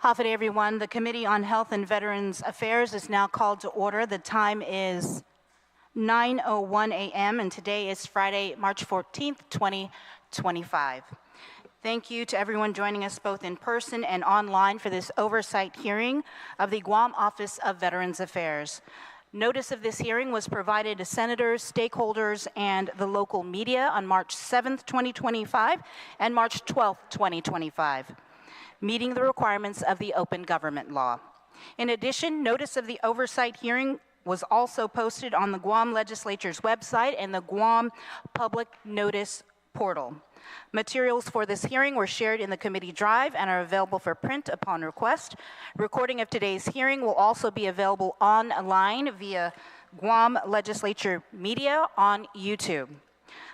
Hafa everyone. The Committee on Health and Veterans Affairs is now called to order. The time is 9:01 a.m. and today is Friday, March 14th, 2025. Thank you to everyone joining us both in person and online for this oversight hearing of the Guam Office of Veterans Affairs. Notice of this hearing was provided to senators, stakeholders, and the local media on March 7th, 2025 and March 12th, 2025, meeting the requirements of the Open Government Law. In addition, notice of the oversight hearing was also posted on the Guam Legislature's website and the Guam Public Notice portal. Materials for this hearing were shared in the committee drive and are available for print upon request. Recording of today's hearing will also be available online via Guam Legislature Media on YouTube.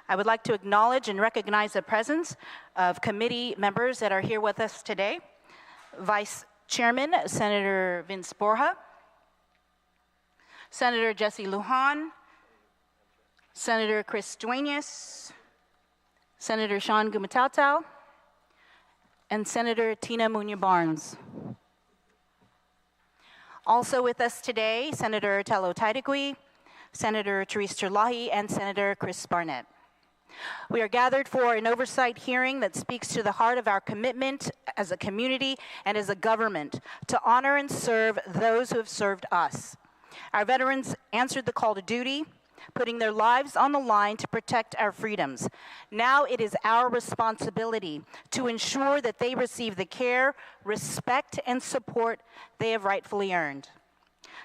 I would like to acknowledge and recognize the presence of committee members that are here with us today. Vice Chairman, Senator Vince Borja, Senator Jesse Lujan, Senator Chris Duenas, Senator Sean Gumatautau, and Senator Tina Munya-Barnes. Also with us today, Senator Tello Taitagui, Senator Therese Terlahi, and Senator Chris Barnett. We are gathered for an oversight hearing that speaks to the heart of our commitment as a community and as a government to honor and serve those who have served us. Our veterans answered the call to duty, putting their lives on the line to protect our freedoms. Now it is our responsibility to ensure that they receive the care, respect, and support they have rightfully earned.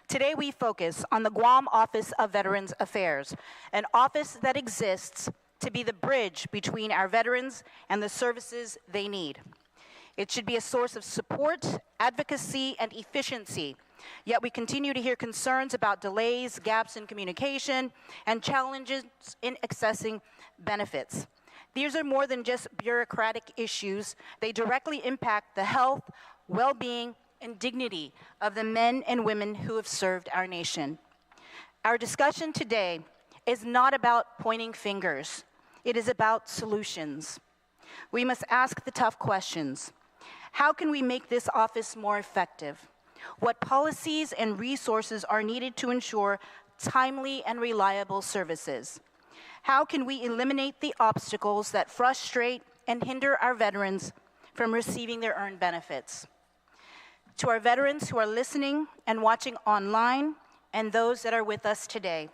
Today we focus on the Guam Office of Veterans Affairs, an office that exists to be the bridge between our veterans and the services they need. It should be a source of support, advocacy, and efficiency. Yet we continue to hear concerns about delays, gaps in communication, and challenges in accessing benefits. These are more than just bureaucratic issues. They directly impact the health, well-being, and dignity of the men and women who have served our nation. Our discussion today is not about pointing fingers. It is about solutions. We must ask the tough questions. How can we make this office more effective? What policies and resources are needed to ensure timely and reliable services? How can we eliminate the obstacles that frustrate and hinder our veterans from receiving their earned benefits? To our veterans who are listening and watching online and those that are with us today,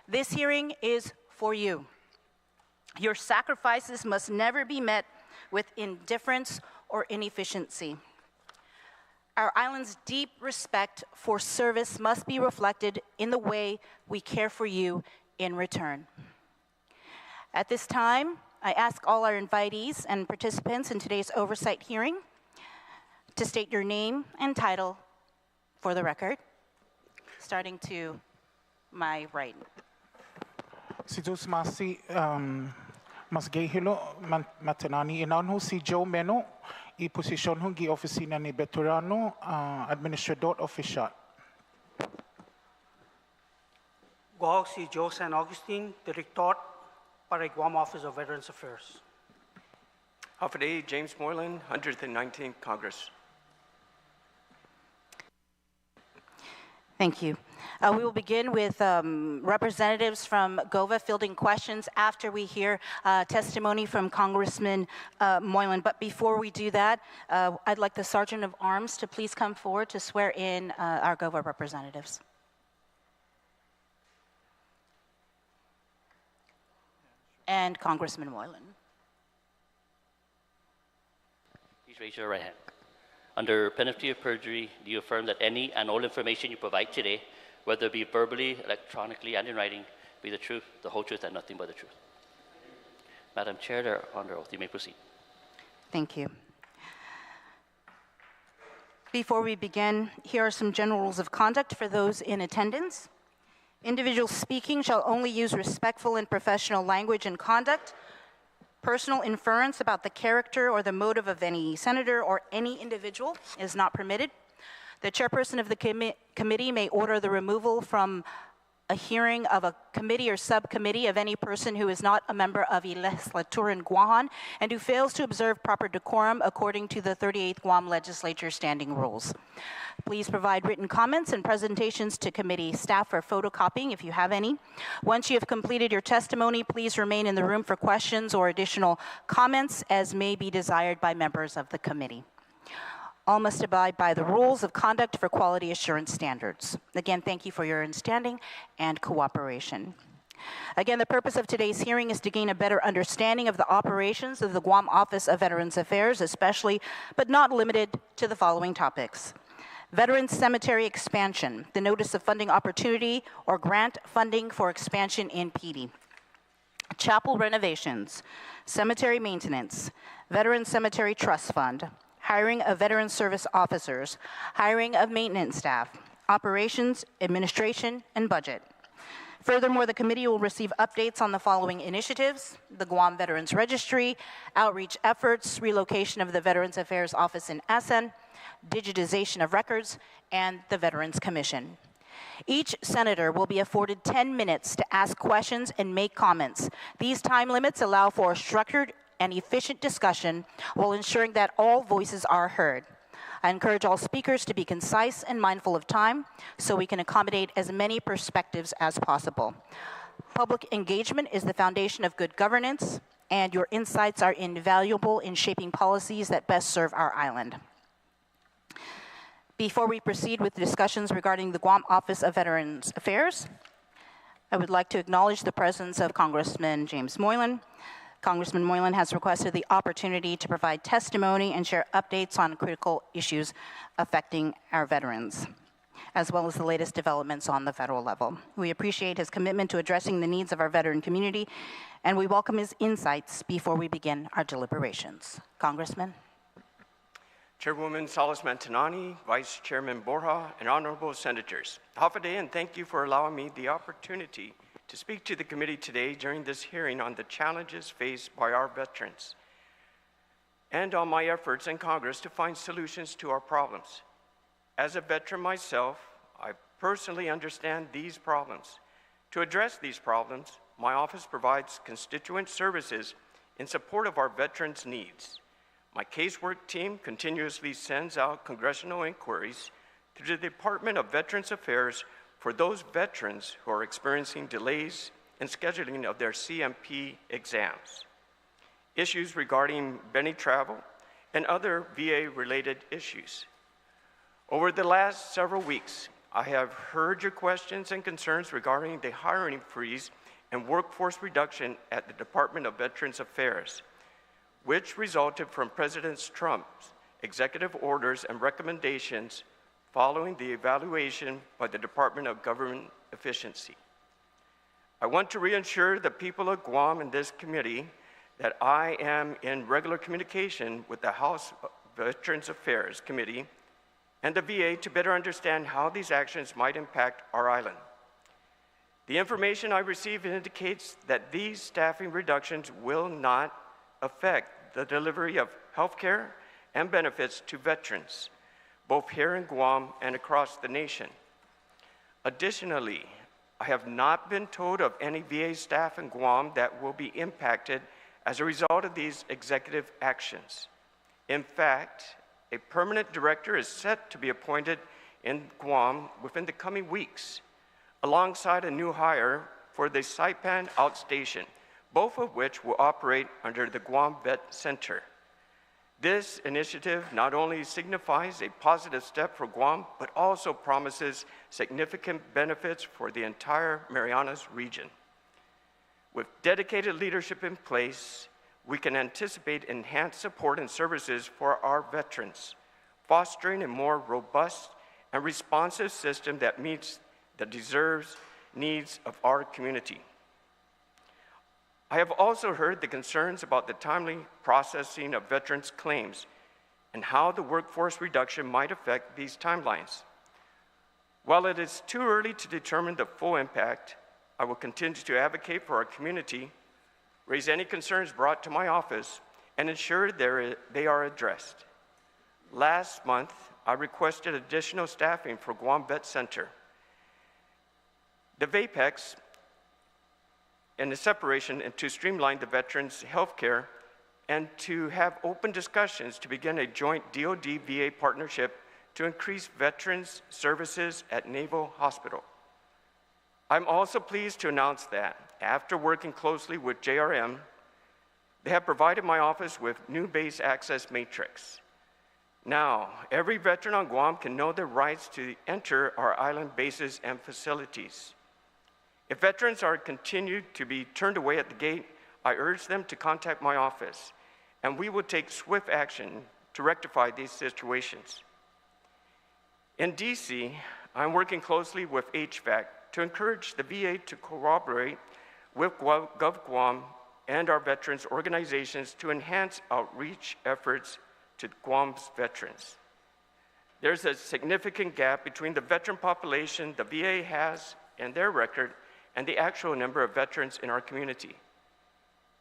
this hearing is for you. Your sacrifices must never be met with indifference or inefficiency. Our island's deep respect for service must be reflected in the way we care for you in return. At this time, I ask all our invitees and participants in today's oversight hearing to state your name and title for the record, starting to my right. Si dus masi mas gehilo Matanane inanho si Joe Meno I posisyon hong gi oficina ni veterano administrador official. Gohog si Joe San Augustine, Director para Guam Office of Veterans Affairs. Hafa James Moylan, 119th Congress. Thank you. We will begin with representatives from GOVA fielding questions after we hear testimony from Congressman Moylan. But before we do that, I'd like the Sergeant of Arms to please come forward to swear in our GOVA representatives. And Congressman Moylan. Please raise your right hand. Under penalty of perjury, do you affirm that any and all information you provide today, whether it be verbally, electronically, and in writing, be the truth, the whole truth, and nothing but the truth? Madam Chair, they're under oath. You may proceed. Thank you. Before we begin, here are some general rules of conduct for those in attendance. Individuals speaking shall only use respectful and professional language and conduct. Personal inference about the character or the motive of any senator or any individual is not permitted. The chairperson of the committee may order the removal from a hearing of a committee or subcommittee of any person who is not a member of a legislature in Guam and who fails to observe proper decorum according to the 38th Guam Legislature Standing Rules. Please provide written comments and presentations to committee staff for photocopying if you have any. Once you have completed your testimony, please remain in the room for questions or additional comments as may be desired by members of the committee. All must abide by the rules of conduct for quality assurance standards. Again, thank you for your understanding and cooperation. Again, the purpose of today's hearing is to gain a better understanding of the operations of the Guam Office of Veterans Affairs, especially, but not limited to the following topics. Veterans Cemetery expansion, the notice of funding opportunity or grant funding for expansion in Piti. Chapel renovations, cemetery maintenance, Veterans Cemetery Trust Fund, hiring of veteran service officers, hiring of maintenance staff, operations, administration, and budget. Furthermore, the committee will receive updates on the following initiatives: the Guam Veterans Registry, outreach efforts, relocation of the Veterans Affairs Office in Asan, Digitization of Records, and the Veterans Commission. Each senator will be afforded 10 minutes to ask questions and make comments. These time limits allow for a structured and efficient discussion while ensuring that all voices are heard. I encourage all speakers to be concise and mindful of time so we can accommodate as many perspectives as possible. Public engagement is the foundation of good governance, and your insights are invaluable in shaping policies that best serve our island. Before we proceed with discussions regarding the Guam Office of Veterans Affairs, I would like to acknowledge the presence of Congressman James Moylan. Congressman Moylan has requested the opportunity to provide testimony and share updates on critical issues affecting our veterans, as well as the latest developments on the federal level. We appreciate his commitment to addressing the needs of our veteran community, and we welcome his insights before we begin our deliberations. Congressman. Chairwoman Salas Matanane, Vice Chairman Borja, and honorable senators. Hafade, and thank you for allowing me the opportunity to speak to the committee today during this hearing on the challenges faced by our veterans and on my efforts in Congress to find solutions to our problems. As a veteran myself, I personally understand these problems. To address these problems, my office provides constituent services in support of our veterans' needs. My casework team continuously sends out congressional inquiries to the Department of Veterans Affairs for those veterans who are experiencing delays in scheduling of their CMP exams, issues regarding Benny travel, and other VA-related issues. Over the last several weeks, I have heard your questions and concerns regarding the hiring freeze and workforce reduction at the Department of Veterans Affairs, which resulted from President Trump's executive orders and recommendations following the evaluation by the Department of Government Efficiency. I want to reassure the people of Guam and this committee that I am in regular communication with the House Veterans Affairs Committee and the VA to better understand how these actions might impact our island. The information I received indicates that these staffing reductions will not affect the delivery of health care and benefits to veterans, both here in Guam and across the nation. Additionally, I have not been told of any VA staff in Guam that will be impacted as a result of these executive actions. In fact, a permanent director is set to be appointed in Guam within the coming weeks, alongside a new hire for the Saipan outstation, both of which will operate under the Guam Vet Center. This initiative not only signifies a positive step for Guam, but also promises significant benefits for the entire Marianas region. With dedicated leadership in place, we can anticipate enhanced support and services for our veterans, fostering a more robust and responsive system that meets the deserved needs of our community. I have also heard the concerns about the timely processing of veterans' claims and how the workforce reduction might affect these timelines. While it is too early to determine the full impact, I will continue to advocate for our community, raise any concerns brought to my office, and ensure they are addressed. Last month, I requested additional staffing for Guam Vet Center. the VAPEX and the separation, and to streamline the veterans' health care, and to have open discussions to begin a joint DoD-VA partnership to increase veterans' services at Naval Hospital. I'm also pleased to announce that after working closely with JRM, they have provided my office with new base access matrix. Now, every veteran on Guam can know their rights to enter our island bases and facilities. If veterans are continued to be turned away at the gate, I urge them to contact my office, and we will take swift action to rectify these situations. In DC, I'm working closely with HVAC to encourage the VA to cooperate with GovGuam and our veterans organizations to enhance outreach efforts to Guam's veterans. There's a significant gap between the veteran population the VA has and their record and the actual number of veterans in our community.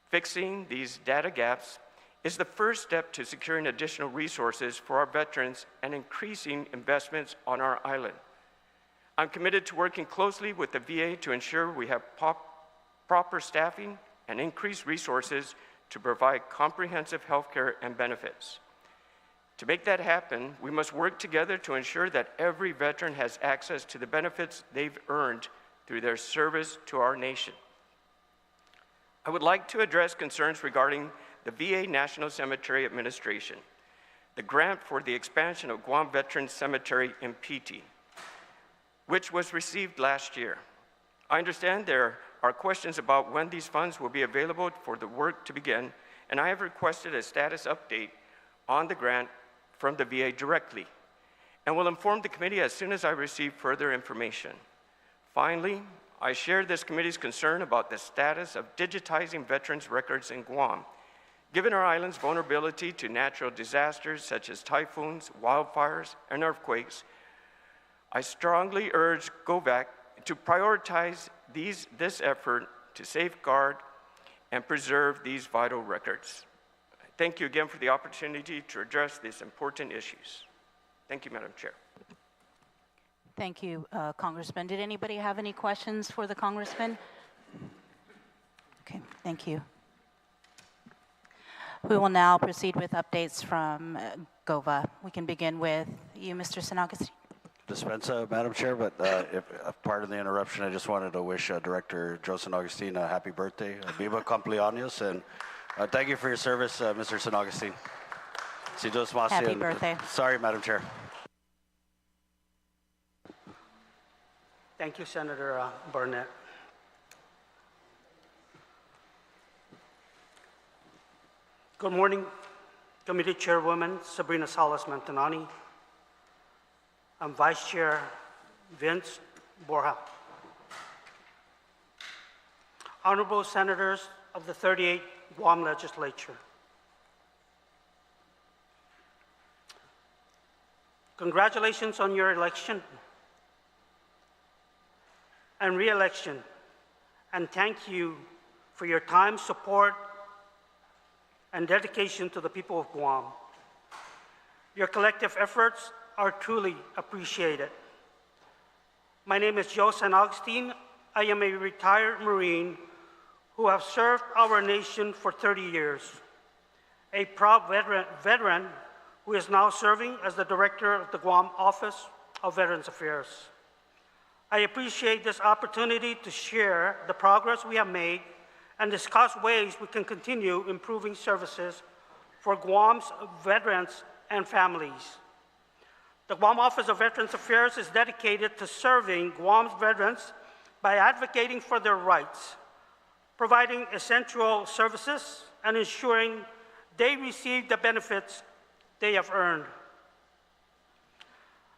Fixing these data gaps is the first step to securing additional resources for our veterans and increasing investments on our island. I'm committed to working closely with the VA to ensure we have proper staffing and increased resources to provide comprehensive health care and benefits. To make that happen, we must work together to ensure that every veteran has access to the benefits they've earned through their service to our nation. I would like to address concerns regarding the VA National Cemetery Administration, the grant for the expansion of Guam Veterans Cemetery in Piti, which was received last year. I understand there are questions about when these funds will be available for the work to begin, and I have requested a status update on the grant from the VA directly, and will inform the committee as soon as I receive further information. Finally, I share this committee's concern about the status of digitizing veterans' records in Guam. Given our island's vulnerability to natural disasters such as typhoons, wildfires, and earthquakes, I strongly urge GOVA to prioritize this effort to safeguard and preserve these vital records. Thank you again for the opportunity to address these important issues. Thank you, Madam Chair. Thank you, Congressman. Did anybody have any questions for the Congressman? Okay, thank you. We will now proceed with updates from GOVA. We can begin with you, Mr. Sanagasti. Dispensa, Madam Chair, but if pardon the interruption, I just wanted to wish Director Joe San Agustin a happy birthday, Viva Cumpleaños, and thank you for your service, Mr. San Agustin. Happy birthday. Sorry, Madam Chair. Thank you, Senator Barnett. Good morning, Committee Chairwoman Sabrina Salas Matanane, and Vice Chair Vince Borja. Honorable Senators of the 38th Guam Legislature. Congratulations on your election and re-election, and thank you for your time, support, and dedication to the people of Guam. Your collective efforts are truly appreciated. My name is Joe San Agustin. I am a retired Marine who have served our nation for 30 years, a proud veteran who is now serving as the Director of the Guam Office of Veterans Affairs. I appreciate this opportunity to share the progress we have made and discuss ways we can continue improving services for Guam's veterans and families. The Guam Office of Veterans Affairs is dedicated to serving Guam's veterans by advocating for their rights, providing essential services, and ensuring they receive the benefits they have earned.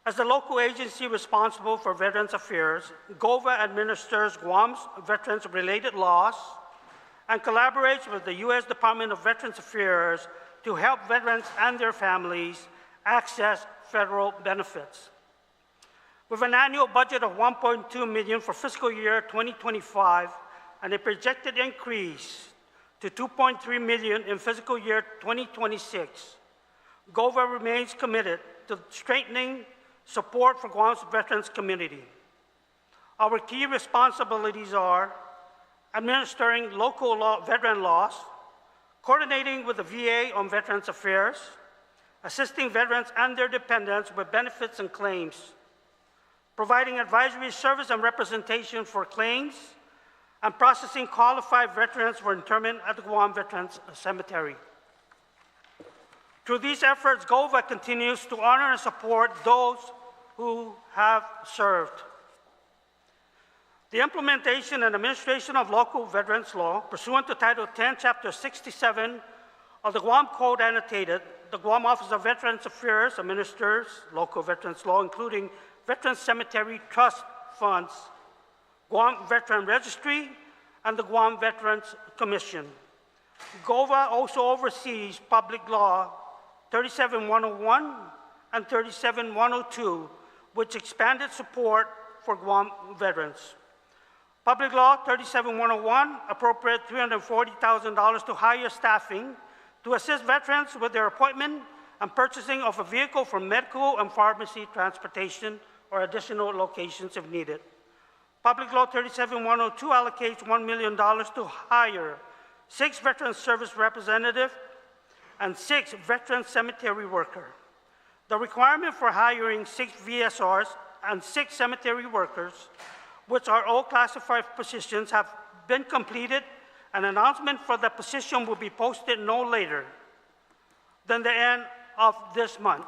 As the local agency responsible for Veterans Affairs, GOVA administers Guam's veterans-related laws and collaborates with the U.S. Department of Veterans Affairs to help veterans and their families access federal benefits. With an annual budget of $1.2 million for fiscal year 2025 and a projected increase to $2.3 million in fiscal year 2026, GOVA remains committed to strengthening support for Guam's veterans community. Our key responsibilities are administering local veteran laws, coordinating with the VA on Veterans Affairs, assisting veterans and their dependents with benefits and claims, providing advisory service and representation for claims, and processing qualified veterans for interment at the Guam Veterans Cemetery. Through these efforts, GOVA continues to honor and support those who have served. The implementation and administration of local veterans law, pursuant to Title 10, Chapter 67 of the Guam Code Annotated, the Guam Office of Veterans Affairs administers local veterans law, including Veterans Cemetery Trust Funds, Guam Veteran Registry, and the Guam Veterans Commission. GOVA also oversees Public Law 37101 and 37102, which expanded support for Guam veterans. Public Law 37101 appropriated $340,000 to hire staffing to assist veterans with their appointment and purchasing of a vehicle for medical and pharmacy transportation or additional locations if needed. Public Law 37102 allocates $1 million to hire 6 Veteran Service representatives and 6 Veteran Cemetery workers. The requirement for hiring 6 VSRs and 6 cemetery workers, which are all classified positions, have been completed. An announcement for the position will be posted no later than the end of this month.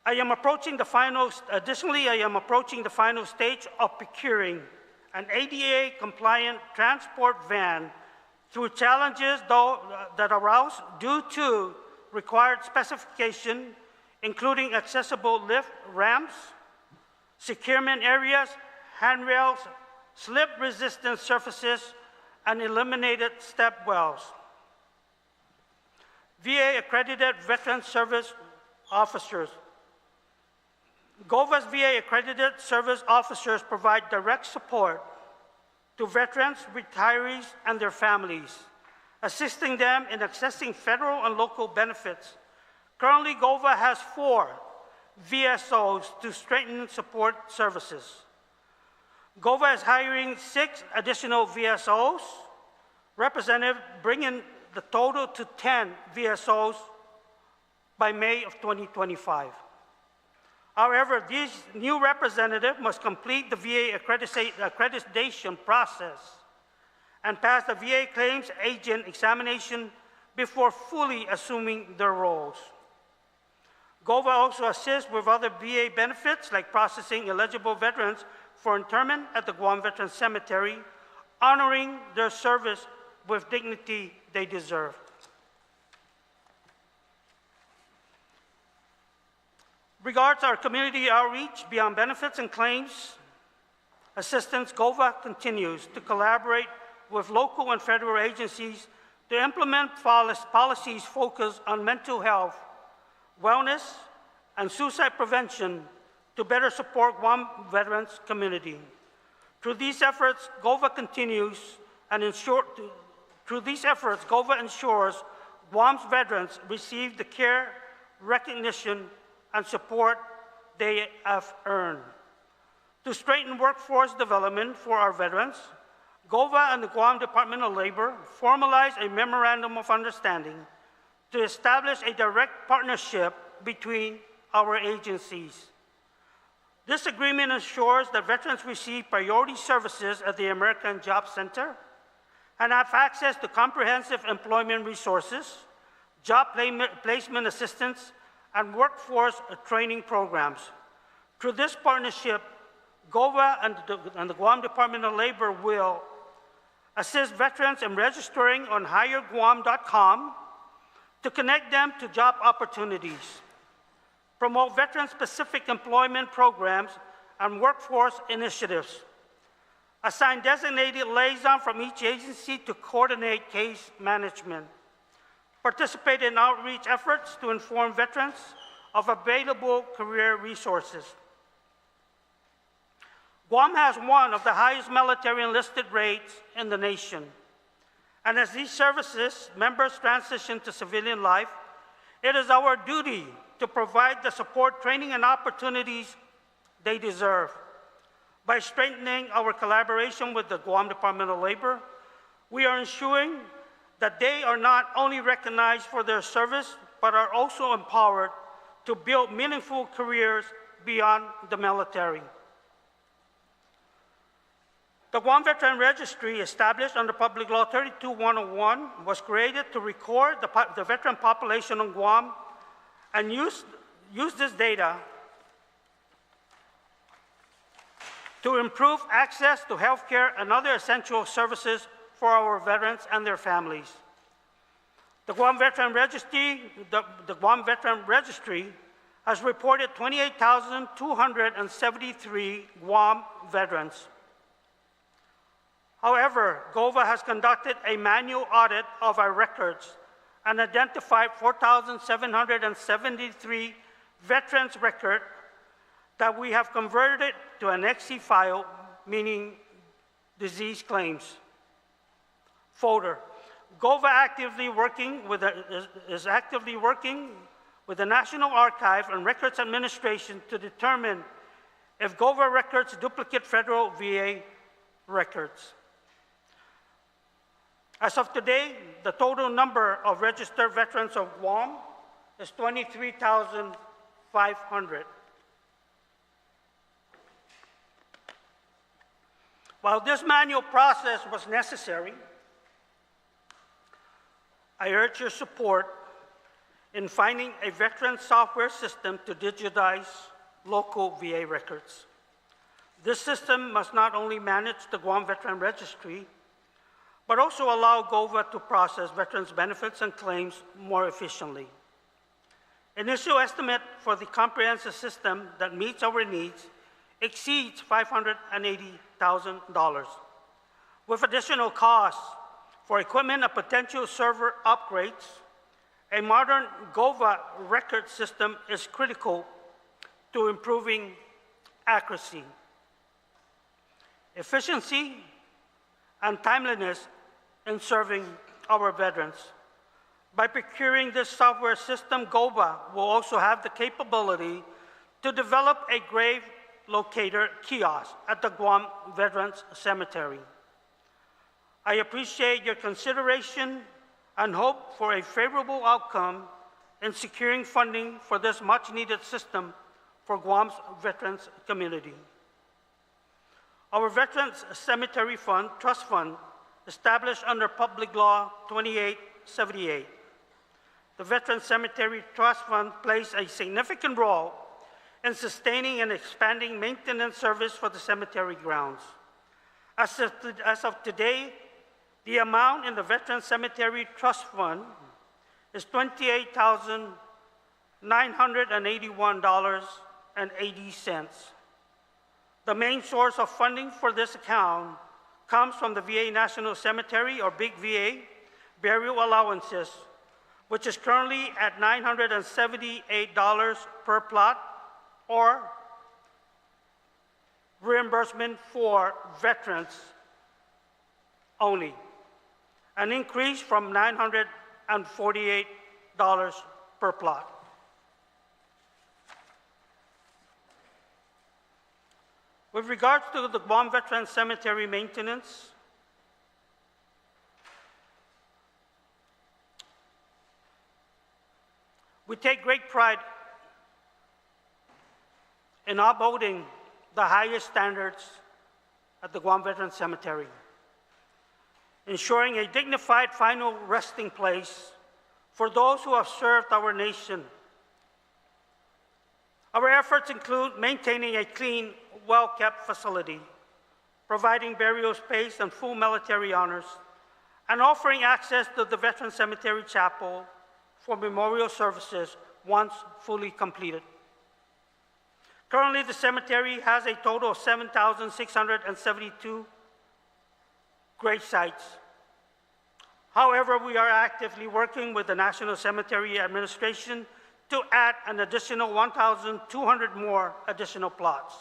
Additionally, I am approaching the final stage of procuring an ADA-compliant transport van through challenges that arose due to required specification, including accessible lift ramps, securement areas, handrails, slip-resistant surfaces, and eliminated step wells. VA-accredited Veteran Service Officers. GOVA's VA-accredited service officers provide direct support to veterans, retirees, and their families, assisting them in accessing federal and local benefits. Currently, GOVA has 4 VSOs to strengthen support services. GOVA is hiring 6 additional VSOs, representative bringing the total to 10 VSOs by May of 2025. However, these new representatives must complete the VA accreditation process and pass the VA claims agent examination before fully assuming their roles. GOVA also assists with other VA benefits like processing eligible veterans for interment at the Guam Veterans Cemetery, honoring their service with dignity they deserve. Regards our community outreach beyond benefits and claims assistance, GOVA continues to collaborate with local and federal agencies to implement policies focused on mental health, wellness, and suicide prevention to better support Guam veterans community. Through these efforts, GOVA ensures Guam's veterans receive the care, recognition, and support they have earned. To strengthen workforce development for our veterans, GOVA and the Guam Department of Labor formalized a memorandum of understanding to establish a direct partnership between our agencies. This agreement ensures that veterans receive priority services at the American Job Center and have access to comprehensive employment resources, job placement assistance, and workforce training programs. Through this partnership, GOVA and the Guam Department of Labor will assist veterans in registering on hireguam.com to connect them to job opportunities, promote veteran-specific employment programs and workforce initiatives, assign designated liaison from each agency to coordinate case management, participate in outreach efforts to inform veterans of available career resources. Guam has one of the highest military enlisted rates in the nation. And as these services members transition to civilian life, it is our duty to provide the support, training, and opportunities they deserve. By strengthening our collaboration with the Guam Department of Labor, we are ensuring that they are not only recognized for their service, but are also empowered to build meaningful careers beyond the military. The Guam Veteran Registry, established under Public Law 32-101, was created to record the veteran population on Guam and use this data to improve access to health care and other essential services for our veterans and their families. The Guam Veteran Registry, has reported 28,273 Guam veterans. However, GOVA has conducted a manual audit of our records and identified 4,773 veterans records that we have converted to an XC file, meaning disease claims folder. GOVA is actively working with the National Archive and Records Administration to determine if GOVA records duplicate federal VA records. As of today, the total number of registered veterans of Guam is 23,500. While this manual process was necessary, I urge your support in finding a veteran software system to digitize local VA records. This system must not only manage the Guam Veteran Registry, but also allow GOVA to process veterans' benefits and claims more efficiently. Initial estimate for the comprehensive system that meets our needs exceeds $580,000. With additional costs for equipment and potential server upgrades, a modern GOVA record system is critical to improving accuracy, efficiency, and timeliness in serving our veterans. By procuring this software system, GOVA will also have the capability to develop a grave locator kiosk at the Guam Veterans Cemetery. I appreciate your consideration and hope for a favorable outcome in securing funding for this much-needed system for Guam's veterans community. Our Veterans Cemetery Fund, Trust Fund, established under Public Law 2878. The Veterans Cemetery Trust Fund plays a significant role in sustaining and expanding maintenance service for the cemetery grounds. As of today, the amount in the Veterans Cemetery Trust Fund is $28,981.80. The main source of funding for this account comes from the VA National Cemetery, or Big VA, burial allowances, which is currently at $978 per plot, or reimbursement for veterans only, an increase from $948 per plot. With regards to the Guam Veterans Cemetery maintenance, we take great pride in upholding the highest standards at the Guam Veterans Cemetery, ensuring a dignified final resting place for those who have served our nation. Our efforts include maintaining a clean, well-kept facility, providing burial space and full military honors, and offering access to the Veterans Cemetery Chapel for memorial services once fully completed. Currently, the cemetery has a total of 7,672 grave sites. However, we are actively working with the National Cemetery Administration to add an additional 1,200 more additional plots.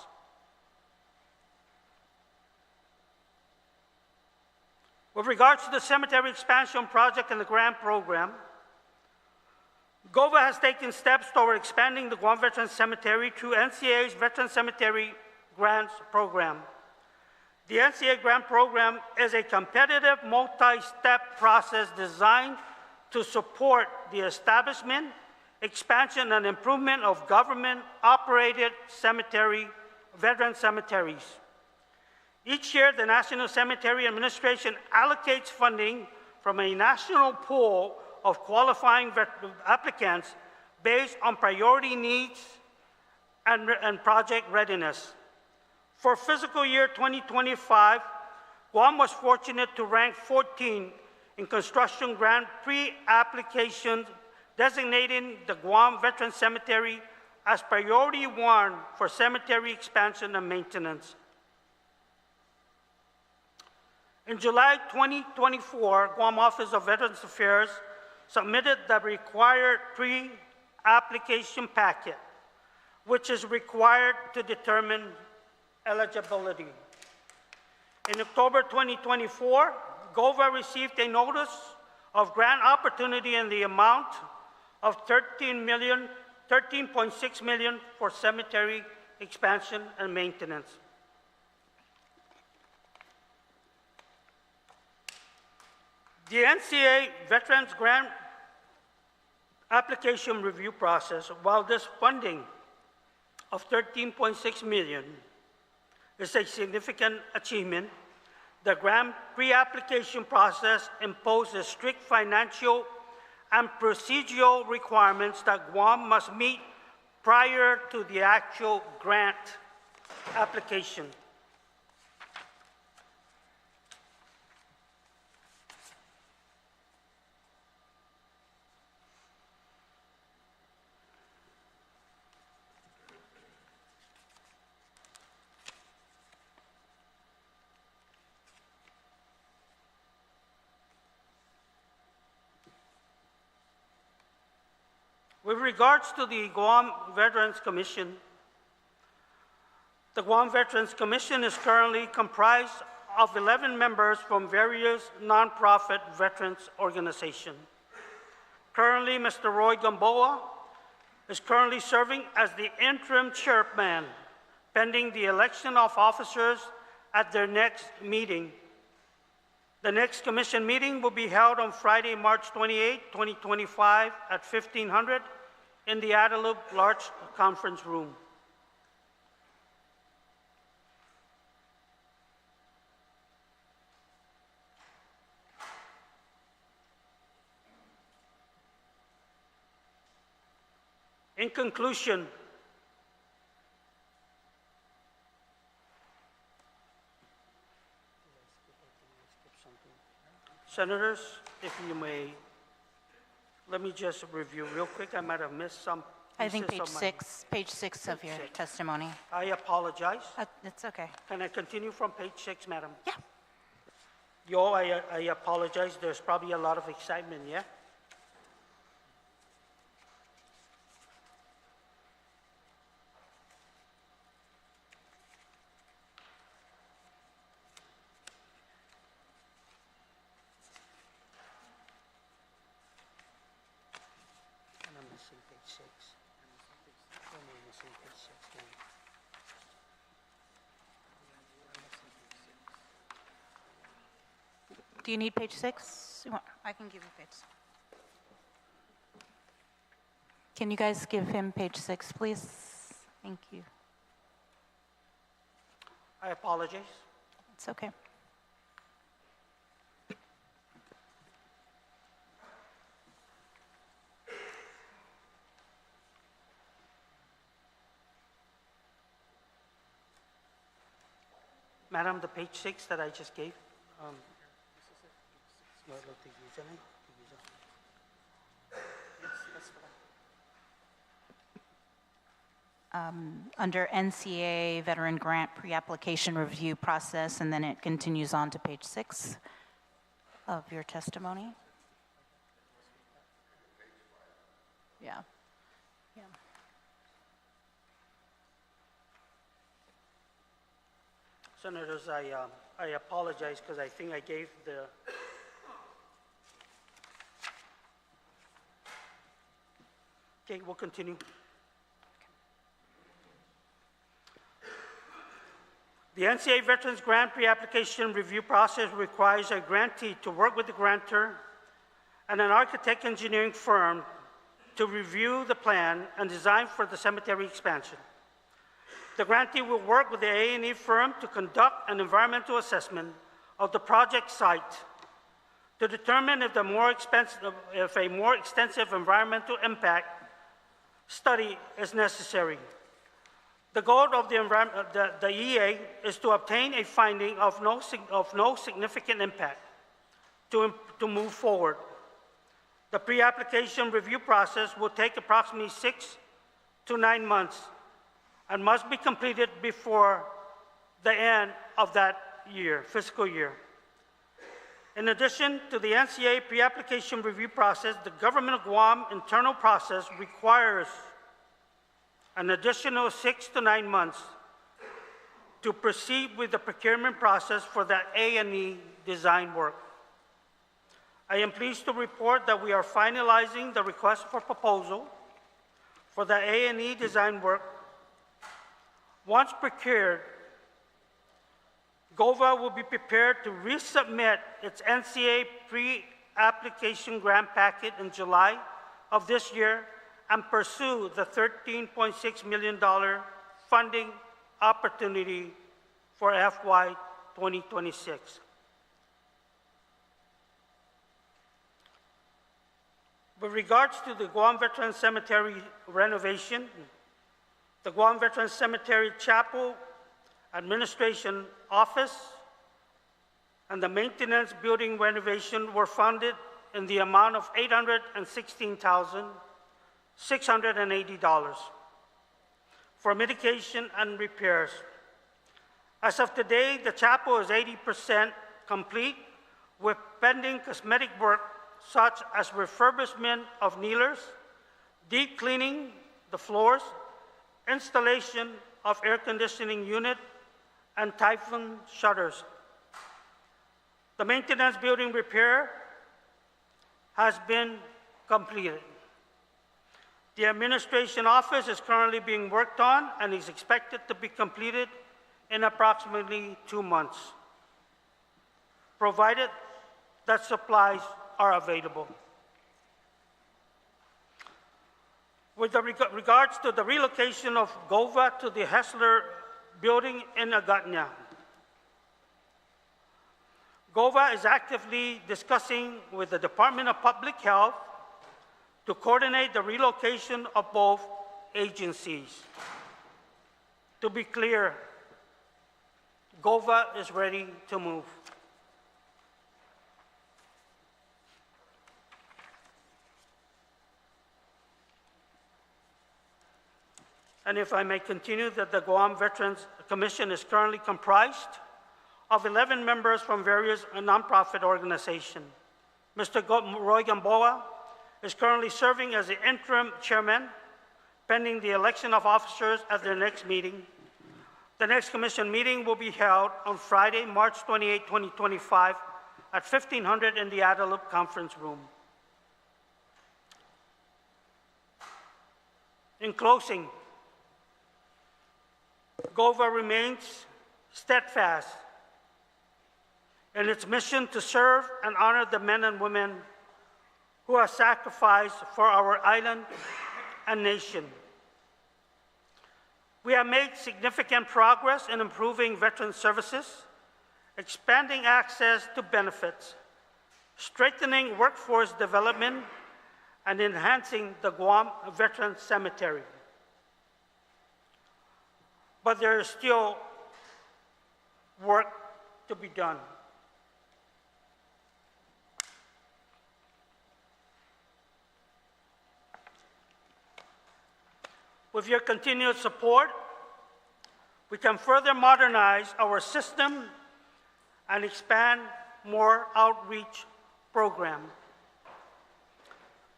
With regards to the cemetery expansion project and the grant program, GOVA has taken steps toward expanding the Guam Veterans Cemetery through NCA's Veterans Cemetery Grants Program. The NCA grant program is a competitive multi-step process designed to support the establishment, expansion, and improvement of government-operated veteran cemeteries. Each year, the National Cemetery Administration allocates funding from a national pool of qualifying applicants based on priority needs and project readiness. For fiscal year 2025, Guam was fortunate to rank 14 in construction grant pre-applications, designating the Guam Veteran Cemetery as priority 1 for cemetery expansion and maintenance. In July 2024, Guam Office of Veterans Affairs submitted the required pre-application packet, which is required to determine eligibility. In October 2024, GOVA received a notice of grant opportunity in the amount of $13.6 million for cemetery expansion and maintenance. The NCA Veterans Grant application review process, while this funding of $13.6 million is a significant achievement, the grant pre-application process imposes strict financial and procedural requirements that Guam must meet prior to the actual grant application. With regards to the Guam Veterans Commission, the Guam Veterans Commission is currently comprised of 11 members from various nonprofit veterans organizations. Currently, Mr. Roy Gamboa is currently serving as the interim chairman, pending the election of officers at their next meeting. The next commission meeting will be held on Friday, March 28, 2025 at 1500 in the Adelup Large Conference Room. In conclusion, Senators, if you may, let me just review real quick. I might have missed some I think pieces page six of your Page 6. testimony. I apologize. It's okay. Can I continue from page 6, Madam? Yeah. Yo, I apologize. There's probably a lot of excitement, yeah? And I'm missing page 6. Oh, no, I'm missing page 6. Do you need page 6? I can give you page 6. Can you guys give him page 6, please? Thank you. I apologize. It's okay. Madam, the page 6 that I just gave, no, lo te usan, eh? Under NCA Veteran Grant Pre-Application Review Process, and then it continues on to page 6 of your testimony. Yeah. Yeah. Senators, I apologize because I think I gave the okay, we'll continue. The NCA Veterans Grant pre-application review process requires a grantee to work with the grantor and an architect engineering firm to review the plan and design for the cemetery expansion. The grantee will work with the A&E firm to conduct an environmental assessment of the project site to determine if a more extensive environmental impact study is necessary. The goal of the EA is to obtain a finding of no significant impact to move forward. The pre-application review process will take approximately 6 to 9 months and must be completed before the end of that fiscal year. In addition to the NCA pre-application review process, the Government of Guam internal process requires an additional 6 to 9 months to proceed with the procurement process for the A&E design work. I am pleased to report that we are finalizing the request for proposal for the A&E design work. Once procured, GOVA will be prepared to resubmit its NCA pre-application grant packet in July of this year and pursue the $13.6 million funding opportunity for FY 2026. With regards to the Guam Veteran Cemetery renovation, the Guam Veteran Cemetery Chapel Administration Office and the maintenance building renovation were funded in the amount of $816,680 for mitigation and repairs. As of today, the chapel is 80% complete with pending cosmetic work such as refurbishment of kneelers, deep cleaning the floors, installation of air conditioning unit, and typhoon shutters. The maintenance building repair has been completed. The administration office is currently being worked on and is expected to be completed in approximately 2 months, provided that supplies are available. With regards to the relocation of GOVA to the Hessler building in Agatna, GOVA is actively discussing with the Department of Public Health to coordinate the relocation of both agencies. To be clear, GOVA is ready to move. And if I may continue, that the Guam Veterans Commission is currently comprised of 11 members from various nonprofit organizations. Mr. Roy Gamboa is currently serving as the interim chairman, pending the election of officers at their next meeting. The next commission meeting will be held on Friday, March 28, 2025, at 1500 in the Adelup Conference Room. In closing, GOVA remains steadfast in its mission to serve and honor the men and women who have sacrificed for our island and nation. We have made significant progress in improving veteran services, expanding access to benefits, strengthening workforce development, and enhancing the Guam Veteran Cemetery. But there is still work to be done. With your continued support, we can further modernize our system and expand more outreach programs.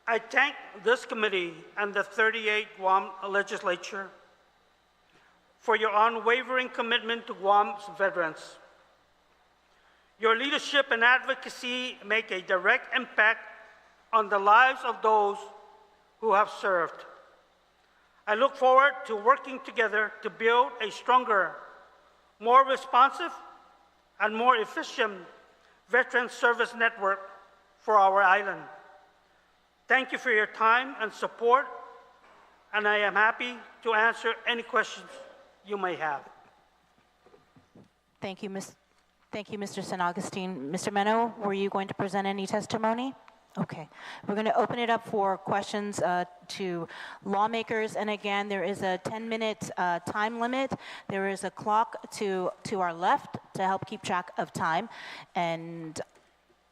I thank this committee and the 38 Guam legislature for your unwavering commitment to Guam's veterans. Your leadership and advocacy make a direct impact on the lives of those who have served. I look forward to working together to build a stronger, more responsive, and more efficient veteran service network for our island. Thank you for your time and support, and I am happy to answer any questions you may have. Thank you, Mr. San Augustine. Mr. Meno, were you going to present any testimony? Okay, we're going to open it up for questions to lawmakers, and again, there is a 10-minute time limit. There is a clock to our left to help keep track of time, and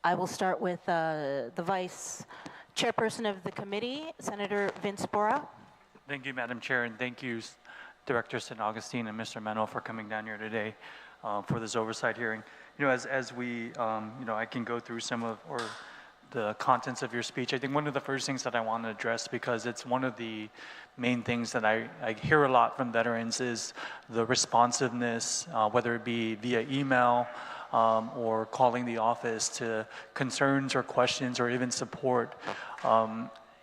I will start with the Vice Chairperson of the committee, Senator Vince Bora. Thank you, Madam Chair, and thank you, Director San Augustine and Mr. Meno, for coming down here today for this oversight hearing. You know, as we, you know, I can go through some of the contents of your speech. I think one of the first things that I want to address, because it's one of the main things that I hear a lot from veterans, is the responsiveness, whether it be via email or calling the office, to concerns or questions or even support.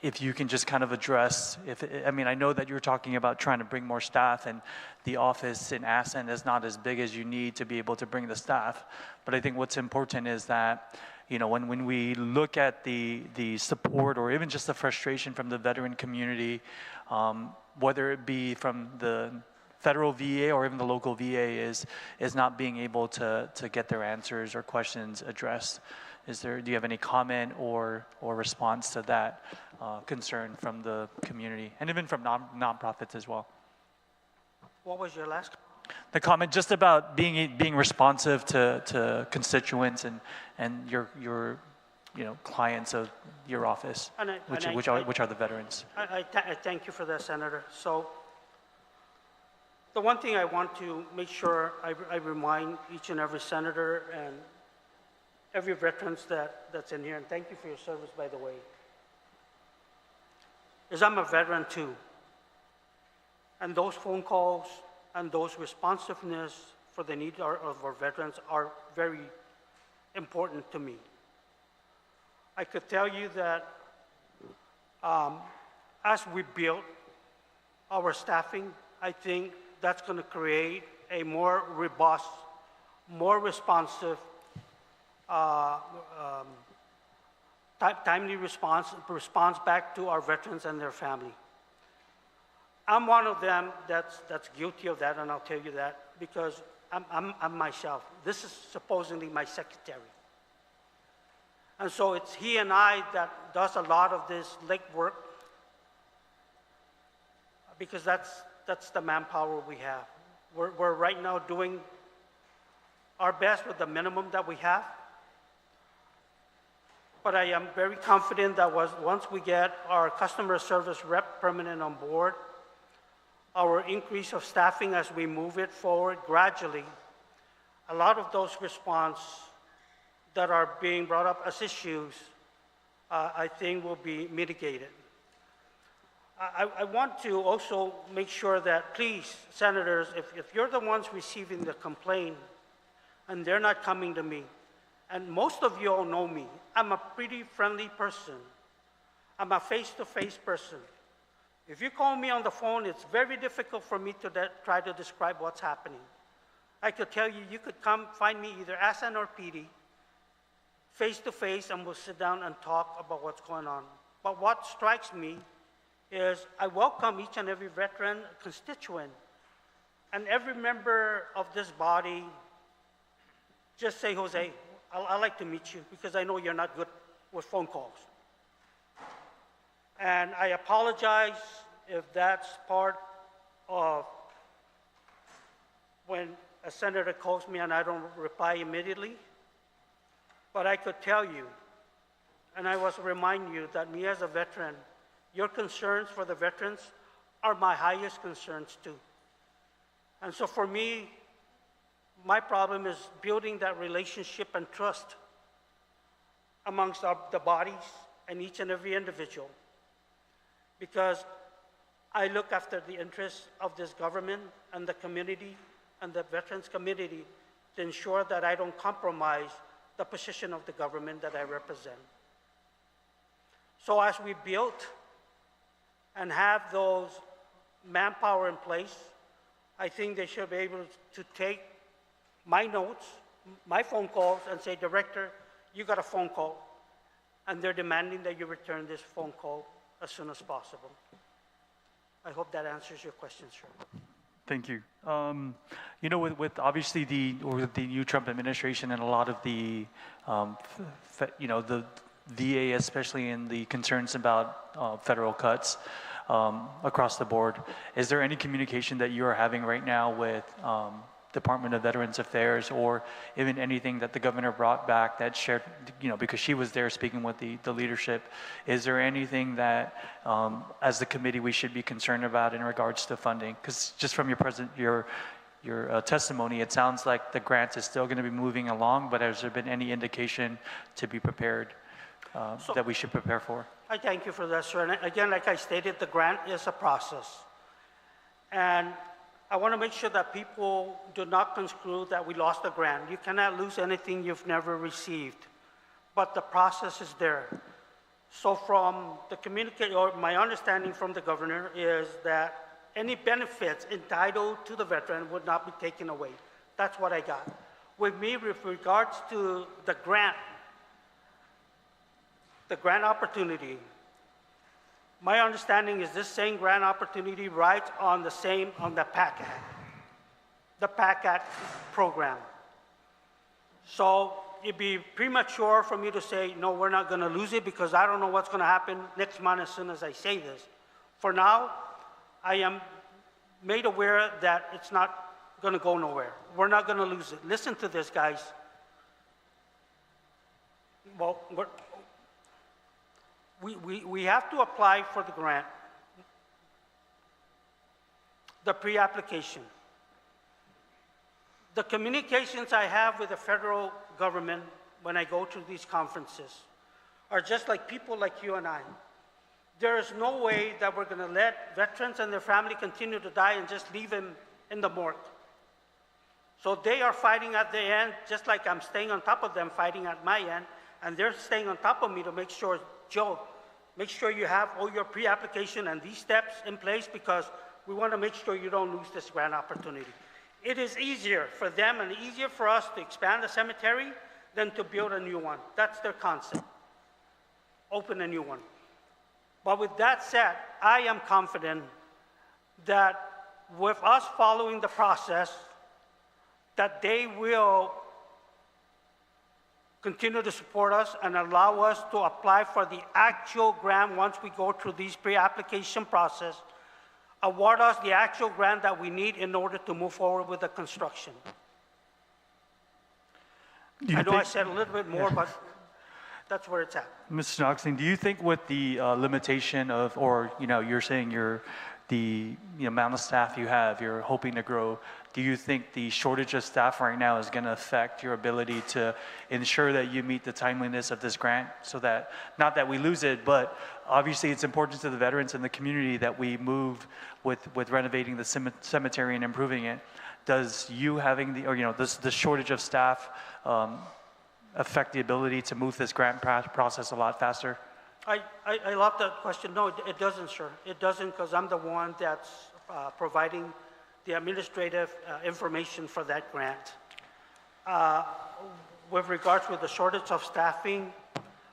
If you can just kind of address, I mean, I know that you're talking about trying to bring more staff, and the office in Asan is not as big as you need to be able to bring the staff. But I think what's important is that, you know, when we look at the support or even just the frustration from the veteran community, whether it be from the federal VA or even the local VA, is not being able to get their answers or questions addressed. Do you have any comment or response to that concern from the community, and even from nonprofits as well? What was your last? The comment just about being responsive to constituents and your you know, clients of your office, which are the veterans. I thank you for that, Senator. So the one thing I want to make sure I remind each and every senator and every veterans that's in here, and thank you for your service, by the way, is I'm a veteran too. And those phone calls and those responsiveness for the needs of our veterans are very important to me. I could tell you that as we build our staffing, I think that's going to create a more robust, more responsive, timely response back to our veterans and their family. I'm one of them that's guilty of that, and I'll tell you that, because I'm myself. This is supposedly my secretary. And so it's he and I that does a lot of this legwork, because that's the manpower we have. We're right now doing our best with the minimum that we have. But I am very confident that once we get our customer service rep permanent on board, our increase of staffing as we move it forward gradually, a lot of those responses that are being brought up as issues, I think will be mitigated. I want to also make sure that, please, senators, if you're the ones receiving the complaint and they're not coming to me, and most of you all know me, I'm a pretty friendly person. I'm a face-to-face person. If you call me on the phone, it's very difficult for me to try to describe what's happening. I could tell you, you could come find me either Asan or Piti, face-to-face, and we'll sit down and talk about what's going on. But what strikes me is I welcome each and every veteran constituent and every member of this body. Just say, Jose, I'd like to meet you, because I know you're not good with phone calls. And I apologize if that's part of when a senator calls me and I don't reply immediately. But I could tell you, and I was remind you, that me as a veteran, your concerns for the veterans are my highest concerns too. And so for me, my problem is building that relationship and trust amongst the bodies and each and every individual. Because I look after the interests of this government and the community and the veterans community to ensure that I don't compromise the position of the government that I represent. So as we build and have those manpower in place, I think they should be able to take my notes, my phone calls, and say, Director, you got a phone call, and they're demanding that you return this phone call as soon as possible. I hope that answers your question, sir. Thank you. You know, with obviously the new Trump administration and a lot of the, you know, the VA, especially in the concerns about federal cuts across the board, is there any communication that you are having right now with Department of Veterans Affairs, or even anything that the governor brought back that shared, you know, because she was there speaking with the leadership? Is there anything that, as the committee, we should be concerned about in regards to funding? Because just from your testimony, it sounds like the grant is still going to be moving along, but has there been any indication to be prepared that we should prepare for? I thank you for that, sir. And again, like I stated, the grant is a process. And I want to make sure that people do not construe that we lost the grant. You cannot lose anything you've never received, but the process is there. So from the communication, or my understanding from the governor is that any benefits entitled to the veteran would not be taken away. That's what I got. With me, with regards to the grant opportunity, my understanding is this same grant opportunity rides on the PACAT, the PACAT program. So it'd be premature for me to say, no, we're not gonna lose it, because I don't know what's gonna happen next month as soon as I say this. For now, I am made aware that it's not gonna go nowhere. We're not gonna lose it. Listen to this, guys. Well, we have to apply for the grant, the pre-application. The communications I have with the federal government when I go to these conferences are just like people like you and I. There is no way that we're gonna let veterans and their family continue to die and just leave them in the morgue. So they are fighting at the end, just like I'm staying on top of them, fighting at my end, and they're staying on top of me to make sure, Joe, make sure you have all your pre-application and these steps in place, because we want to make sure you don't lose this grant opportunity. It is easier for them and easier for us to expand the cemetery than to build a new one. That's their concept. Open a new one. But with that said, I am confident that with us following the process, that they will continue to support us and allow us to apply for the actual grant once we go through this pre-application process, award us the actual grant that we need in order to move forward with the construction. I know I said a little bit more, but that's where it's at. Mr. Augustine, do you think with the limitation of, or you're saying the amount of staff you have, you're hoping to grow, do you think the shortage of staff right now is going to affect your ability to ensure that you meet the timeliness of this grant, so that, not that we lose it, but obviously it's important to the veterans and the community that we move with renovating the cemetery and improving it? Does you having the shortage of staff affect the ability to move this grant process a lot faster? I love that question. No, it doesn't, sir. It doesn't, because I'm the one that's providing the administrative information for that grant. With regards to the shortage of staffing,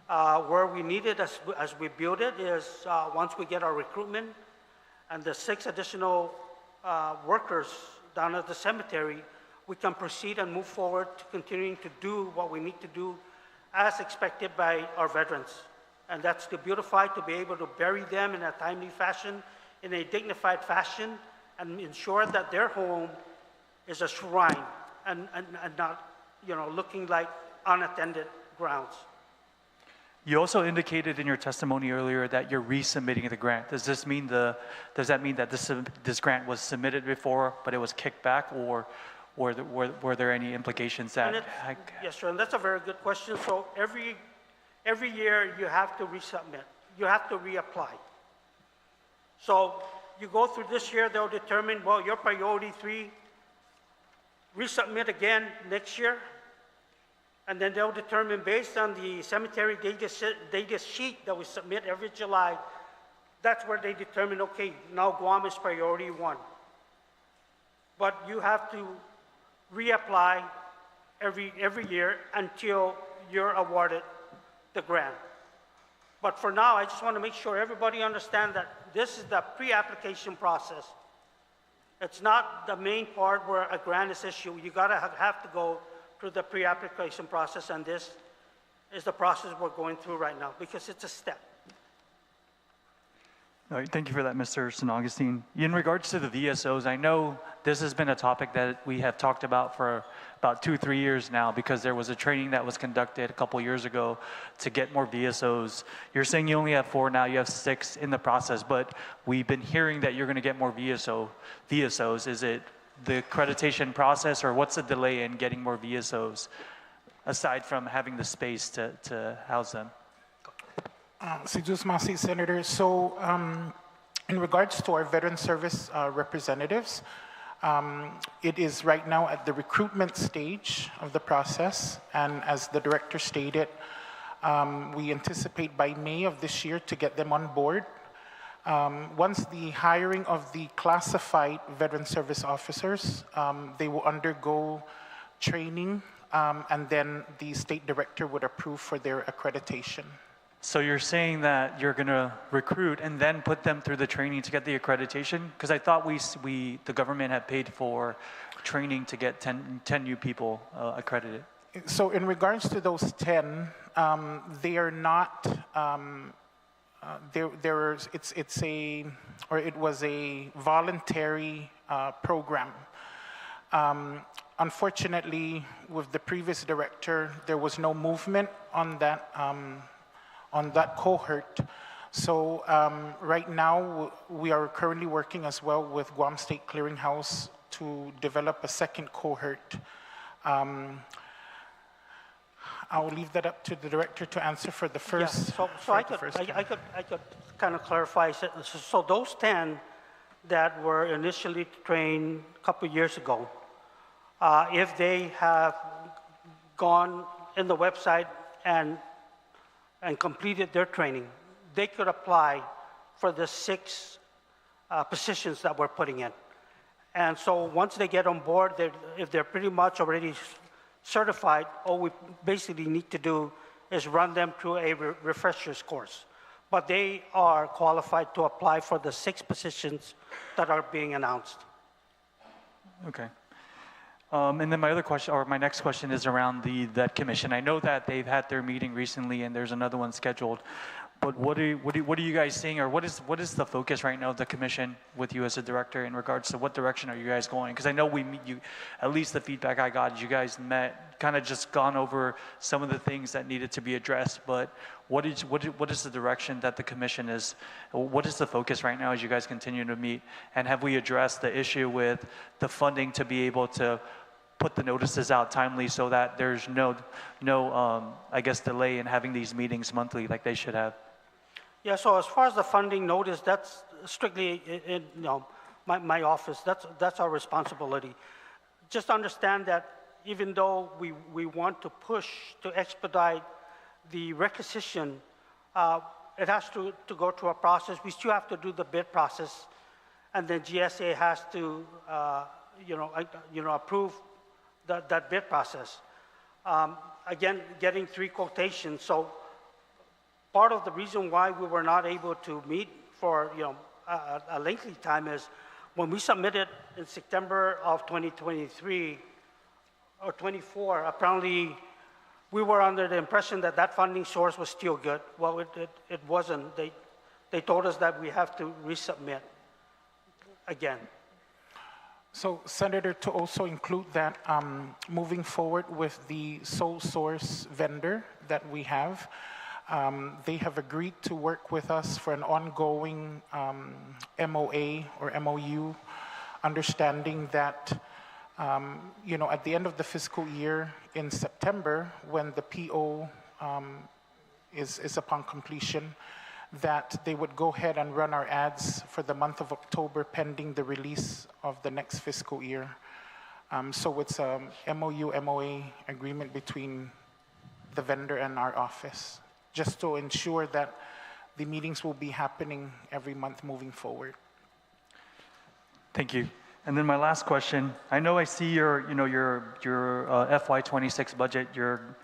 where we need it as we build it is once we get our recruitment and the 6 additional workers down at the cemetery, we can proceed and move forward to continuing to do what we need to do as expected by our veterans. And that's to beautify, to be able to bury them in a timely fashion, in a dignified fashion, and ensure that their home is a shrine and not, looking like unattended grounds. You also indicated in your testimony earlier that you're resubmitting the grant. Does that mean that this grant was submitted before, but it was kicked back, or were there any implications that? Yes, sir, and that's a very good question. So every year you have to resubmit. You have to reapply. So you go through this year, they'll determine, well, your priority 3, resubmit again next year, and then they'll determine based on the cemetery data sheet that we submit every July, that's where they determine, okay, now Guam is priority 1. But you have to reapply every year until you're awarded the grant. But for now, I just want to make sure everybody understands that this is the pre-application process. It's not the main part where a grant is issued. You gotta have to go through the pre-application process, and this is the process we're going through right now because it's a step. All right, thank you for that, Mr. San Augustine. In regards to the VSOs, I know this has been a topic that we have talked about for about 2-3 years now because there was a training that was conducted a couple years ago to get more VSOs. You're saying you only have 4 now, you have 6 in the process, but we've been hearing that you're going to get more VSOs. Is it the accreditation process, or what's the delay in getting more VSOs aside from having the space to house them? Senator. So in regards to our veteran service representatives, it is right now at the recruitment stage of the process. And as the director stated, we anticipate by May of this year to get them on board. Once the hiring of the classified veteran service officers, they will undergo training, and then the state director would approve for their accreditation. So you're saying that you're going to recruit and then put them through the training to get the accreditation? Because I thought the government had paid for training to get 10 new people accredited. So in regards to those 10, they are not. It was a voluntary program. Unfortunately, with the previous director, there was no movement on that cohort. So right now, we are currently working as well with Guam State Clearinghouse to develop a second cohort. I'll leave that up to the director to answer for the first. Yeah, so I could kind of clarify. So those 10 that were initially trained a couple years ago, if they have gone in the website and completed their training, they could apply for the 6 positions that we're putting in. And so once they get on board, if they're pretty much already certified, all we basically need to do is run them through a refresher's course. But they are qualified to apply for the 6 positions that are being announced. Okay. And then my other question, or my next question, is around that commission. I know that they've had their meeting recently, and there's another one scheduled. But what are you guys seeing, or what is the focus right now of the commission with you as a director in regards to what direction are you guys going? Because I know at least the feedback I got, you guys met, kind of just gone over some of the things that needed to be addressed. But what is the direction that the commission is? What is the focus right now as you guys continue to meet? And have we addressed the issue with the funding to be able to put the notices out timely so that there's no I guess delay in having these meetings monthly like they should have? Yeah, so as far as the funding notice, that's strictly in my office. That's our responsibility. Just understand that even though we want to push to expedite the requisition, it has to go through a process. We still have to do the bid process, and then GSA has to approve that bid process. Again, getting 3 quotations. So part of the reason why we were not able to meet for a lengthy time is when we submitted in September of 2023 or 24. Apparently, we were under the impression that funding source was still good. Well, it wasn't. They told us that we have to resubmit again. So, Senator, to also include that, moving forward with the sole source vendor that we have, they have agreed to work with us for an ongoing MOA or MOU, understanding that at the end of the fiscal year in September, when the PO is upon completion, that they would go ahead and run our ads for the month of October pending the release of the next fiscal year. So it's a MOA agreement between the vendor and our office, just to ensure that the meetings will be happening every month moving forward. Thank you. And then my last question, I know I see your FY26 budget, you're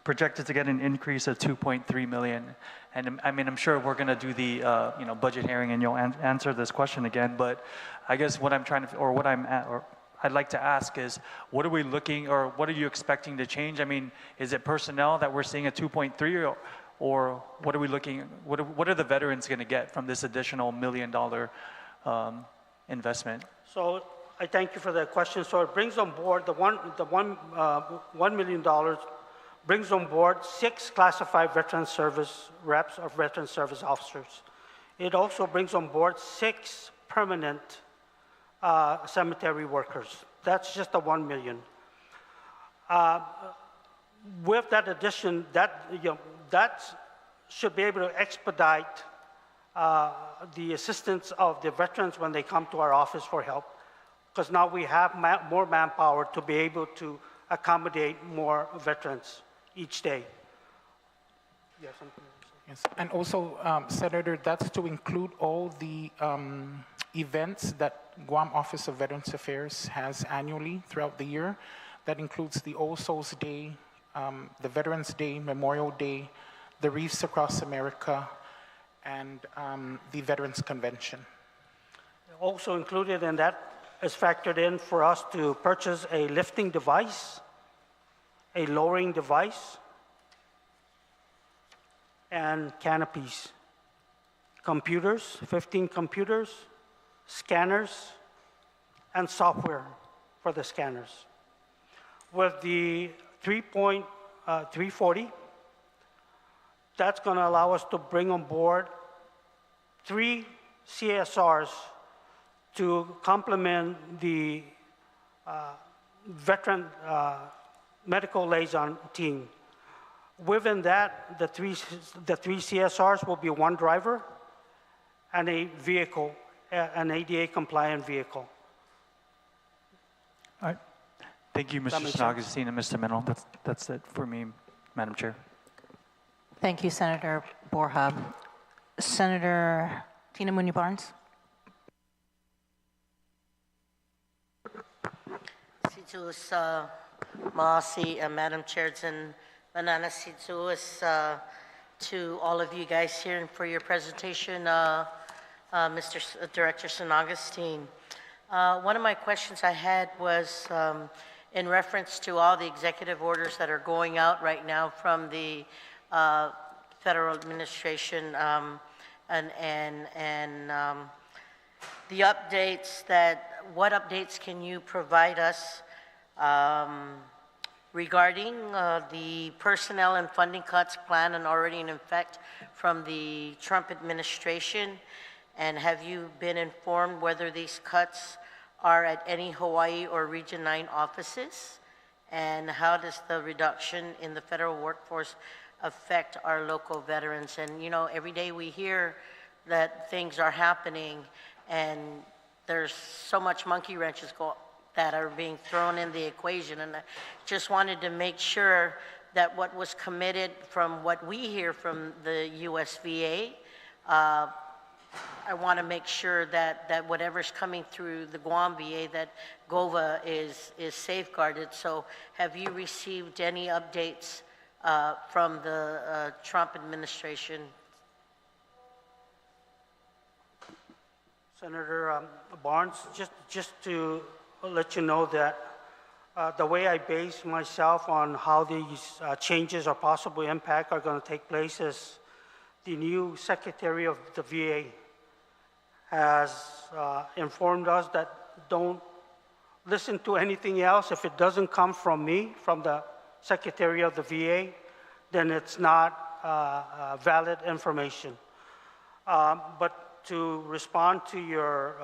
projected to get an increase of 2.3 million. And I mean, I'm sure we're gonna do the budget hearing and you'll answer this question again, but I guess what I'm trying to, or what I'd like to ask is, what are we looking, or what are you expecting to change? I mean, is it personnel that we're seeing at 2.3, or what are we looking, what are the veterans gonna get from this additional $1 million investment? So I thank you for that question. So it brings on board $1 million brings on board 6 classified veteran service reps or veteran service officers. It also brings on board 6 permanent cemetery workers. That's just the 1 million. With that addition, that should be able to expedite the assistance of the veterans when they come to our office for help, because now we have more manpower to be able to accommodate more veterans each day. Yes, yes. And also, Senator, that's to include all the events that Guam Office of Veterans Affairs has annually throughout the year. That includes the All Souls Day, the Veterans Day, Memorial Day, the Reefs Across America, and the Veterans Convention. Also included in that is factored in for us to purchase a lifting device, a lowering device, and canopies, computers, 15 computers, scanners, and software for the scanners. With the 3.340, that's going to allow us to bring on board 3 CSRs to complement the veteran medical liaison team. Within that, the three CSRs will be 1 driver and a vehicle, an ADA compliant vehicle. All right. Thank you, Mr. San Agustin and Mr. Mennel. That's it for me, Madam Chair. Thank you, Senator Borja. Senator Tina Muñoz-Barnes. Situs Maasi, Madam Chair, and Matanane Situs to all of you guys here and for your presentation, Mr. Director San Agustin. One of my questions I had was in reference to all the executive orders that are going out right now from the federal administration and the updates what updates can you provide us regarding the personnel and funding cuts planned and already in effect from the Trump administration? And have you been informed whether these cuts are at any Hawaii or Region 9 offices? And how does the reduction in the federal workforce affect our local veterans? And you know, every day we hear that things are happening and there's so much monkey wrenches that are being thrown in the equation. And I just wanted to make sure that what was committed from what we hear from the USVA, I want to make sure that whatever's coming through the Guam VA, that GOVA is safeguarded. So have you received any updates from the Trump administration? Senator Barnes, just to let you know that the way I base myself on how these changes or possible impact are going to take place is the new Secretary of the VA has informed us that don't listen to anything else. If it doesn't come from me, from the Secretary of the VA, then it's not valid information. But to respond to your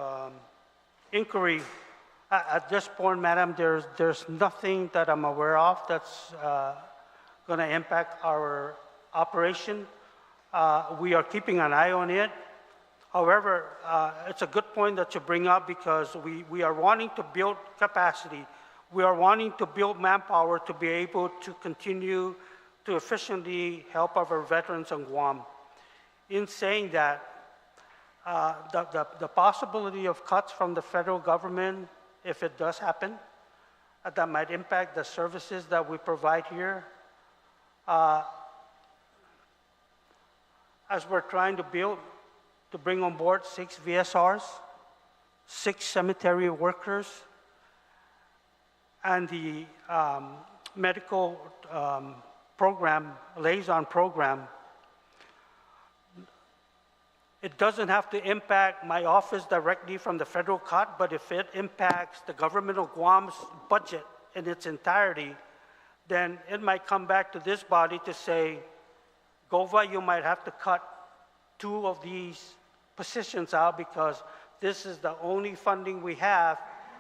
inquiry, at this point, Madam, there's nothing that I'm aware of that's going to impact our operation. We are keeping an eye on it. However, it's a good point that you bring up because we are wanting to build capacity. We are wanting to build manpower to be able to continue to efficiently help our veterans in Guam. In saying that, the possibility of cuts from the federal government, if it does happen, that might impact the services that we provide here. As we're trying to bring on board 6 VSRs, 6 cemetery workers, and the medical program, liaison program. It doesn't have to impact my office directly from the federal cut, but if it impacts the government of Guam's budget in its entirety, then it might come back to this body to say, GOVA, you might have to cut 2 of these positions out because this is the only funding we have,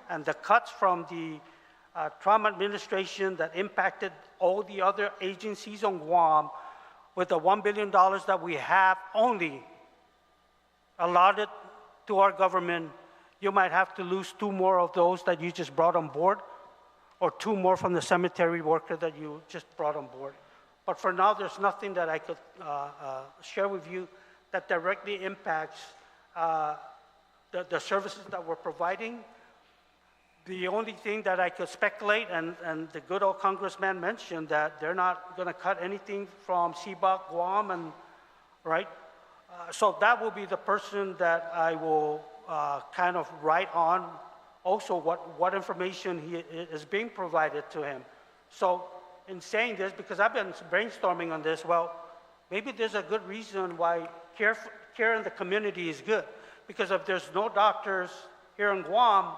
and the cuts from the trauma administration that impacted all the other agencies on Guam with the $1 billion that we have only allotted to our government, you might have to lose 2 more of those that you just brought on board, or 2 more from the cemetery worker that you just brought on board. But for now, there's nothing that I could share with you that directly impacts the services that we're providing. The only thing that I could speculate, and the good old congressman mentioned that they're not going to cut anything from CBOC, Guam, and right? So that will be the person that I will kind of write on also what information is being provided to him. So in saying this, because I've been brainstorming on this, well, maybe there's a good reason why care in the community is good. Because if there's no doctors here in Guam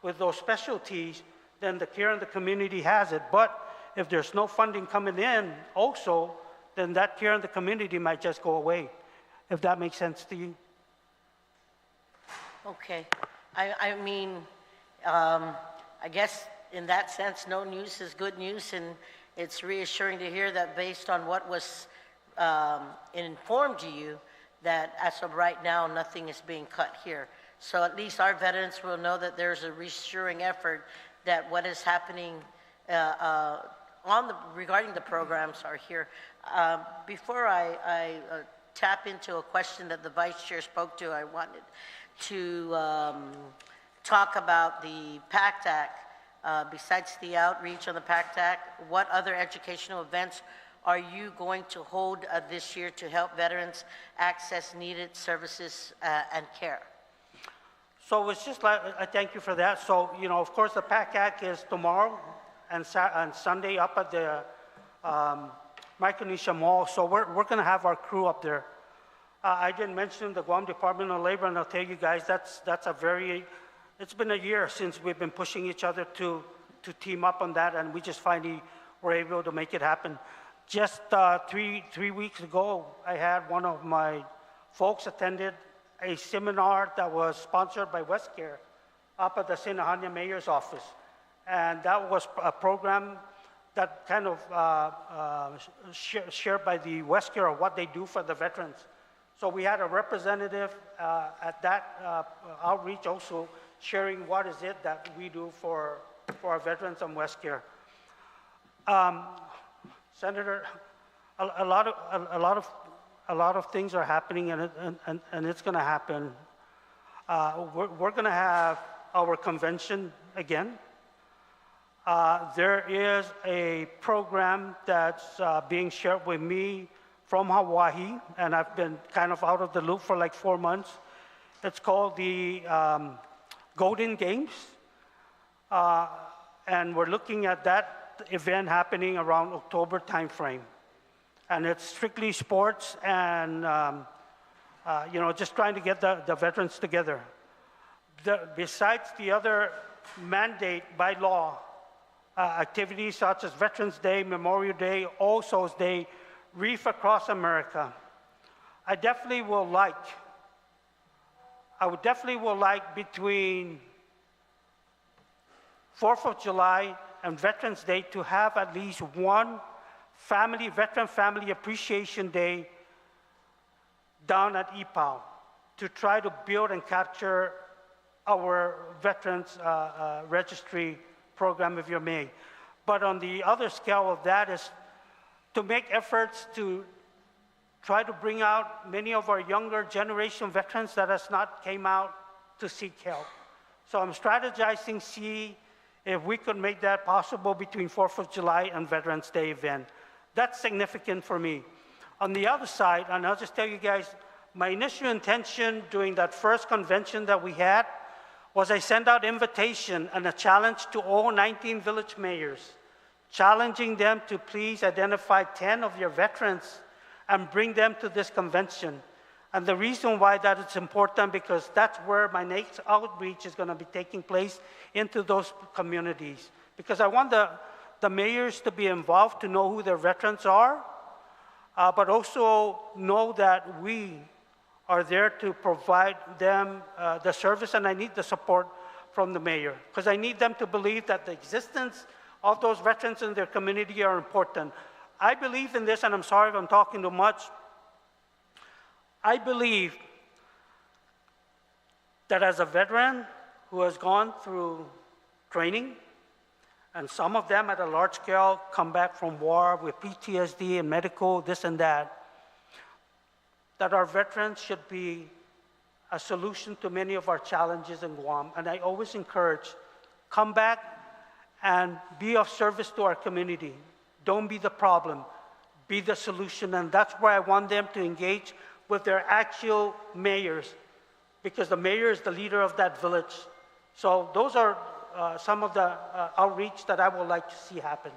with those specialties, then the care in the community has it. But if there's no funding coming in also, then that care in the community might just go away, if that makes sense to you. Okay. I mean, I guess in that sense, no news is good news, and it's reassuring to hear that based on what was informed to you, that as of right now, nothing is being cut here. So at least our veterans will know that there's a reassuring effort that what is happening regarding the programs are here. Before I tap into a question that the Vice Chair spoke to, I wanted to talk about the PACT Act. Besides the outreach on the PACT Act, what other educational events are you going to hold this year to help veterans access needed services and care? So it's just like, I thank you for that. So, you know, of course, the PACT Act is tomorrow and Sunday up at the Micronesia Mall. So we're going to have our crew up there. I didn't mention the Guam Department of Labor, and I'll tell you guys, that's a very, it's been a year since we've been pushing each other to team up on that, and we just finally were able to make it happen. Just 3 weeks ago, I had one of my folks attended a seminar that was sponsored by WestCare up at the Sinahania Mayor's office. And that was a program that kind of shared by the WestCare of what they do for the veterans. So we had a representative at that outreach also sharing what is it that we do for our veterans on WestCare. Senator, a lot of things are happening, and it's going to happen. We're going to have our convention again. There is a program that's being shared with me from Hawaii, and I've been kind of out of the loop for like 4 months. It's called the Golden Games, and we're looking at that event happening around October timeframe. And it's strictly sports and, you know, just trying to get the veterans together. Besides the other mandate by law, activities such as Veterans Day, Memorial Day, All Souls Day, Reef Across America, I would definitely would like between 4th of July and Veterans Day to have at least one Veteran Family Appreciation Day down at EPAL to try to build and capture our Veterans Registry program, if you may. But on the other scale of that is to make efforts to try to bring out many of our younger generation veterans that has not came out to seek help. So I'm strategizing, see if we could make that possible between 4th of July and Veterans Day event. That's significant for me. On the other side, and I'll just tell you guys, my initial intention during that first convention that we had was I sent out invitation and a challenge to all 19 village mayors, challenging them to please identify 10 of your veterans and bring them to this convention. And the reason why that is important, because that's where my next outreach is going to be taking place into those communities. Because I want the mayors to be involved, to know who their veterans are, but also know that we are there to provide them the service, and I need the support from the mayor, because I need them to believe that the existence of those veterans in their community are important. I believe in this, and I'm sorry if I'm talking too much. I believe that as a veteran who has gone through training, and some of them at a large scale come back from war with PTSD and medical, this and that our veterans should be a solution to many of our challenges in Guam. And I always encourage, come back and be of service to our community. Don't be the problem, be the solution. And that's where I want them to engage with their actual mayors, because the mayor is the leader of that village. So those are some of the outreach that I would like to see happen.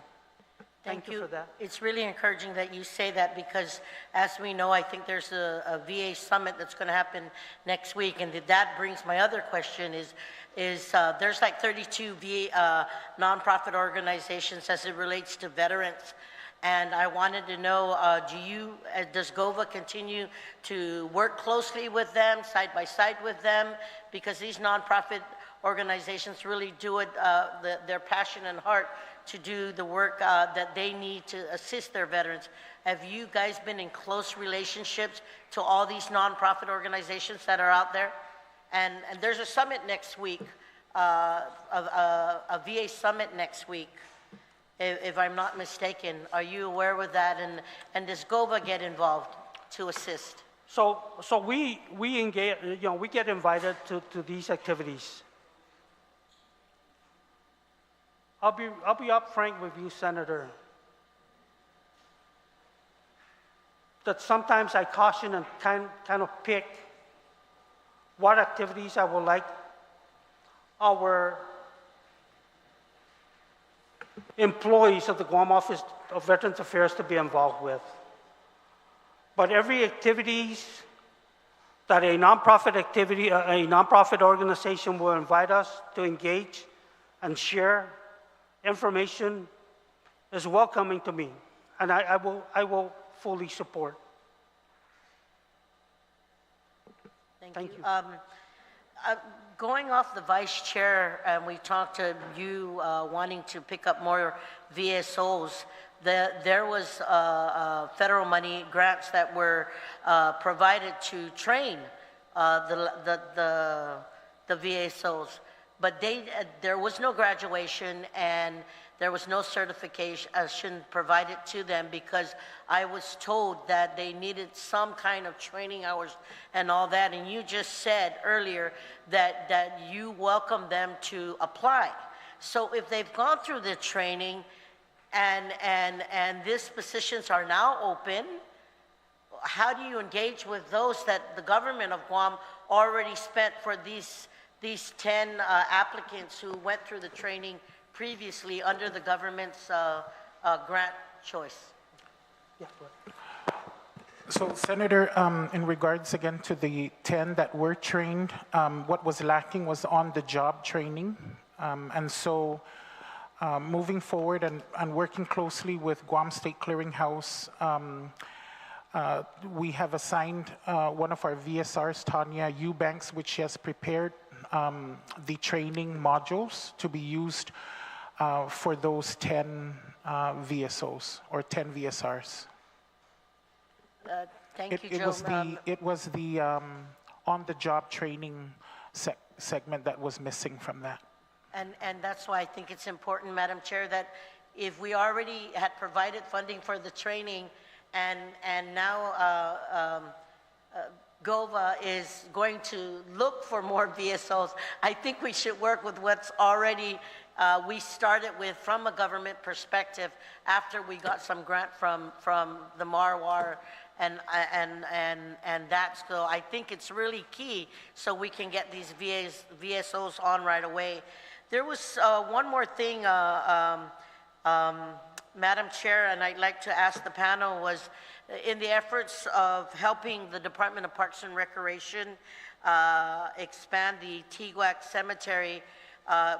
Thank you for that. It's really encouraging that you say that, because as we know, I think there's a VA summit that's going to happen next week, and that brings my other question is there's like 32 VA nonprofit organizations as it relates to veterans, and I wanted to know, does GOVA continue to work closely with them, side by side with them, because these nonprofit organizations really do it, their passion and heart to do the work that they need to assist their veterans. Have you guys been in close relationships to all these nonprofit organizations that are out there? And there's a summit next week, a VA summit next week, if I'm not mistaken. Are you aware of that? And does GOVA get involved to assist? So we engage, we get invited to these activities. I'll be upfront with you, Senator, that sometimes I caution and kind of pick what activities I would like our employees of the Guam Office of Veterans Affairs to be involved with. But every activities that a nonprofit organization will invite us to engage and share information is welcoming to me, and I will fully support. Thank you. Going off the vice chair, and we talked to you wanting to pick up more VSOs. There was federal money grants that were provided to train the VSOs. But there was no graduation, and there was no certification provided to them, because I was told that they needed some kind of training hours and all that. And you just said earlier that you welcome them to apply. So if they've gone through the training and these positions are now open, how do you engage with those that the government of Guam already spent for these 10 applicants who went through the training previously under the government's grant choice? Yeah, So, Senator, in regards again to the 10 that were trained, what was lacking was on-the-job training. And so, moving forward and working closely with Guam State Clearinghouse, we have assigned one of our VSRs, Tanya Eubanks, which she has prepared the training modules to be used for those 10 VSOs or 10 VSRs. Thank you, It Joe. it was the on-the-job training segment that was missing from that. And that's why I think it's important, Madam Chair, that if we already had provided funding for the training and now GOVA is going to look for more VSOs. I think we should work with what's already we started with from a government perspective after we got some grant from the Marwar and that. So I think it's really key so we can get these VSOs on right away. There was one more thing, Madam Chair, and I'd like to ask the panel, was in the efforts of helping the Department of Parks and Recreation expand the Tiguac Cemetery,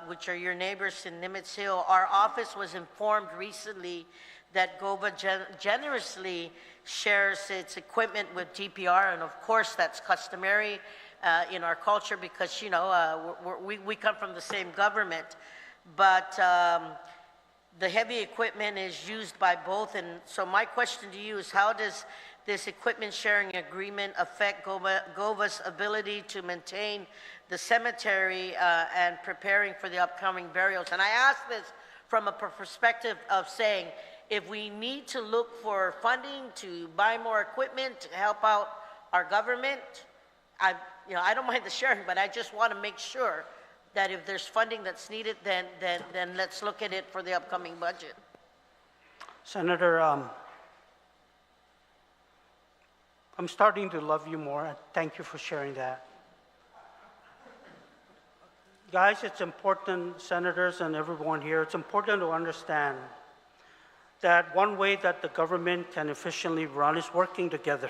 which are your neighbors in Nimitz Hill, our office was informed recently that GOVA generously shares its equipment with DPR, and of course that's customary in our culture because, you know, we come from the same government, but the heavy equipment is used by both, and so my question to you is, how does this equipment sharing agreement affect GOVA's ability to maintain the cemetery and preparing for the upcoming burials? And I ask this from a perspective of saying, if we need to look for funding to buy more equipment to help out our government, I don't mind the sharing, but I just want to make sure that if there's funding that's needed, then let's look at it for the upcoming budget. Senator, I'm starting to love you more. Thank you for sharing that. Guys, it's important, senators and everyone here, it's important to understand that one way that the government can efficiently run is working together.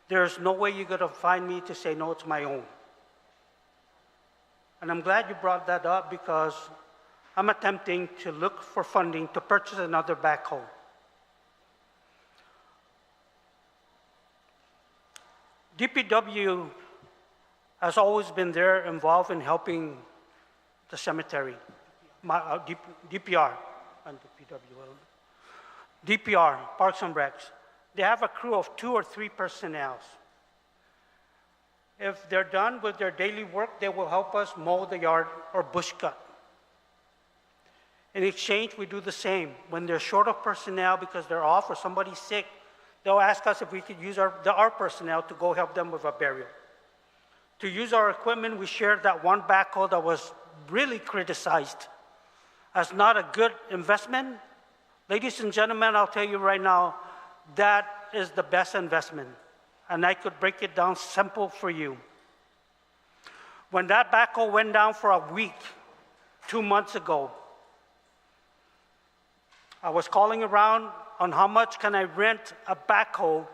There's no way you're going to find me to say, no, it's my own. And I'm glad you brought that up because I'm attempting to look for funding to purchase another backhoe. DPW has always been there involved in helping the cemetery. DPR, and DPR, Parks and Recs. They have a crew of 2 or 3 personnel. If they're done with their daily work, they will help us mow the yard or bush cut. In exchange, we do the same. When they're short of personnel because they're off or somebody's sick, they'll ask us if we could use our personnel to go help them with a burial. To use our equipment, we shared that one backhoe that was really criticized as not a good investment. Ladies and gentlemen, I'll tell you right now, that is the best investment. And I could break it down simple for you. When that backhoe went down for a week, 2 months ago, I was calling around on how much can I rent a backhoe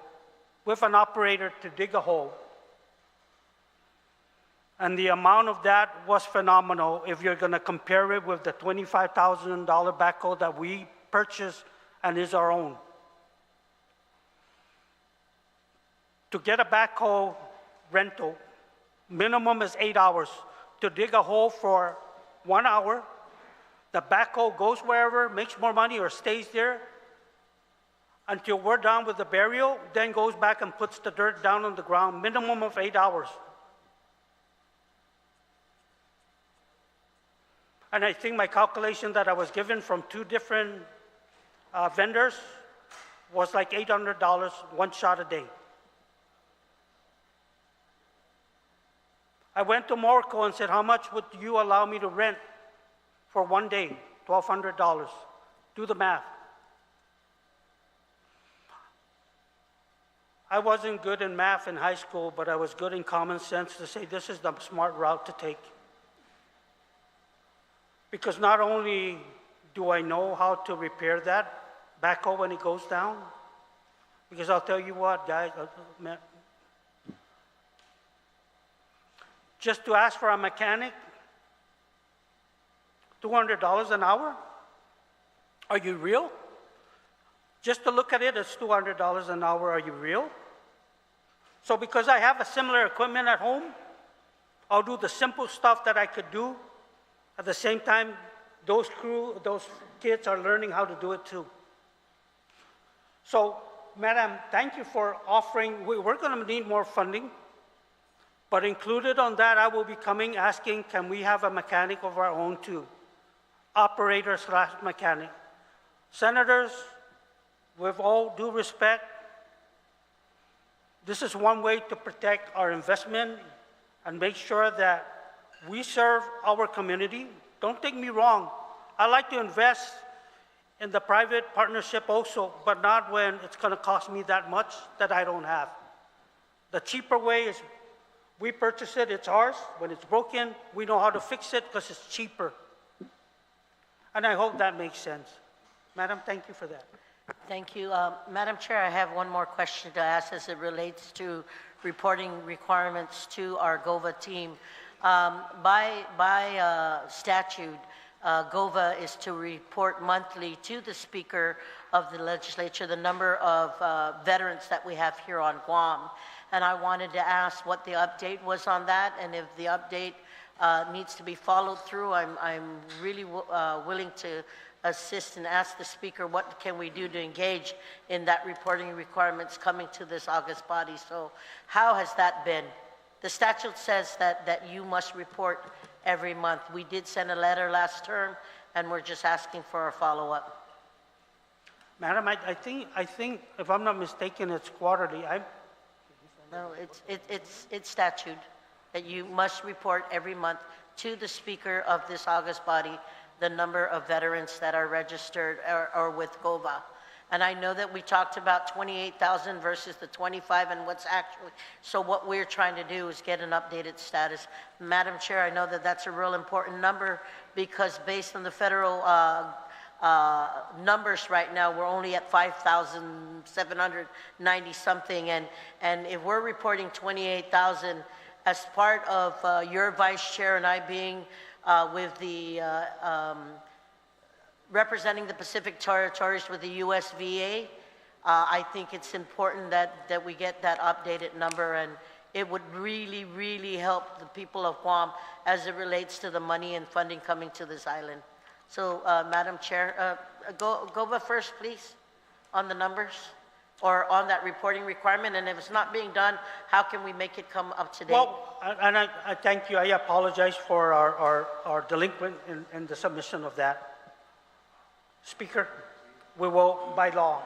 with an operator to dig a hole. And the amount of that was phenomenal if you're going to compare it with the $25,000 backhoe that we purchased and is our own. To get a backhoe rental, minimum is 8 hours. To dig a hole for 1 hour, the backhoe goes wherever, makes more money or stays there until we're done with the burial, then goes back and puts the dirt down on the ground, minimum of 8 hours. And I think my calculation that I was given from 2 different vendors was like $800 one shot a day. I went to Morco and said, how much would you allow me to rent for 1 day? $1,200. Do the math. I wasn't good in math in high school, but I was good in common sense to say this is the smart route to take. Because not only do I know how to repair that backhoe when it goes down, because I'll tell you what, guys, just to ask for a mechanic, $200 an hour? Are you real? Just to look at it, it's $200 an hour. Are you real? So because I have a similar equipment at home, I'll do the simple stuff that I could do. At the same time, those kids are learning how to do it too. So, Madam, thank you for offering. We're going to need more funding. But included on that, I will be coming asking, can we have a mechanic of our own too? Operator / mechanic. Senators, with all due respect, this is one way to protect our investment and make sure that we serve our community. Don't take me wrong. I like to invest in the private partnership also, but not when it's going to cost me that much that I don't have. The cheaper way is we purchase it, it's ours. When it's broken, we know how to fix it because it's cheaper. And I hope that makes sense. Madam, thank you for that. Thank you. Madam Chair, I have one more question to ask as it relates to reporting requirements to our GOVA team. By statute, GOVA is to report monthly to the Speaker of the Legislature the number of veterans that we have here on Guam. And I wanted to ask what the update was on that, and if the update needs to be followed through. I'm really willing to assist and ask the Speaker what can we do to engage in that reporting requirements coming to this August body. So how has that been? The statute says that you must report every month. We did send a letter last term, and we're just asking for a follow-up. Madam, I think, if I'm not mistaken, it's quarterly. No, it's statute that you must report every month to the Speaker of this August body the number of veterans that are registered or with GOVA. And I know that we talked about 28,000 versus the 25 and what's actually, so what we're trying to do is get an updated status. Madam Chair, I know that that's a real important number because based on the federal numbers right now, we're only at 5,790 something. And if we're reporting 28,000 as part of your Vice Chair and I being with the representing the Pacific Territories with the USVA, I think it's important that we get that updated number, and it would really, really help the people of Guam as it relates to the money and funding coming to this island. So, Madam Chair, GOVA first, please, on the numbers, or on that reporting requirement, and if it's not being done, how can we make it come up to date? Well, and I thank you. I apologize for our delinquent in the submission of that. Speaker, we will, by law,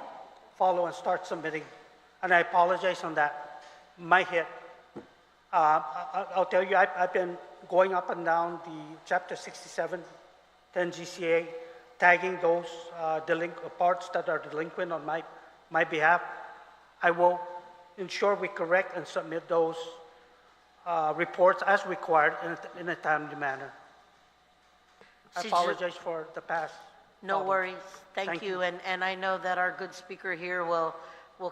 follow and start submitting. And I apologize on that. My hit. I'll tell you, I've been going up and down the Chapter 67, 10 GCA, tagging those parts that are delinquent on my behalf. I will ensure we correct and submit those reports as required in a timely manner. I apologize for the past. No worries. Thank you. And I know that our good Speaker here will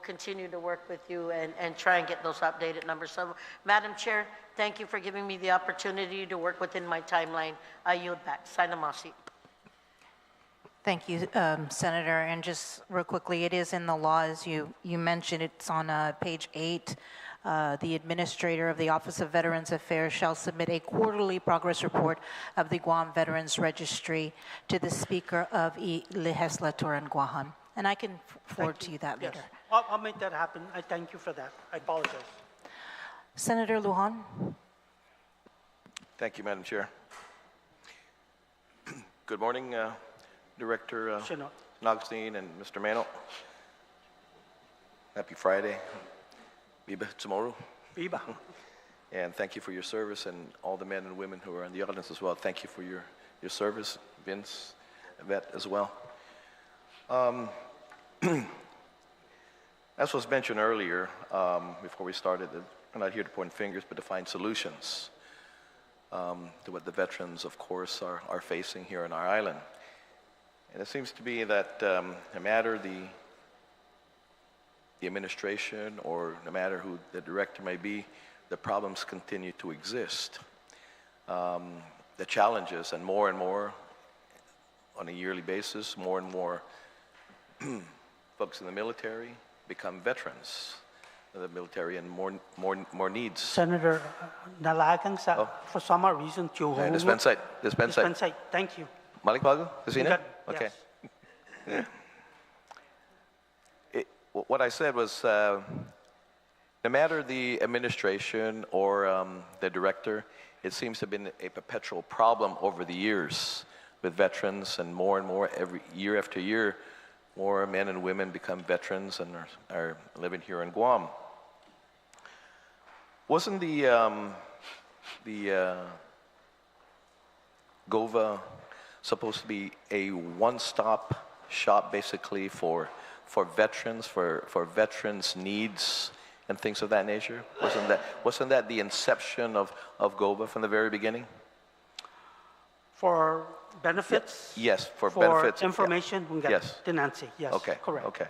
continue to work with you and try and get those updated numbers. So, Madam Chair, thank you for giving me the opportunity to work within my timeline. I yield back. Sainamasi. Thank you, Senator. And just real quickly, it is in the law, as you mentioned, it's on page 8. The administrator of the Office of Veterans Affairs shall submit a quarterly progress report of the Guam Veterans Registry to the Speaker of the Legislature in Guam. And I can forward to you that later. Yes. I'll make that happen. I thank you for that. I apologize. Senator Lujan. Thank you, Madam Chair. Good morning, Director Augustine and Mr. Mano. Happy Friday. Biba tomorrow. Biba. And thank you for your service, and all the men and women who are in the audience as well. Thank you for your service, Vince, Vet as well. As was mentioned earlier, before we started, we're not here to point fingers, but to find solutions to what the veterans, of course, are facing here on our island. And it seems to be that no matter the administration or no matter who the director may be, the problems continue to exist. The challenges, and more on a yearly basis, more and more folks in the military become veterans of the military, and more needs. Senator, nalagang sa, for some reason, Dispensate. Thank you. Malik Bago? Casino? Okay. Yes. What I said was, no matter the administration or the director, it seems to have been a perpetual problem over the years with veterans, and more every year after year, more men and women become veterans and are living here in Guam. Wasn't the GOVA supposed to be a one-stop shop basically for veterans, for veterans' needs and things of that nature? Wasn't that the inception of GOVA from the very beginning? For benefits? Yes, for benefits. Information? Yes. Tenancy, yes. Okay, correct. okay.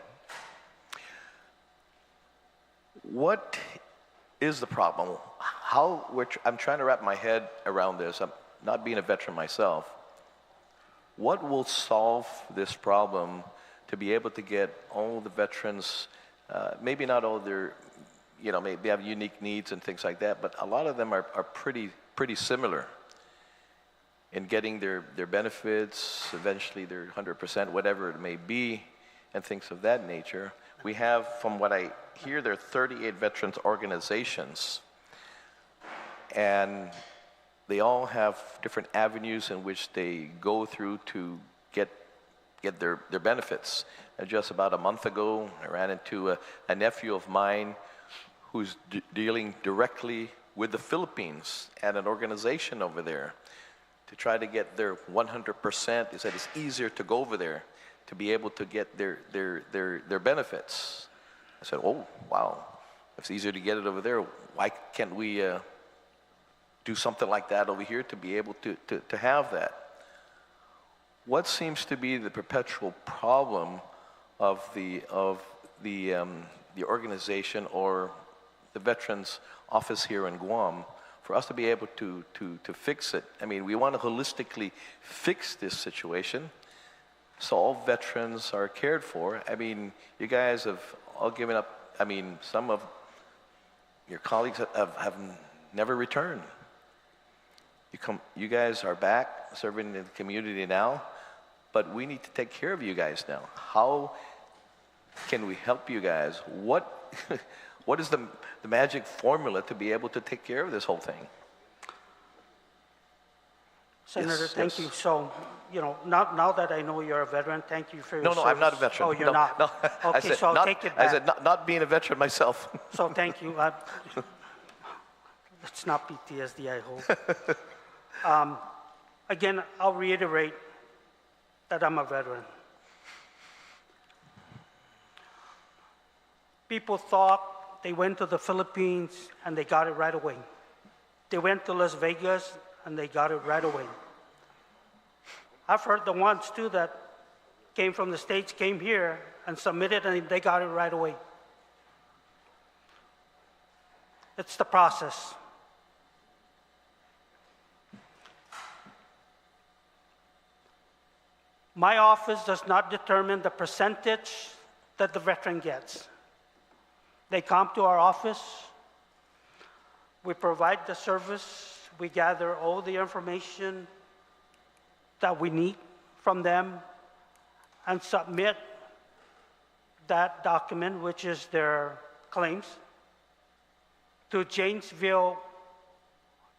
What is the problem? I'm trying to wrap my head around this. I'm not being a veteran myself. What will solve this problem to be able to get all the veterans, maybe not all their, maybe have unique needs and things like that, but a lot of them are pretty similar in getting their benefits, eventually their 100%, whatever it may be, and things of that nature. We have, from what I hear, there are 38 veterans organizations, and they all have different avenues in which they go through to get their benefits. And just about a month ago, I ran into a nephew of mine who's dealing directly with the Philippines and an organization over there to try to get their 100%. He said it's easier to go over there to be able to get their benefits. I said, oh, wow. If it's easier to get it over there, why can't we do something like that over here to be able to have that? What seems to be the perpetual problem of the organization or the Veterans Office here in Guam for us to be able to fix it? I mean, we want to holistically fix this situation so all veterans are cared for. I mean, you guys have all given up. I mean, some of your colleagues have never returned. You guys are back serving in the community now, but we need to take care of you guys now. How can we help you guys? What is the magic formula to be able to take care of this whole thing? Senator, Yes, thank yes. you. So, now that I know you're a veteran, thank you for your service. No, I'm not a veteran. Oh, you're No, not? no. Okay, I said so I'll not, take it I back. said not being a veteran myself. So thank you. It's not PTSD, I hope. Again, I'll reiterate that I'm a veteran. People thought they went to the Philippines and they got it right away. They went to Las Vegas and they got it right away. I've heard the ones too that came from the States, came here and submitted and they got it right away. It's the process. My office does not determine the percentage that the veteran gets. They come to our office, we provide the service, we gather all the information that we need from them and submit that document, which is their claims, to Janesville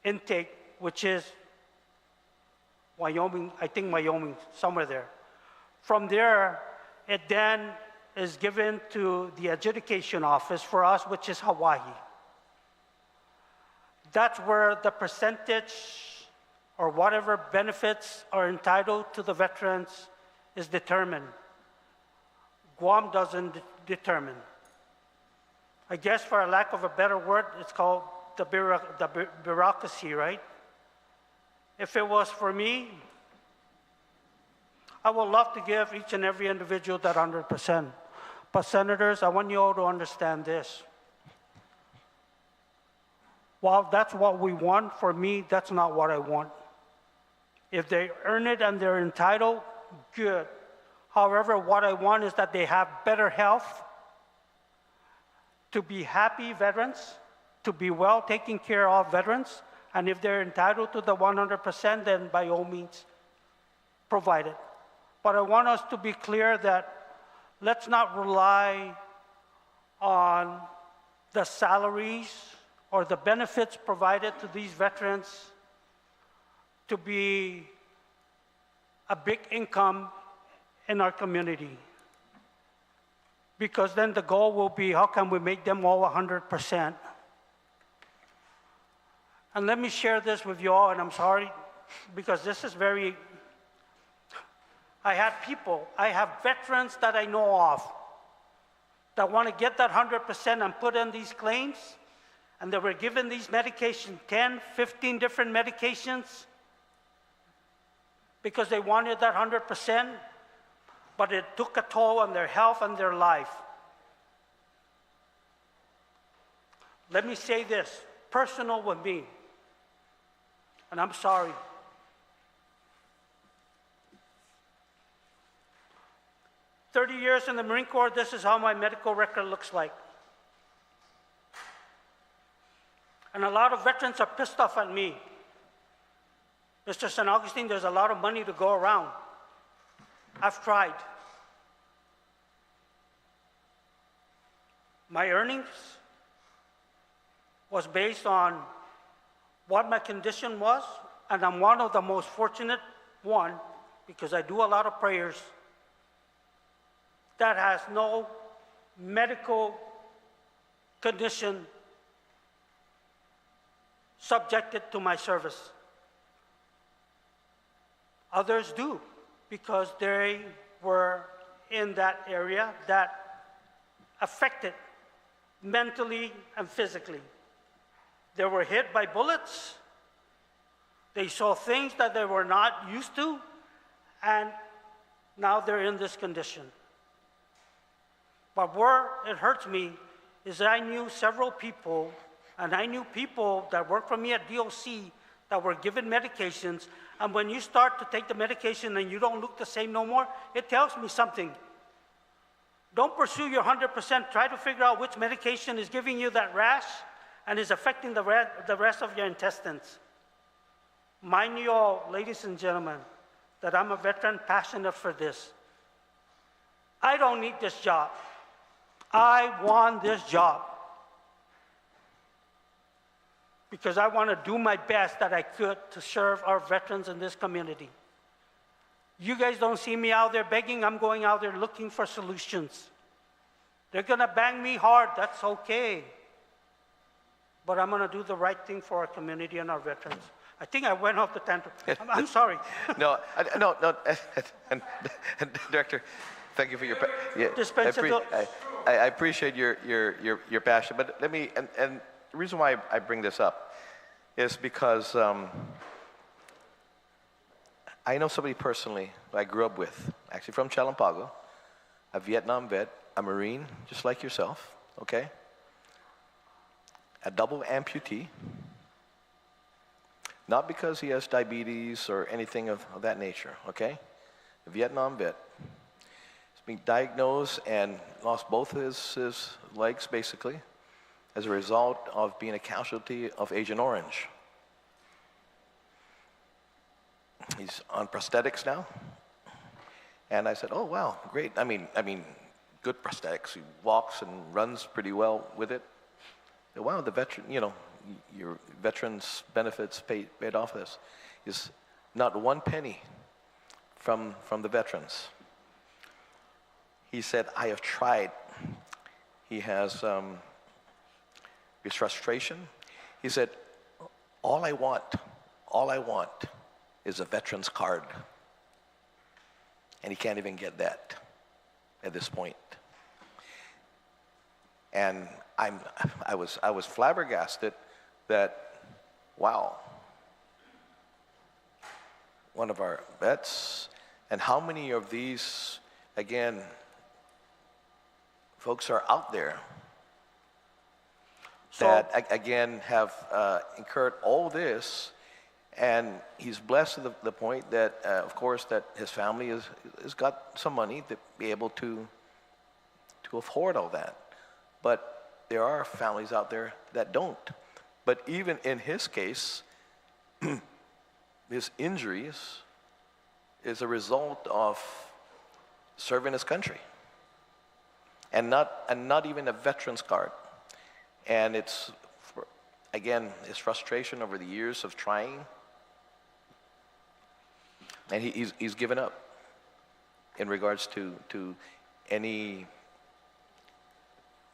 intake, which is Wyoming, I think Wyoming, somewhere there. From there, it then is given to the adjudication office for us, which is Hawaii. That's where the percentage or whatever benefits are entitled to the veterans is determined. Guam doesn't determine. I guess for a lack of a better word, it's called the bureaucracy, right? If it was for me, I would love to give each and every individual that 100%. But senators, I want you all to understand this. While that's what we want, for me, that's not what I want. If they earn it and they're entitled, good. However, what I want is that they have better health, to be happy veterans, to be well taken care of veterans, and if they're entitled to the 100%, then by all means, provide it. But I want us to be clear that let's not rely on the salaries or the benefits provided to these veterans to be a big income in our community. because then the goal will be, how can we make them all 100%? And let me share this with you all, and I'm sorry, because this is very, I have veterans that I know of that want to get that 100% and put in these claims, and they were given these medications, 10, 15 different medications, because they wanted that 100%, but it took a toll on their health and their life. Let me say this, personal with me, and I'm sorry. "30 years in the Marine Corps, this is how my medical record looks like. And a lot of veterans are pissed off at me. Mr. San Augustine, there's a lot of money to go around. I've tried. My earnings was based on what my condition was, and I'm one of the most fortunate one, because I do a lot of prayers, that has no medical condition subjected to my service. Others do, because they were in that area that affected mentally and physically. They were hit by bullets. They saw things that they were not used to, and now they're in this condition. But where it hurts me is that I knew several people, and I knew people that worked for me at DOC that were given medications, and when you start to take the medication and you don't look the same no more, it tells me something. Don't pursue your 100%. Try to figure out which medication is giving you that rash and is affecting the rest of your intestines. Mind you all, ladies and gentlemen, that I'm a veteran passionate for this. I don't need this job. I want this job because I want to do my best that I could to serve our veterans in this community. You guys don't see me out there begging. I'm going out there looking for solutions. They're going to bang me hard. That's okay. But I'm going to do the right thing for our community and our veterans. I think I went off the tangent. I'm sorry. No. And Director, thank you for your I appreciate your passion. But let me, and the reason why I bring this up is because I know somebody personally who I grew up with, actually from Chalampago, a Vietnam vet, a Marine, just like yourself, okay? A double amputee, not because he has diabetes or anything of that nature, okay? A Vietnam vet. He's been diagnosed and lost both his legs, basically, as a result of being a casualty of Agent Orange. He's on prosthetics now. And I said, oh, wow, great. I mean, good prosthetics. He walks and runs pretty well with it. Wow, the veteran, your veterans benefits paid off this. Is not one penny from the veterans. He said, I have tried. He has his frustration. He said, all I want is a veteran's card. And he can't even get that at this point. And I was flabbergasted that, wow, one of our vets, and how many of these, again, folks are out there that, again, have incurred all this, and he's blessed to the point that, of course, that his family has got some money to be able to afford all that. But there are families out there that don't. But even in his case, his injuries is a result of serving his country, and not even a veteran's card. And it's, again, his frustration over the years of trying, and he's given up in regards to any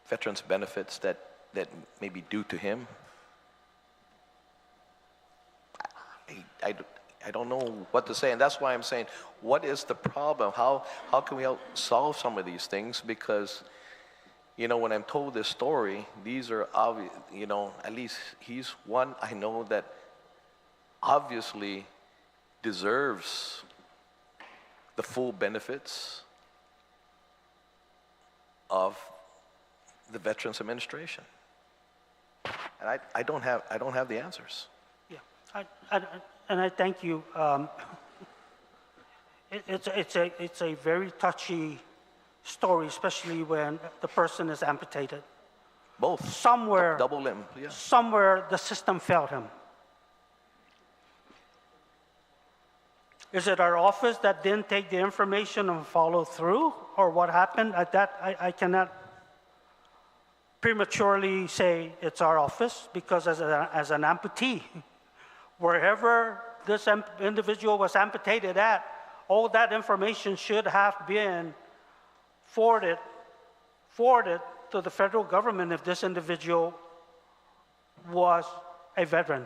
veterans benefits that may be due to him. I don't know what to say, and that's why I'm saying, what is the problem? How can we help solve some of these things? Because, you know, when I'm told this story, these are obvious, you know, at least he's one I know that obviously deserves the full benefits of the Veterans Administration. And I don't have the answers. Yeah, and I thank you. It's a very touchy story, especially when the person is amputated. Both. Somewhere, double limb. Yeah. somewhere the system failed him. Is it our office that didn't take the information and follow through, or what happened? At that, I cannot prematurely say it's our office, because as an amputee, wherever this individual was amputated at, all that information should have been forwarded to the federal government if this individual was a veteran.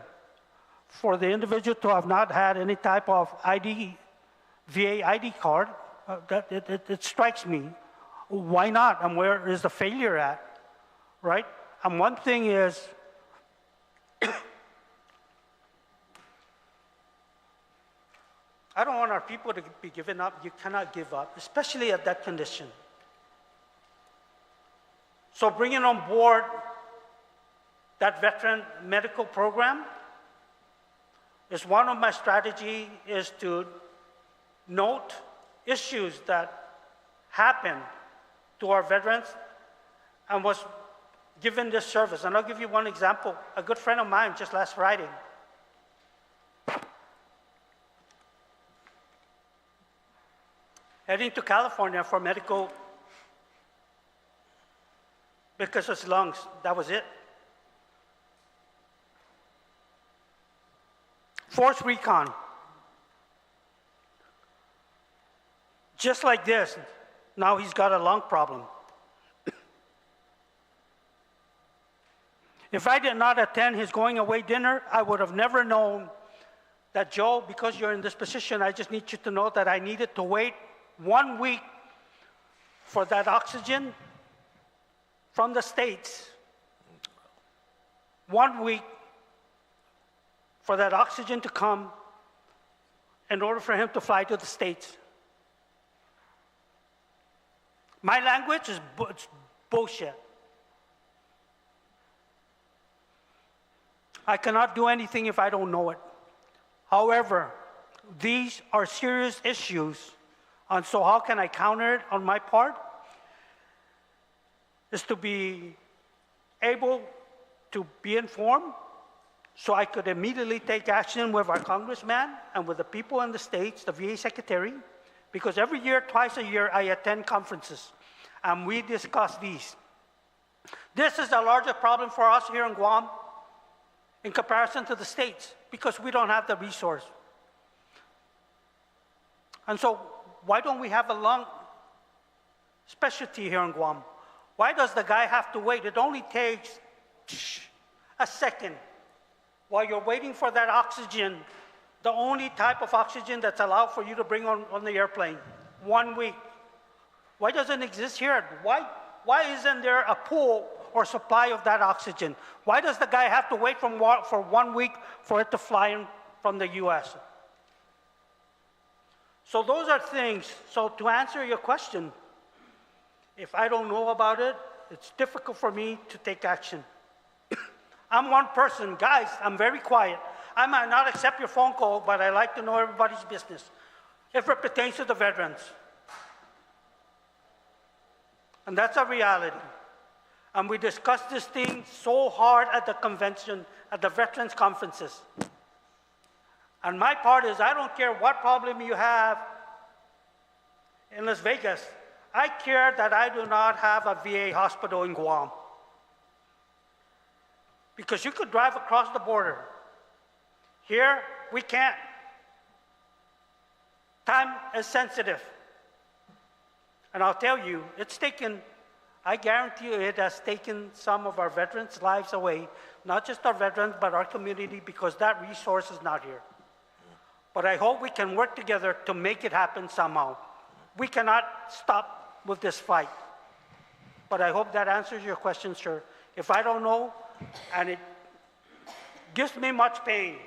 For the individual to have not had any type of ID, VA ID card, it strikes me. Why not? And where is the failure at, right? And one thing is, I don't want our people to be giving up. You cannot give up, especially at that condition. So bringing on board that veteran medical program is one of my strategies, is to note issues that happen to our veterans and was given this service. And I'll give you one example. A good friend of mine just last Friday, heading to California for medical because of his lungs. That was it. Force recon. Just like this, now he's got a lung problem. If I did not attend his going away dinner, I would have never known that, Joe, because you're in this position, I just need you to know that I needed to wait 1 week for that oxygen from the States. 1 week for that oxygen to come in order for him to fly to the States. My language is bullshit. I cannot do anything if I don't know it. However, these are serious issues, and so how can I counter it on my part? Is to be able to be informed so I could immediately take action with our congressman and with the people in the States, the VA secretary, because every year, twice a year, I attend conferences, and we discuss these. This is the largest problem for us here in Guam in comparison to the States, because we don't have the resource. And so, why don't we have a lung specialty here in Guam? Why does the guy have to wait? It only takes a second while you're waiting for that oxygen, the only type of oxygen that's allowed for you to bring on the airplane. 1 week. Why doesn't it exist here? Why isn't there a pool or supply of that oxygen? Why does the guy have to wait for 1 week for it to fly in from the US? So those are things. So to answer your question, if I don't know about it, it's difficult for me to take action. I'm one person. Guys, I'm very quiet. I might not accept your phone call, but I like to know everybody's business if it pertains to the veterans. And that's a reality. And we discussed this thing so hard at the convention, at the veterans conferences. And my part is, I don't care what problem you have in Las Vegas. I care that I do not have a VA hospital in Guam. Because you could drive across the border. Here, we can't. Time is sensitive. And I'll tell you, it's taken I guarantee you it has taken some of our veterans' lives away, not just our veterans, but our community, because that resource is not here. But I hope we can work together to make it happen somehow. We cannot stop with this fight. But I hope that answers your question, sir. If I don't know, and it gives me much pain,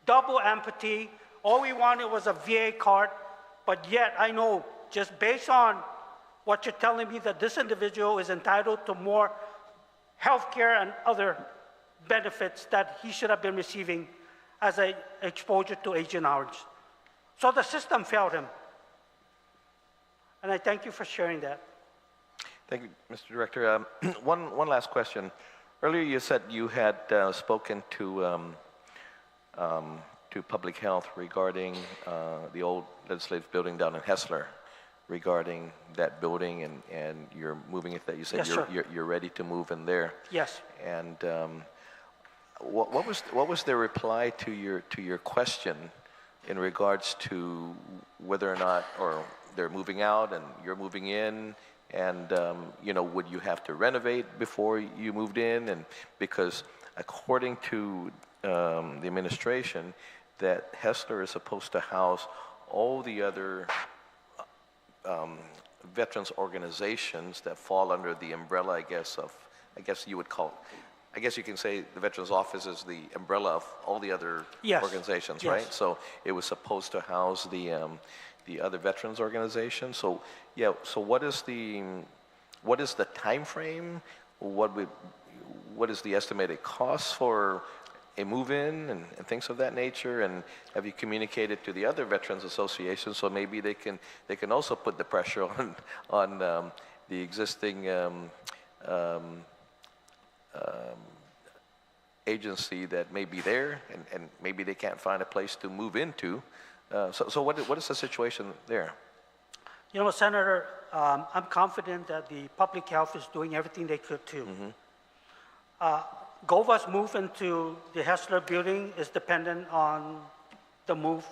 double amputee, all we wanted was a VA card, but yet I know, just based on what you're telling me, that this individual is entitled to more health care and other benefits that he should have been receiving as an exposure to Agent Orange. So the system failed him. And I thank you for sharing that. Thank you, Mr. Director. One last question. Earlier you said you had spoken to Public Health regarding the old legislative building down in Hessler, regarding that building, and you're moving it, that you said Yes, you're ready to move in there. Yes. And what was their reply to your question in regards to whether or not, or they're moving out and you're moving in, and you know, would you have to renovate before you moved in? And because according to the administration, that Hessler is supposed to house all the other veterans organizations that fall under the umbrella, I guess you would call, I guess you can say the Veterans Office is the umbrella of all the other organizations, Yes. right? So it was supposed to house the other veterans organizations. So yeah, so what is the time frame? What is the estimated cost for a move-in and things of that nature? And have you communicated to the other veterans associations so maybe they can also put the pressure on the existing agency that may be there, and maybe they can't find a place to move into? So what is the situation there? You know, Senator, I'm confident that the public health is doing everything they could too. GOVA's move into the Hessler building is dependent on the move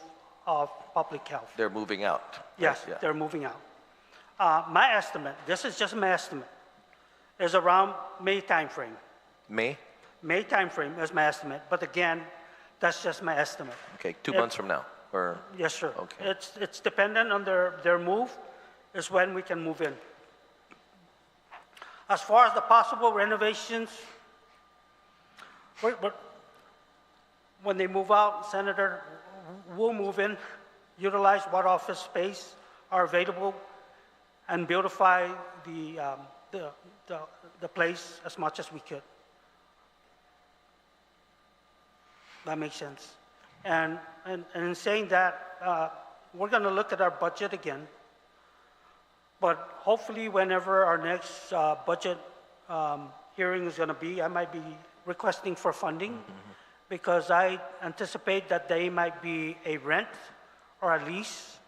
of public health. They're moving out. Yes, right? Yeah. they're moving out. My estimate, this is just my estimate, is around May timeframe. May? May timeframe is my estimate, but again, that's just my estimate. Okay, 2 months from now, or? Yes, sir. Okay. It's dependent on their move, is when we can move in. As far as the possible renovations, when they move out, Senator, we'll move in, utilize what office space are available, and beautify the place as much as we could. That makes sense. And in saying that, we're going to look at our budget again. But hopefully, whenever our next budget hearing is going to be, I might be requesting for funding, because I anticipate that there might be a rent or a lease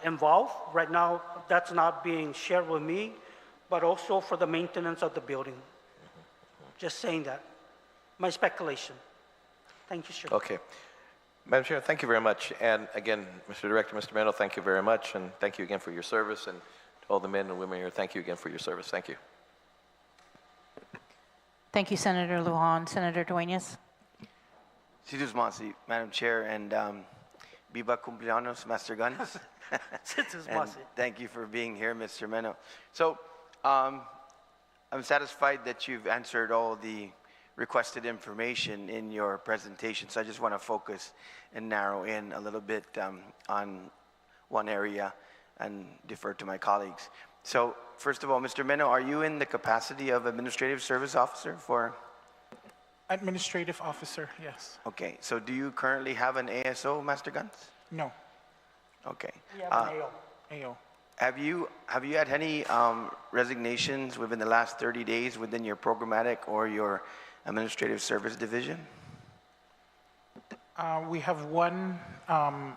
involved. Right now, that's not being shared with me, but also for the maintenance of the building. Just saying that. My speculation. Thank you, sir. Okay. Madam Chair, thank you very much. And again, Mr. Director, Mr. Meno, thank you very much. And thank you again for your service. And to all the men and women here, thank you again for your service. Thank you. Thank you, Senator Lujan. Senator Duenas. Situs Masi, Madam Chair, and Viva Cumpleaños, Master Guns. Situs And Masi. thank you for being here, Mr. Meno. So I'm satisfied that you've answered all the requested information in your presentation. So I just want to focus and narrow in a little bit on one area and defer to my colleagues. So first of all, Mr. Meno, are you in the capacity of Administrative Service Officer for? Administrative officer, yes. Okay, so do you currently have an ASO, Master Guns? No, We Okay. have an AO. AO. Have you had any resignations within the last 30 days within your programmatic or your administrative service division? We have one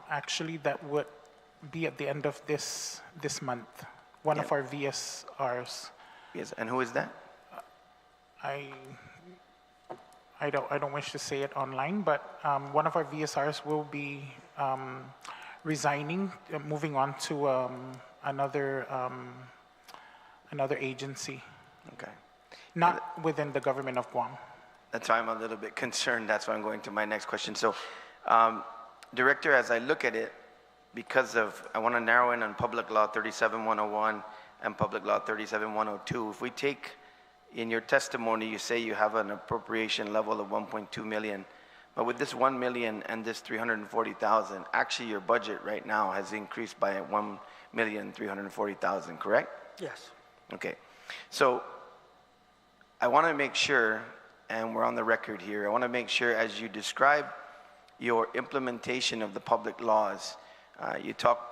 actually that would be at the end of this month. One of our VSRs. Yes, and who is that? I don't wish to say it online, but one of our VSRs will be resigning, moving on to another agency. Okay. not within the government of Guam. That's why I'm a little bit concerned. That's why I'm going to my next question. So, Director, as I look at it, because of, I want to narrow in on Public Law 37101 and Public Law 37102. If we take, in your testimony, you say you have an appropriation level of 1.2 million, but with this 1 million and this 340,000, actually your budget right now has increased by 1,340,000, correct? Yes. Okay. So I want to make sure, and we're on the record here, I want to make sure as you describe your implementation of the public laws, you talk,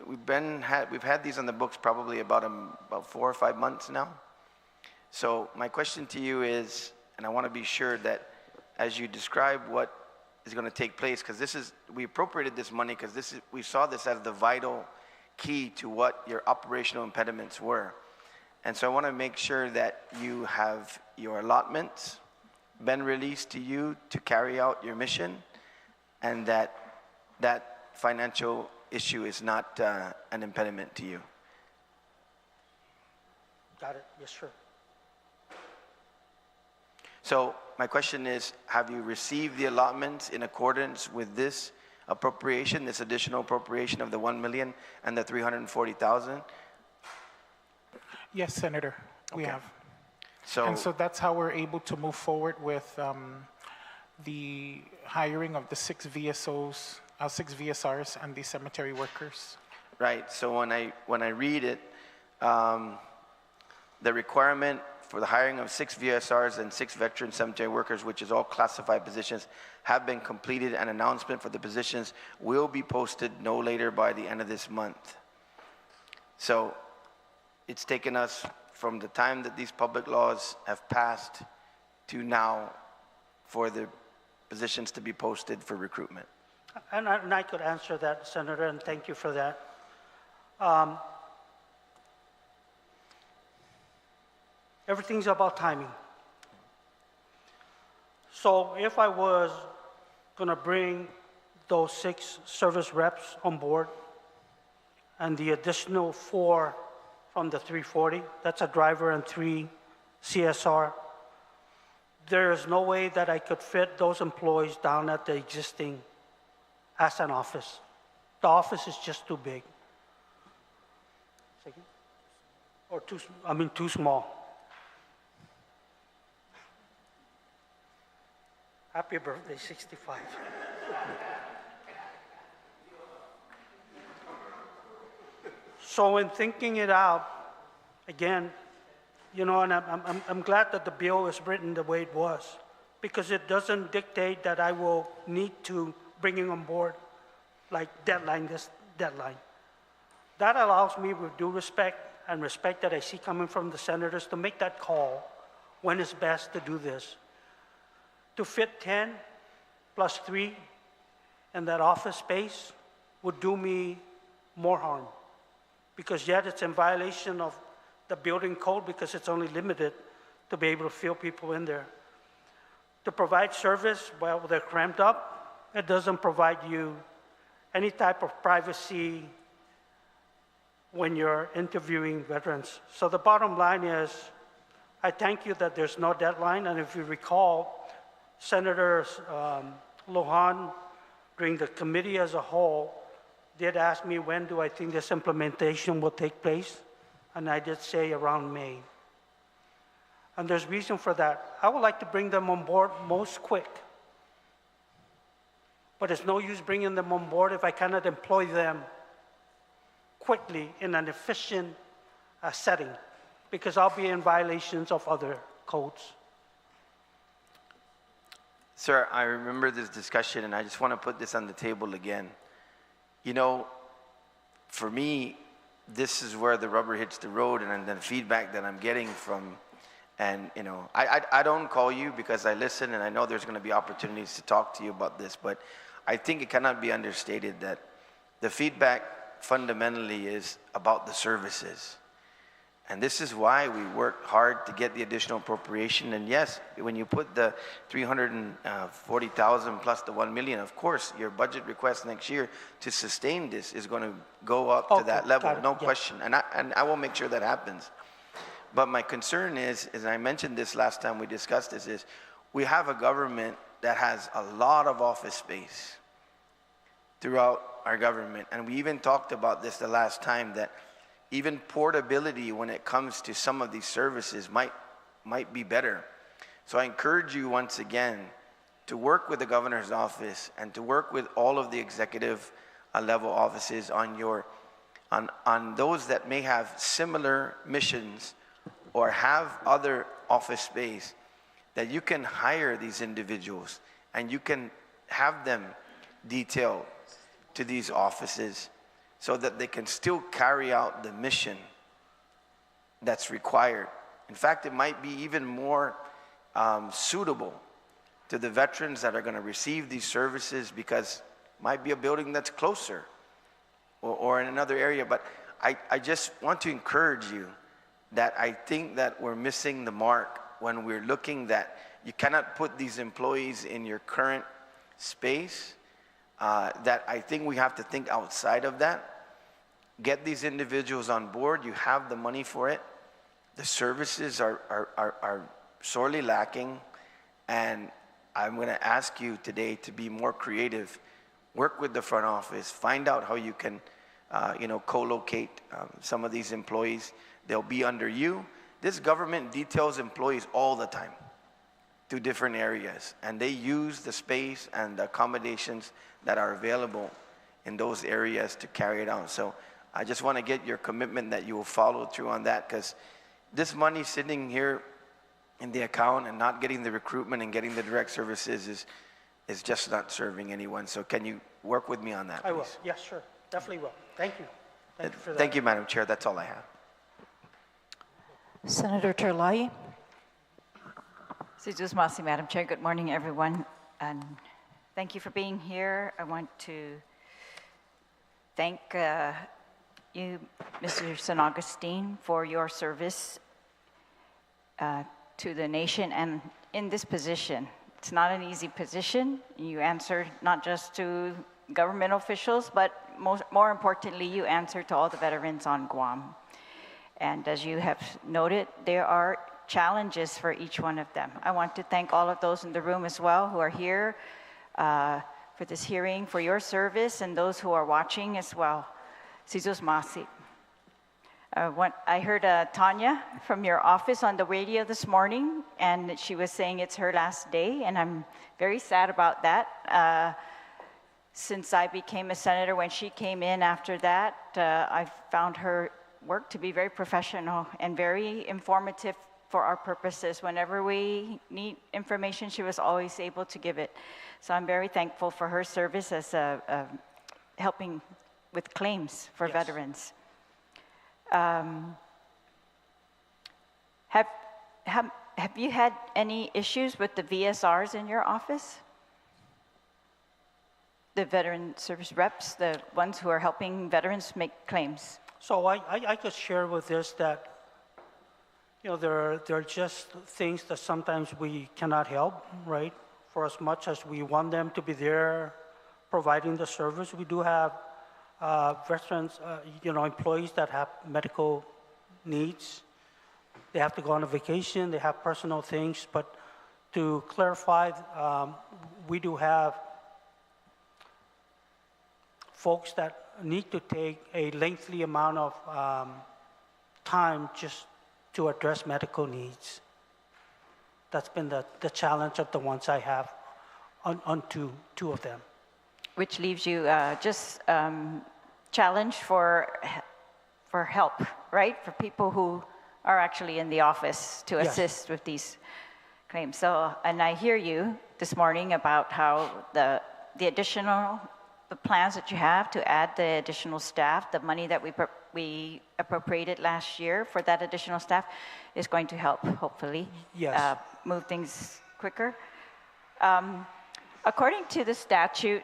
we've had these on the books probably about 4 or 5 months now. So my question to you is, and I want to be sure that as you describe what is going to take place, because this is, we appropriated this money because this is, we saw this as the vital key to what your operational impediments were. And so I want to make sure that you have your allotments been released to you to carry out your mission, and that financial issue is not an impediment to you. Got it. Yes, sir. So my question is, have you received the allotments in accordance with this appropriation, this additional appropriation of the 1 million and the 340,000? Yes, Senator, we Okay. have. So, And so that's how we're able to move forward with the hiring of the 6 VSOs, 6 VSRs and the cemetery workers. right, so when I read it, the requirement for the hiring of 6 VSRs and 6 veteran cemetery workers, which is all classified positions, have been completed. An announcement for the positions will be posted no later by the end of this month. So it's taken us from the time that these public laws have passed to now for the positions to be posted for recruitment. And I could answer that, Senator, and thank you for that. Everything's about timing. So if I was going to bring those 6 service reps on board and the additional 4 from the 340, that's a driver and 3 CSR, there is no way that I could fit those employees down at the existing Asan office. The office is just too big. Second? Or too small. Happy birthday, 65. So in thinking it out, again, you know, and I'm glad that the bill is written the way it was, because it doesn't dictate that I will need to bring him on board, like this deadline. That allows me, with due respect and respect that I see coming from the senators, to make that call when it's best to do this. To fit 10 plus 3 in that office space would do me more harm, because yet it's in violation of the building code, because it's only limited to be able to fill people in there. To provide service while they're cramped up, it doesn't provide you any type of privacy when you're interviewing veterans. So the bottom line is, I thank you that there's no deadline, and if you recall, Senator Lohan, during the committee as a whole, did ask me when do I think this implementation will take place, and I did say around May. And there's reason for that. I would like to bring them on board most quick, but it's no use bringing them on board if I cannot employ them quickly in an efficient setting, because I'll be in violations of other codes. Sir, I remember this discussion, and I just want to put this on the table again. You know, for me, this is where the rubber hits the road, and the feedback that I'm getting from, and you know, I don't call you because I listen, and I know there's going to be opportunities to talk to you about this, but I think it cannot be understated that the feedback fundamentally is about the services. And this is why we worked hard to get the additional appropriation. And yes, when you put the 340,000 plus the 1 million, of course, your budget request next year to sustain this is going to go up to that level, no question. And I will make sure that happens. But my concern is, and I mentioned this last time we discussed this, is we have a government that has a lot of office space throughout our government. And we even talked about this the last time, that even portability when it comes to some of these services might be better. So I encourage you once again to work with the governor's office and to work with all of the executive level offices on those that may have similar missions or have other office space, that you can hire these individuals and you can have them detailed to these offices so that they can still carry out the mission that's required. In fact, it might be even more suitable to the veterans that are going to receive these services, because it might be a building that's closer or in another area. But I just want to encourage you that I think that we're missing the mark when we're looking that you cannot put these employees in your current space. That I think we have to think outside of that. Get these individuals on board. You have the money for it. The services are sorely lacking, and I'm going to ask you today to be more creative. Work with the front office. Find out how you can, co-locate some of these employees. They'll be under you. This government details employees all the time to different areas, and they use the space and the accommodations that are available in those areas to carry it out. So I just want to get your commitment that you will follow through on that, because this money sitting here in the account and not getting the recruitment and getting the direct services is just not serving anyone. So can you work with me on that, please? I will. Yes, sure. Definitely will. Thank you. Thank you for that. Thank you, Madam Chair. That's all I have. Senator Terlahi. Madam Chair. Good morning, everyone. And thank you for being here. I want to thank you, Mr. San Agustin, for your service to the nation and in this position. It's not an easy position. You answer not just to government officials, but more importantly, you answer to all the veterans on Guam. And as you have noted, there are challenges for each one of them. I want to thank all of those in the room as well who are here for this hearing, for your service, and those who are watching as well. I heard Tanya from your office on the radio this morning, and she was saying it's her last day, and I'm very sad about that. Since I became a senator, when she came in after that, I found her work to be very professional and very informative for our purposes. Whenever we need information, she was always able to give it. So I'm very thankful for her service as helping with claims for veterans. Have you had any issues with the VSRs in your office? The veteran service reps, the ones who are helping veterans make claims? So I could share with this that, there are just things that sometimes we cannot help, right? For as much as we want them to be there providing the service, we do have veterans, employees that have medical needs. They have to go on a vacation, they have personal things, but to clarify, we do have folks that need to take a lengthy amount of time just to address medical needs. That's been the challenge of the ones I have on two of them. Which leaves you just challenged for help, right? For people who are actually in the office to assist with these claims. So, and I hear you this morning about how the plans that you have to add the additional staff, the money that we appropriated last year for that additional staff is going to help, hopefully, move things quicker. According to the statute,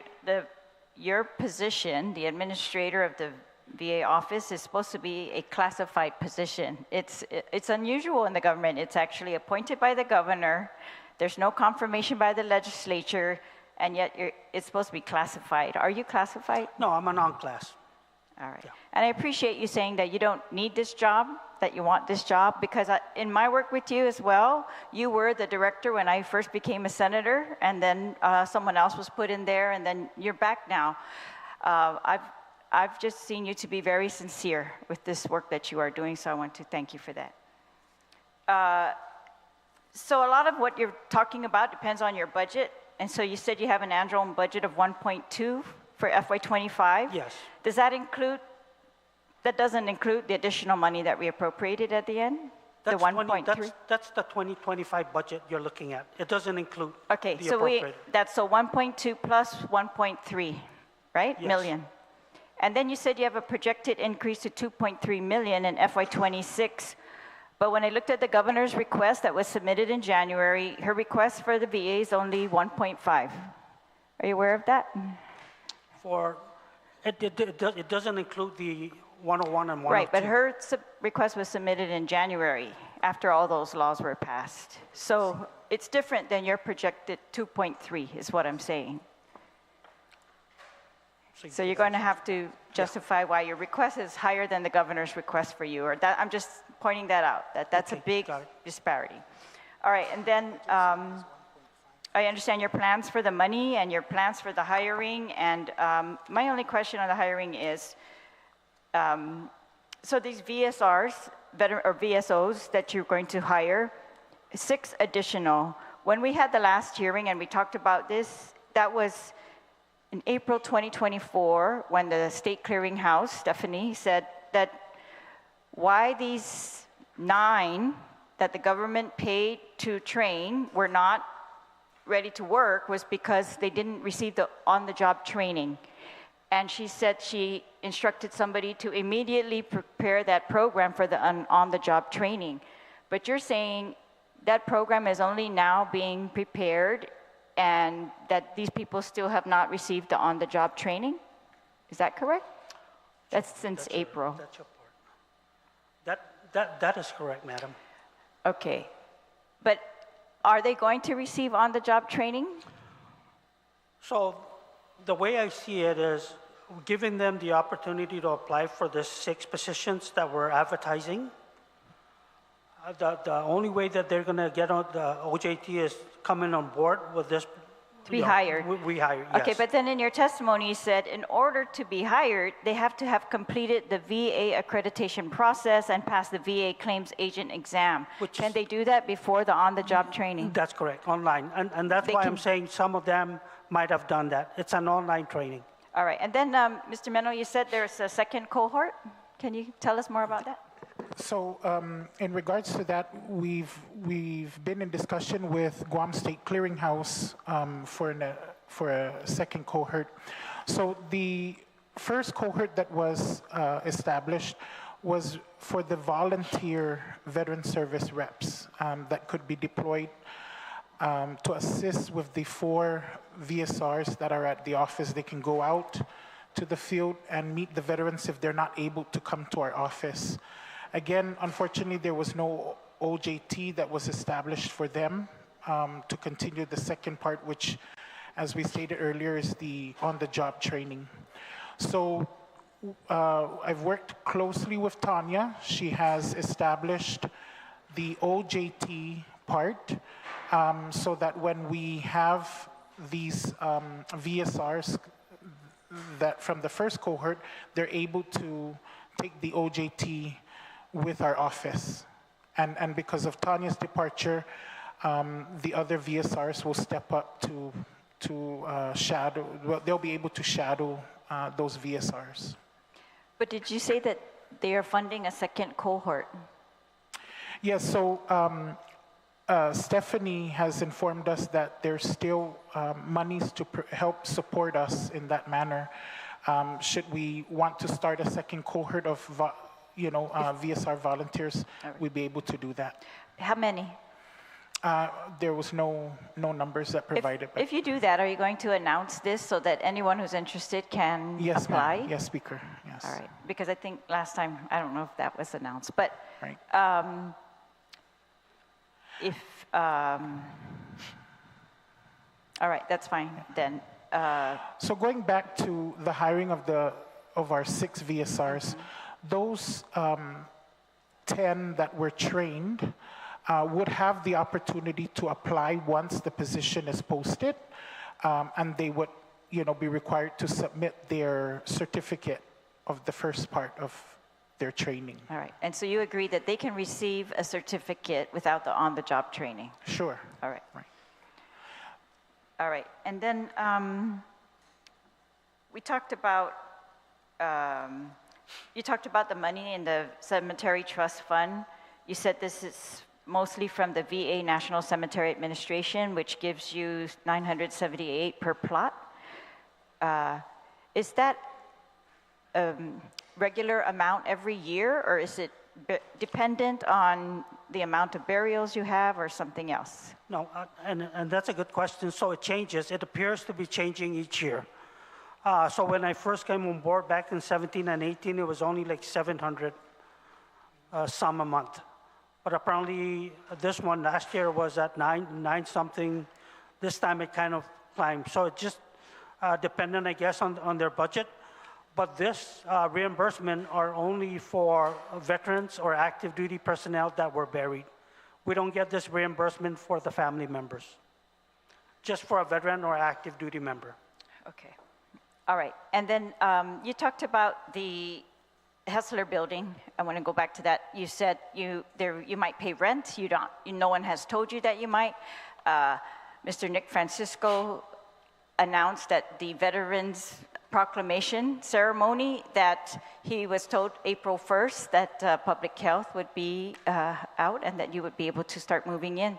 your position, the administrator of the VA office, is supposed to be a classified position. It's unusual in the government. It's actually appointed by the governor. There's no confirmation by the legislature, and yet it's supposed to be classified. Are you classified? No, I'm a non-class. All right. Yeah. And I appreciate you saying that you don't need this job, that you want this job? Because in my work with you as well, you were the director when I first became a senator, and then someone else was put in there, and then you're back now. I've just seen you to be very sincere with this work that you are doing, so I want to thank you for that. So a lot of what you're talking about depends on your budget, and so you said you have an annual budget of 1.2 for FY25? Yes. Does that include, that doesn't include the additional money that we appropriated at the end? That's The 1.3? That's the 2025 budget you're looking at. It doesn't include Okay, the so appropriated. that's so 1.2 plus 1.3, right? Yes. Million. And then you said you have a projected increase to 2.3 million in FY26. But when I looked at the governor's request that was submitted in January, her request for the VA is only 1.5. Are you aware of that? It doesn't include the 101 and 102. Right, but her request was submitted in January after all those laws were passed. So it's different than your projected 2.3 is what I'm saying. So you're going to have to justify why your request is higher than the governor's request for you, or that, I'm just pointing that out, that's Okay, a big got it. disparity. All right, and then I understand your plans for the money and your plans for the hiring, and my only question on the hiring is, so these VSRs, or VSOs that you're going to hire, 6 additional. When we had the last hearing and we talked about this, that was in April 2024, when the State Clearinghouse, Stephanie, said that why these 9 that the government paid to train were not ready to work was because they didn't receive the on-the-job training. And she said she instructed somebody to immediately prepare that program for the on-the-job training. But you're saying that program is only now being prepared and that these people still have not received the on-the-job training? Is that correct? That's since April. That's your part. That is correct, madam. Okay. But are they going to receive on-the-job training? So the way I see it is giving them the opportunity to apply for the 6 positions that we're advertising. The only way that they're going to get on the OJT is coming on board with this. To be hired. We hire, yes. Okay, but then in your testimony you said in order to be hired, they have to have completed the VA accreditation process and passed the VA claims agent exam. Can they do that before the on-the-job training? That's correct, online. And that's why I'm saying some of them might have done that. It's an online training. All right, and then Mr. Meno, you said there's a second cohort. Can you tell us more about that? So in regards to that, we've been in discussion with Guam State Clearinghouse for a second cohort. So the first cohort that was established was for the volunteer veteran service reps that could be deployed to assist with the 4 VSRs that are at the office. They can go out to the field and meet the veterans if they're not able to come to our office. Again, unfortunately, there was no OJT that was established for them to continue the second part, which, as we stated earlier, is the on-the-job training. So I've worked closely with Tanya. She has established the OJT part so that when we have these VSRs that from the first cohort, they're able to take the OJT with our office. And because of Tanya's departure, the other VSRs will step up to shadow, well, they'll be able to shadow those VSRs. But did you say that they are funding a second cohort? Yes, so Stephanie has informed us that there's still monies to help support us in that manner. Should we want to start a second cohort of VSR volunteers, we'd be able to do that. How many? There was no numbers that provided. If you do that, are you going to announce this so that anyone who's interested can yes, apply? Yes, yes, Speaker. Yes. All right, because I think last time, I don't know if that was announced, but right. All right, that's fine then. So going back to the hiring of our 6 VSRs, those 10 that were trained would have the opportunity to apply once the position is posted, and they would, be required to submit their certificate of the first part of their training. All right, and so you agree that they can receive a certificate without the on-the-job training? Sure. All right. Right. All right, and then we talked about, you talked about the money in the Cemetery Trust Fund. You said this is mostly from the VA National Cemetery Administration, which gives you $978 per plot. Is that regular amount every year, or is it dependent on the amount of burials you have or something else? No, and that's a good question. So it changes. It appears to be changing each year. So when I first came on board back in 17 and 18, it was only like 700 some a month. But apparently this one last year was at nine something. This time it kind of climbed. So it just dependent, I guess, on their budget. But this reimbursement are only for veterans or active duty personnel that were buried. We don't get this reimbursement for the family members, just for a veteran or active duty member. Okay. All right. And then you talked about the Hessler building. I want to go back to that. You said you might pay rent. No one has told you that you might. Mr. Nick Francisco announced at the Veterans Proclamation ceremony that he was told April 1st that public health would be out and that you would be able to start moving in.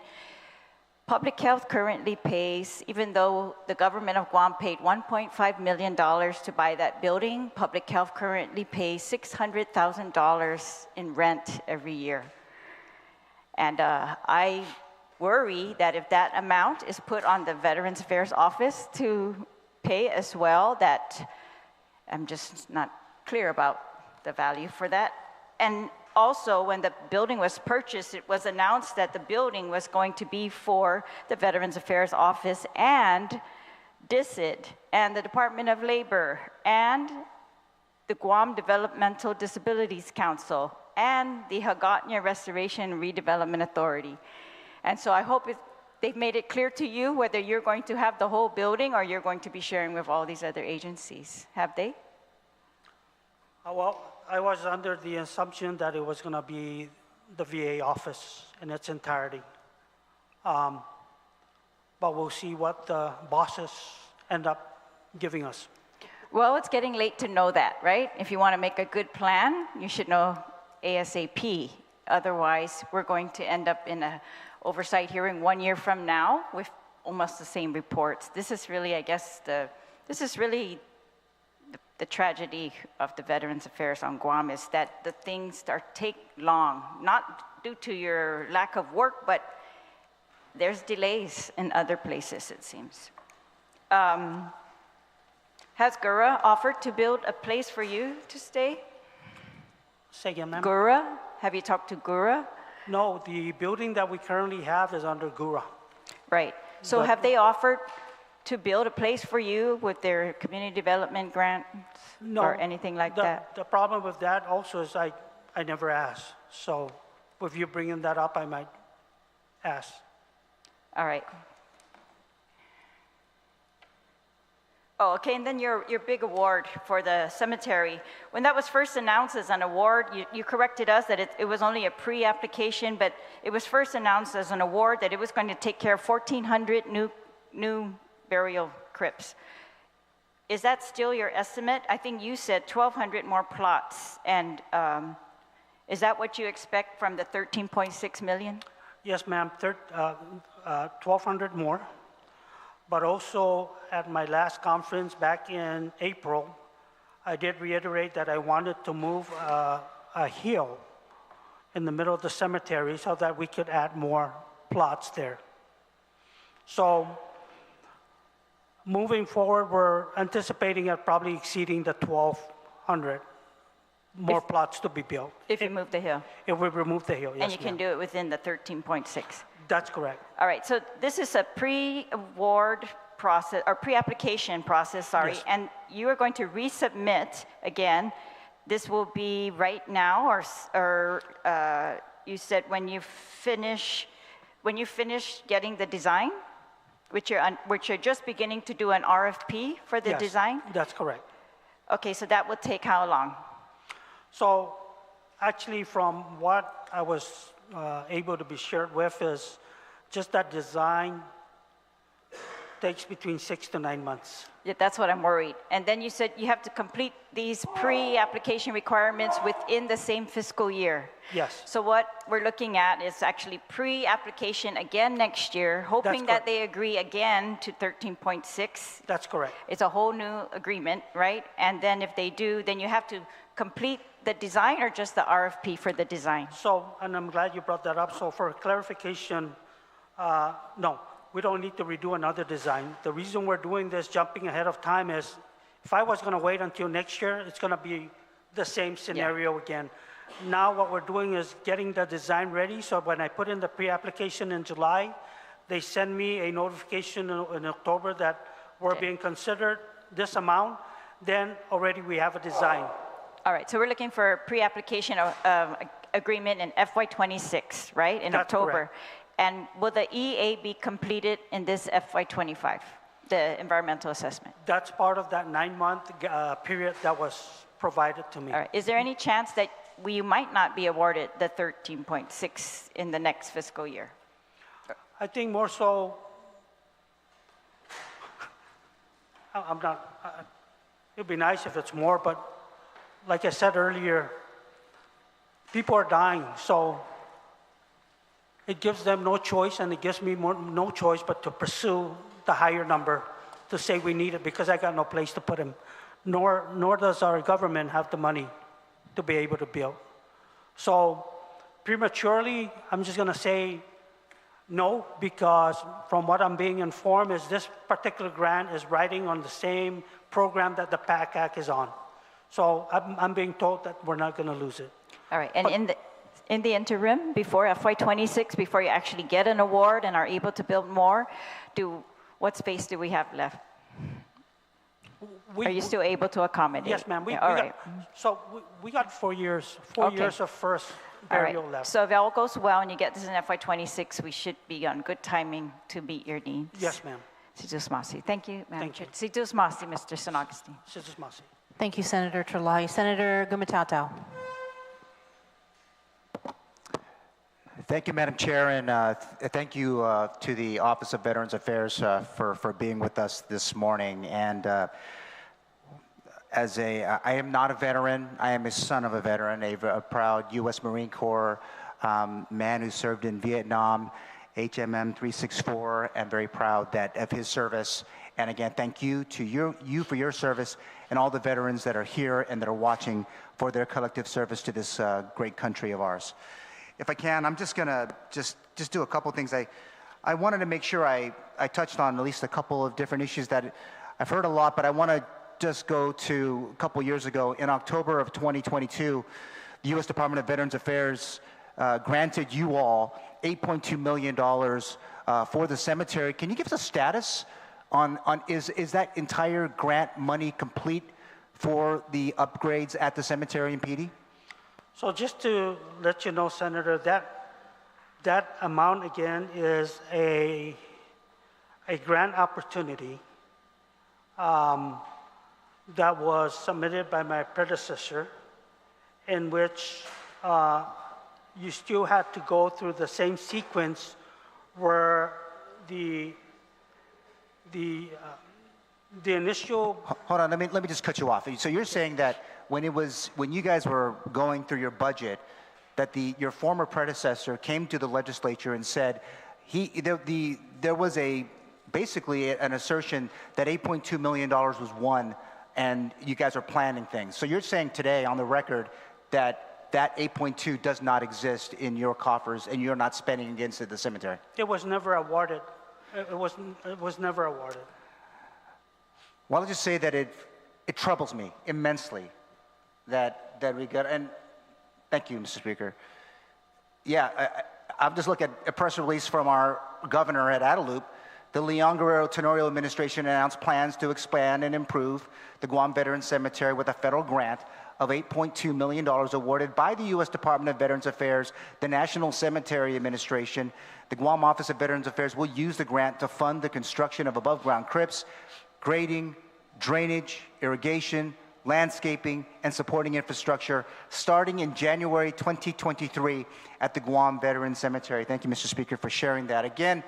Public health currently pays, even though the government of Guam paid $1.5 million to buy that building, public health currently pays $600,000 in rent every year. And I worry that if that amount is put on the Veterans Affairs Office to pay as well, that I'm just not clear about the value for that. And also, when the building was purchased, it was announced that the building was going to be for the Veterans Affairs Office and DISID and the Department of Labor and the Guam Developmental Disabilities Council and the Hagatnya Restoration and Redevelopment Authority. And so I hope they've made it clear to you whether you're going to have the whole building or you're going to be sharing with all these other agencies. Have they? Well, I was under the assumption that it was going to be the VA office in its entirety. But we'll see what the bosses end up giving us. Well, it's getting late to know that, right? If you want to make a good plan, you should know ASAP. Otherwise, we're going to end up in a oversight hearing 1 year from now with almost the same reports. This is really, I guess, this is really the tragedy of the Veterans Affairs on Guam, is that the things take long, not due to your lack of work, but there's delays in other places, it seems. Has GOVA offered to build a place for you to stay? Say again, ma'am? GOVA? Have you talked to GOVA? No, the building that we currently have is under GOVA. Right. So But- have they offered to build a place for you with their community development grants or anything like that? The problem with that also is I never asked. So if you're bringing that up, I might ask. All right. Oh, okay, and then your big award for the cemetery. When that was first announced as an award, you corrected us that it was only a pre-application, but it was first announced as an award that it was going to take care of 1,400 new burial crypts. Is that still your estimate? I think you said 1,200 more plots, and is that what you expect from the 13.6 million? Yes, ma'am, 1,200 more. But also at my last conference back in April, I did reiterate that I wanted to move a hill in the middle of the cemetery so that we could add more plots there. So moving forward, we're anticipating at probably exceeding the 1,200 more plots to be built. If you move the hill? If we remove the hill, yes, And you can do it within the 13.6? That's correct. All right, so this is a pre-award process, or pre-application process, sorry, Yes. and you are going to resubmit again this will be right now, or you said when you finish getting the design, which you're just beginning to do an RFP for the design? That's correct. Okay, so that would take how long? So actually, from what I was able to be shared with is just that design takes between 6 to 9 months. Yeah, that's what I'm worried. And then you said you have to complete these pre-application requirements within the same fiscal year. Yes. So what we're looking at is actually pre-application again next year, hoping that they agree again to 13.6. That's correct. It's a whole new agreement, right? And then if they do, then you have to complete the design or just the RFP for the design? So, and I'm glad you brought that up. So for clarification, no, we don't need to redo another design. The reason we're doing this, jumping ahead of time, is if I was going to wait until next year, it's going to be the same scenario again. Now what we're doing is getting the design ready, so when I put in the pre-application in July, they send me a notification in October that we're being considered this amount, then already we have a design. All right, so we're looking for a pre-application agreement in FY26, right, in That's October. correct. And will the EA be completed in this FY25, the environmental assessment? That's part of that 9-month period that was provided to me. All right, is there any chance that we might not be awarded the 13.6 in the next fiscal year? I think more so, I'm not, it'd be nice if it's more, but like I said earlier, people are dying, so it gives them no choice, and it gives me no choice but to pursue the higher number to say we need it, because I got no place to put him. Nor does our government have the money to be able to build. So prematurely, I'm just going to say no, because from what I'm being informed is this particular grant is riding on the same program that the PAC Act is on. So I'm being told that we're not going to lose it. All right, and in the interim, before FY26, before you actually get an award and are able to build more, what space do we have left? Are you still able to accommodate? Yes, ma'am. We got 4 years, four years of first burial left. So if all goes well and you get this in FY26, we should be on good timing to meet your needs. Yes, ma'am. Situs Masi. Thank you, Madam Thank Chair. you. Situs Masi, Mr. San Augustine. Sister Masi. Thank you, Senator Terlahi. Senator Gumatao. Thank you, Madam Chair, and thank you to the Office of Veterans Affairs for being with us this morning. And I am not a veteran. I am a son of a veteran, a proud U.S. Marine Corps man who served in Vietnam, HMM 364, and very proud of his service. And again, thank you to you for your service, and all the veterans that are here and that are watching for their collective service to this great country of ours. If I can, I'm just gonna just do a couple things. I wanted to make sure I touched on at least a couple of different issues that I've heard a lot, but I want to just go to a couple years ago. In October of 2022, the U.S. Department of Veterans Affairs granted you all $8.2 million for the cemetery. Can you give us a status on is that entire grant money complete for the upgrades at the cemetery in Piti? So just to let you know, Senator, that amount again is a grant opportunity that was submitted by my predecessor, in which you still had to go through the same sequence where the initial. Hold on, let me just cut you off. So you're saying that when you guys were going through your budget, that your former predecessor came to the legislature and said there was basically an assertion that $8.2 million was won, and you guys are planning things. So you're saying today on the record that 8.2 does not exist in your coffers and you're not spending against the cemetery? It was never awarded. It was never awarded. Well, I'll just say that it troubles me immensely that we got, and thank you, Mr. Speaker. Yeah, I've just looked at a press release from our governor at Adelup the Leon Guerrero Tenorio administration announced plans to expand and improve the Guam Veterans Cemetery with a federal grant of $8.2 million awarded by the U.S. Department of Veterans Affairs, the National Cemetery Administration. The Guam Office of Veterans Affairs will use the grant to fund the construction of above-ground crypts, grading, drainage, irrigation, landscaping, and supporting infrastructure starting in January 2023 at the Guam Veterans Cemetery. Thank you, Mr. Speaker, for sharing that. Again,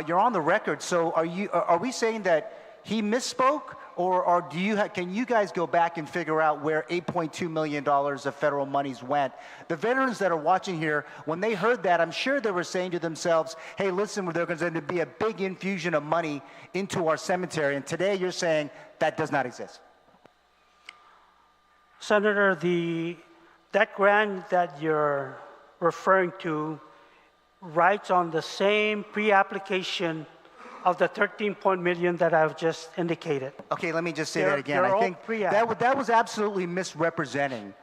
you're on the record, so are we saying that he misspoke, or can you guys go back and figure out where $8.2 million of federal monies went? The veterans that are watching here, when they heard that, I'm sure they were saying to themselves, hey, listen, there's going to be a big infusion of money into our cemetery, and today you're saying that does not exist. Senator, that grant that you're referring to writes on the same pre-application of the 13 million that I've just indicated. Okay, let me just say that again. I think that was absolutely misrepresenting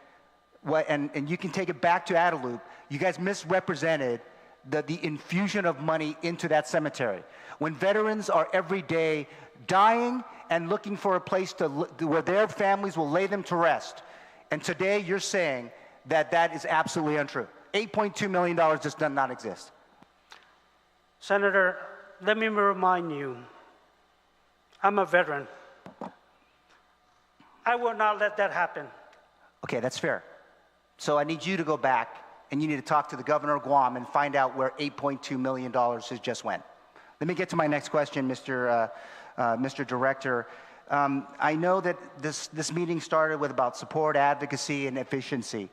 what, and you can take it back to Adelup. You guys misrepresented the infusion of money into that cemetery. When veterans are every day dying and looking for a place where their families will lay them to rest. And today you're saying that that is absolutely untrue. $8.2 million just does not exist. Senator, let me remind you, I'm a veteran. I will not let that happen. Okay, that's fair. So I need you to go back and you need to talk to the governor of Guam and find out where $8.2 million has just went. Let me get to my next question, Mr. Director. I know that this meeting started with about support, advocacy, and efficiency.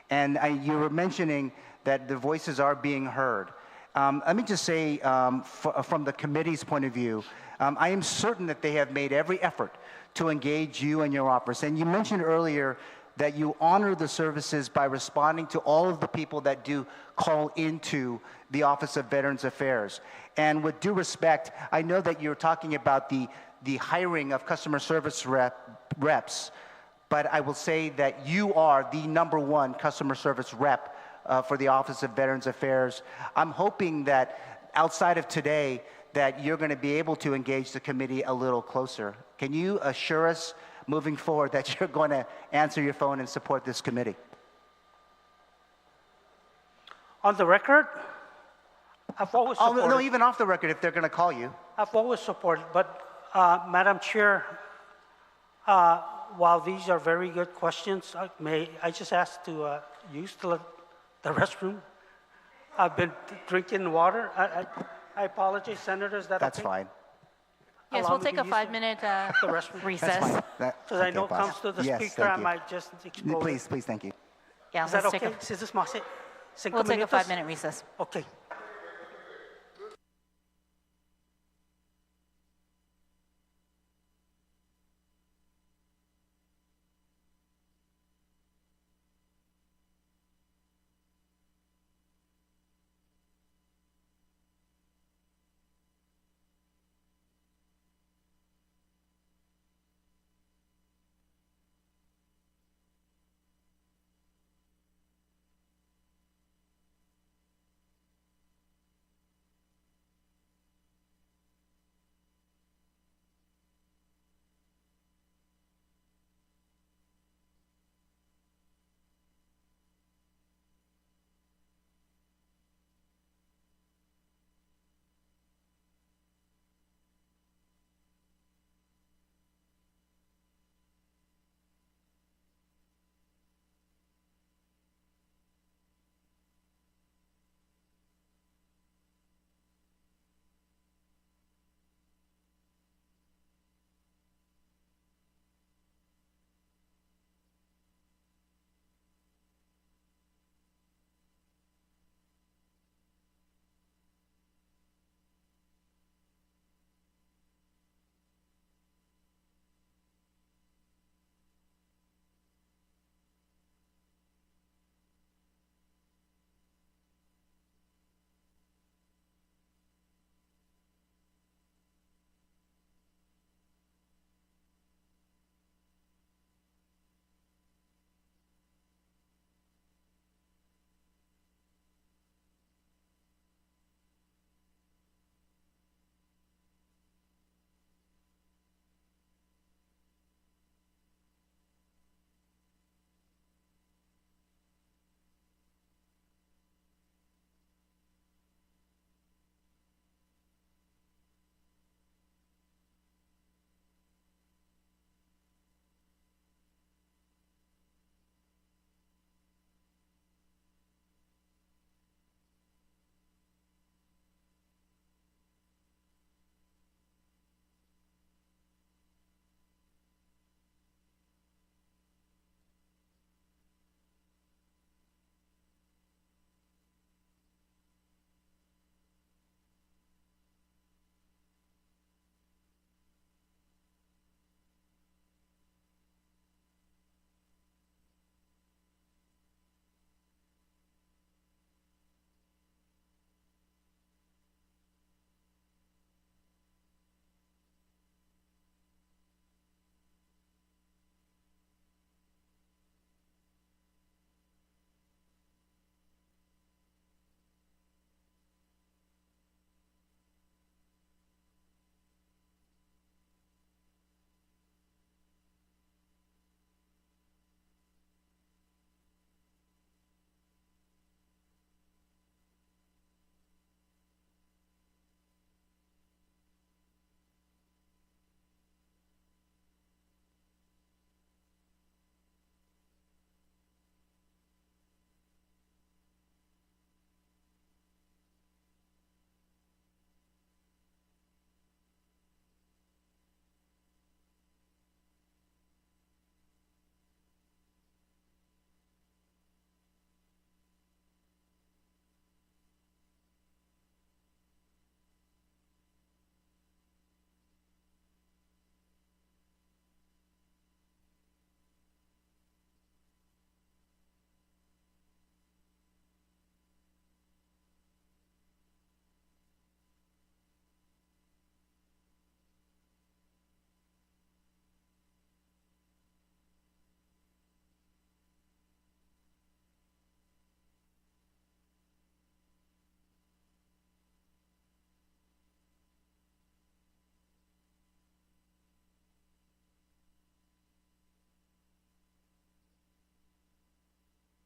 And you were mentioning that the voices are being heard. Let me just say, from the committee's point of view, I am certain that they have made every effort to engage you and your office. And you mentioned earlier that you honor the services by responding to all of the people that do call into the Office of Veterans Affairs. And with due respect, I know that you're talking about the hiring of customer service reps, but I will say that you are the #1 customer service rep for the Office of Veterans Affairs. I'm hoping that outside of today that you're going to be able to engage the committee a little closer. Can you assure us moving forward that you're going to answer your phone and support this committee? On the record, I've always supported. Oh, no, even off the record if they're going to call you. I've always supported, but Madam Chair, while these are very good questions, may I just ask to use the restroom? I've been drinking water. I apologize, Senators. That's okay? Fine. Yes, we'll take a 5-minute recess. Because I know it comes to the speaker, I might just explode. Please, thank you. Yeah, is that okay? We'll take a 5-minute recess. Okay.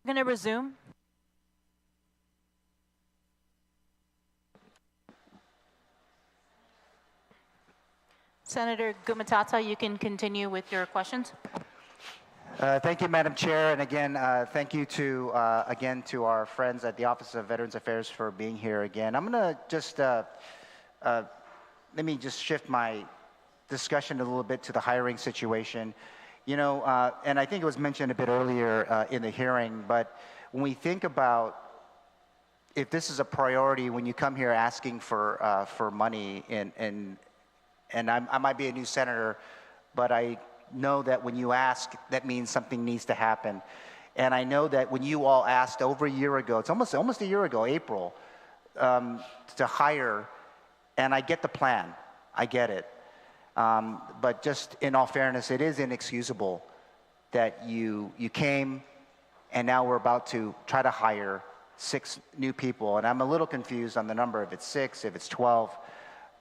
We're going to resume. Senator Gumatata, you can continue with your questions. Thank you, Madam Chair, and again, thank you to our friends at the Office of Veterans Affairs for being here again. I'm going to just let me just shift my discussion a little bit to the hiring situation. You know, and I think it was mentioned a bit earlier in the hearing, but when we think about if this is a priority when you come here asking for money, and I might be a new senator, but I know that when you ask, that means something needs to happen. And I know that when you all asked over a year ago, it's almost a year ago, April, to hire, and I get the plan, I get it. But just in all fairness, it is inexcusable that you came and now we're about to try to hire 6 new people. And I'm a little confused on the number, if it's 6, if it's 12.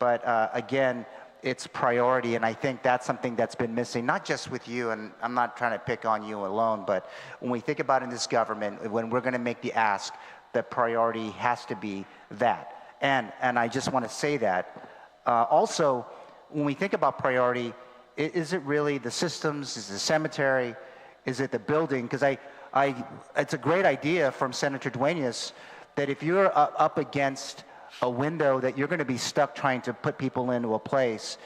But again, it's priority, and I think that's something that's been missing, not just with you, and I'm not trying to pick on you alone, but when we think about in this government, when we're going to make the ask, the priority has to be that. And I just want to say that. Also, when we think about priority, is it really the systems, is it the cemetery, is it the building? Because it's a great idea from Senator Duenas that if you're up against a window that you're going to be stuck trying to put people into a place,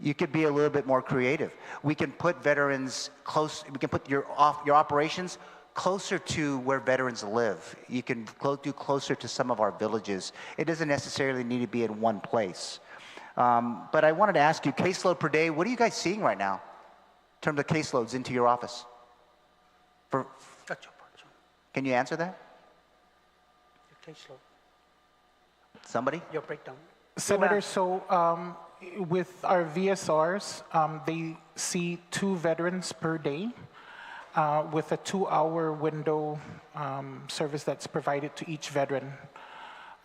you could be a little bit more creative. We can put veterans close, we can put your operations closer to where veterans live. You can do closer to some of our villages. It doesn't necessarily need to be in one place. But I wanted to ask you, caseload per day, what are you guys seeing right now in terms of caseloads into your office? Can you answer that? Your caseload. Somebody? Your breakdown. Senator, so with our VSRs, they see 2 veterans per day with a 2-hour window service that's provided to each veteran.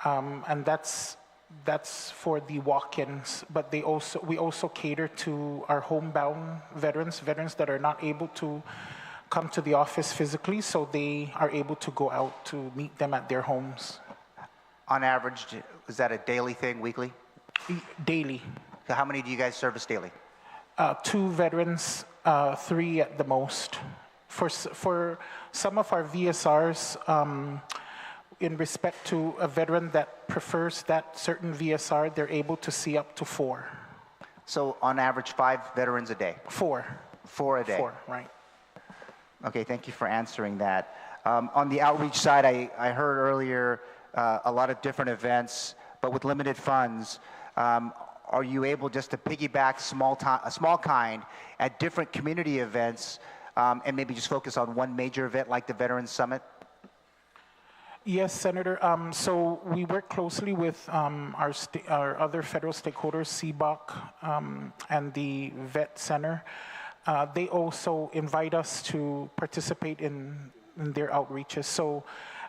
And that's for the walk-ins, but we also cater to our homebound veterans that are not able to come to the office physically, so they are able to go out to meet them at their homes. On average, is that a daily thing, weekly? Daily. So how many do you guys service daily? 2 veterans, 3 at the most. For some of our VSRs, in respect to a veteran that prefers that certain VSR, they're able to see up to 4. So on average, 5 veterans a day? 4. 4 a day? 4, right. Okay, thank you for answering that. On the outreach side, I heard earlier a lot of different events, but with limited funds, are you able just to piggyback a small kind at different community events and maybe just focus on one major event like the Veterans Summit? Yes, Senator. So we work closely with our other federal stakeholders, CBOC and the Vet Center. They also invite us to participate in their outreaches. So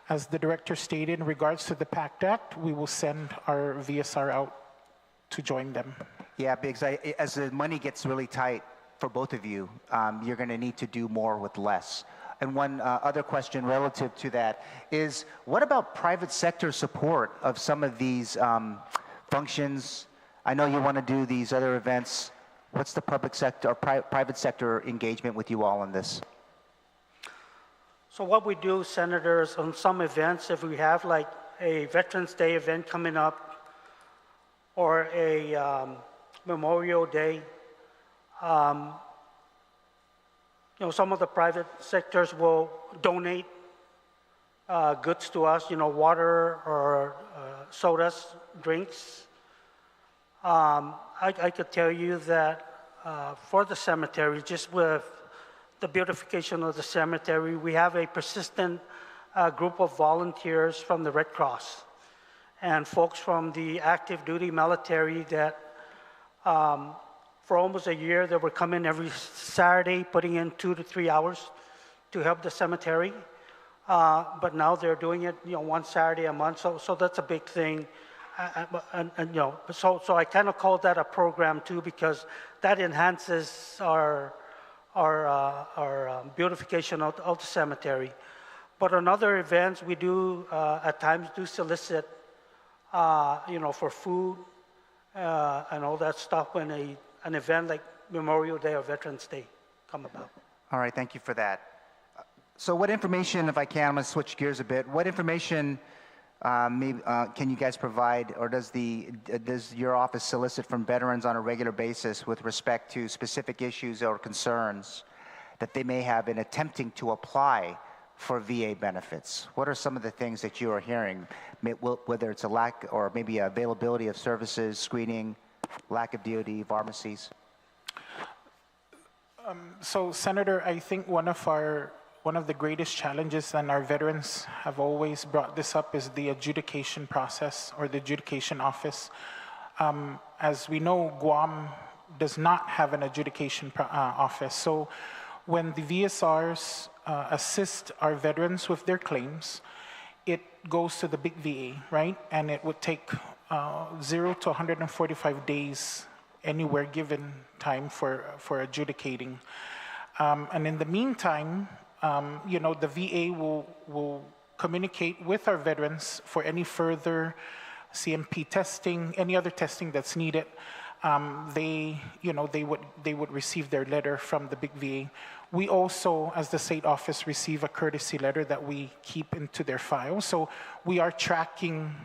as the director stated, in regards to the PACT Act, we will send our VSR out to join them. Yeah, because as the money gets really tight for both of you, you're going to need to do more with less. And one other question relative to that is, what about private sector support of some of these functions? I know you want to do these other events. What's the public sector or private sector engagement with you all on this? So what we do, senators, on some events, if we have like a Veterans Day event coming up or a Memorial Day, some of the private sectors will donate goods to us, water or sodas, drinks. I could tell you that for the cemetery, just with the beautification of the cemetery, we have a persistent group of volunteers from the Red Cross and folks from the active duty military that for almost a year they were coming every Saturday, putting in 2 to 3 hours to help the cemetery. But now they're doing it, one Saturday a month. So that's a big thing. So I kind of call that a program too, because that enhances our beautification of the cemetery. But on other events, we do at times do solicit, for food and all that stuff when an event like Memorial Day or Veterans Day come about. All right, thank you for that. So what information, if I can, I'm going to switch gears a bit. What information can you guys provide, or does your office solicit from veterans on a regular basis with respect to specific issues or concerns that they may have in attempting to apply for VA benefits? What are some of the things that you are hearing, whether it's a lack or maybe availability of services, screening, lack of DoD pharmacies? So, Senator, I think one of the greatest challenges, and our veterans have always brought this up, is the adjudication process or the adjudication office. As we know, Guam does not have an adjudication office. So when the VSRs assist our veterans with their claims, it goes to the big VA, right? And it would take 0 to 145 days anywhere given time for adjudicating. And in the meantime, the VA will communicate with our veterans for any further CMP testing, any other testing that's needed. They would receive their letter from the big VA. We also, as the state office, receive a courtesy letter that we keep into their file. So we are tracking,